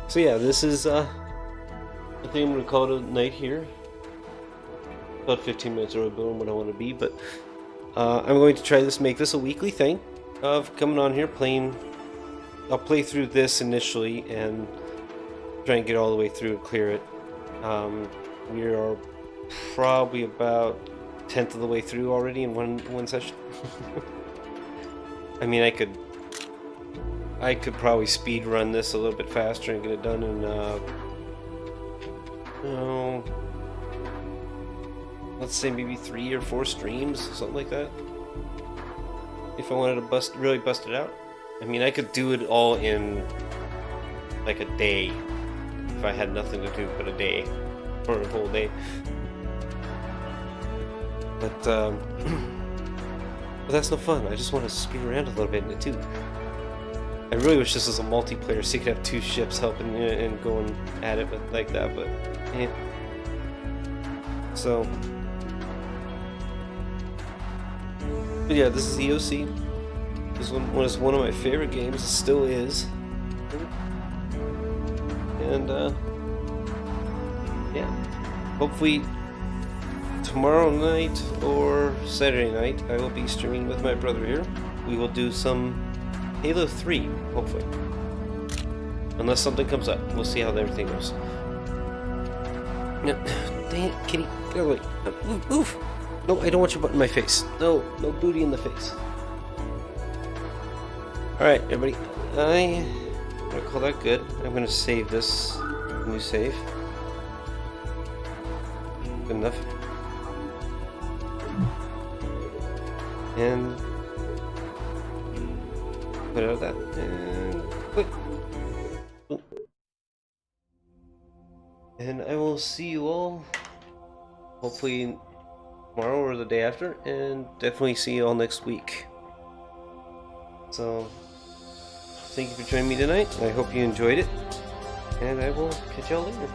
So yeah, this is I think I'm gonna call it a night here. About 15 minutes early building what I want to be, but I'm going to try make this a weekly thing of coming on here playing. I'll play through this initially and try and get all the way through and clear it. We are probably about 1/10 of the way through already in one session. I mean, I could probably speed run this a little bit faster and get it done in let's say maybe 3 or 4 streams, something like that. If I wanted to really bust it out. I mean, I could do it all in like a day if I had nothing to do but a day, or a whole day. But that's no fun. I just want to screw around a little bit in it too. I really wish this was a multiplayer, so you could have 2 ships helping you and going at it like that. But eh. So, but yeah, this is EOC. This one was one of my favorite games. It still is. And yeah, hopefully tomorrow night or Saturday night I will be streaming with my brother here. We will do some Halo 3, hopefully. Unless something comes up. We'll see how everything goes. No, dang it, kitty. Get out of the way. Move, move. No, I don't want your butt in my face. No, no booty in the face. Alright, everybody. I'm gonna call that good. I'm gonna save this. New save. Good enough. And put out that and click. And I will see you all hopefully tomorrow or the day after, and definitely see you all next week. So thank you for joining me tonight. I hope you enjoyed it, and I will catch y'all later.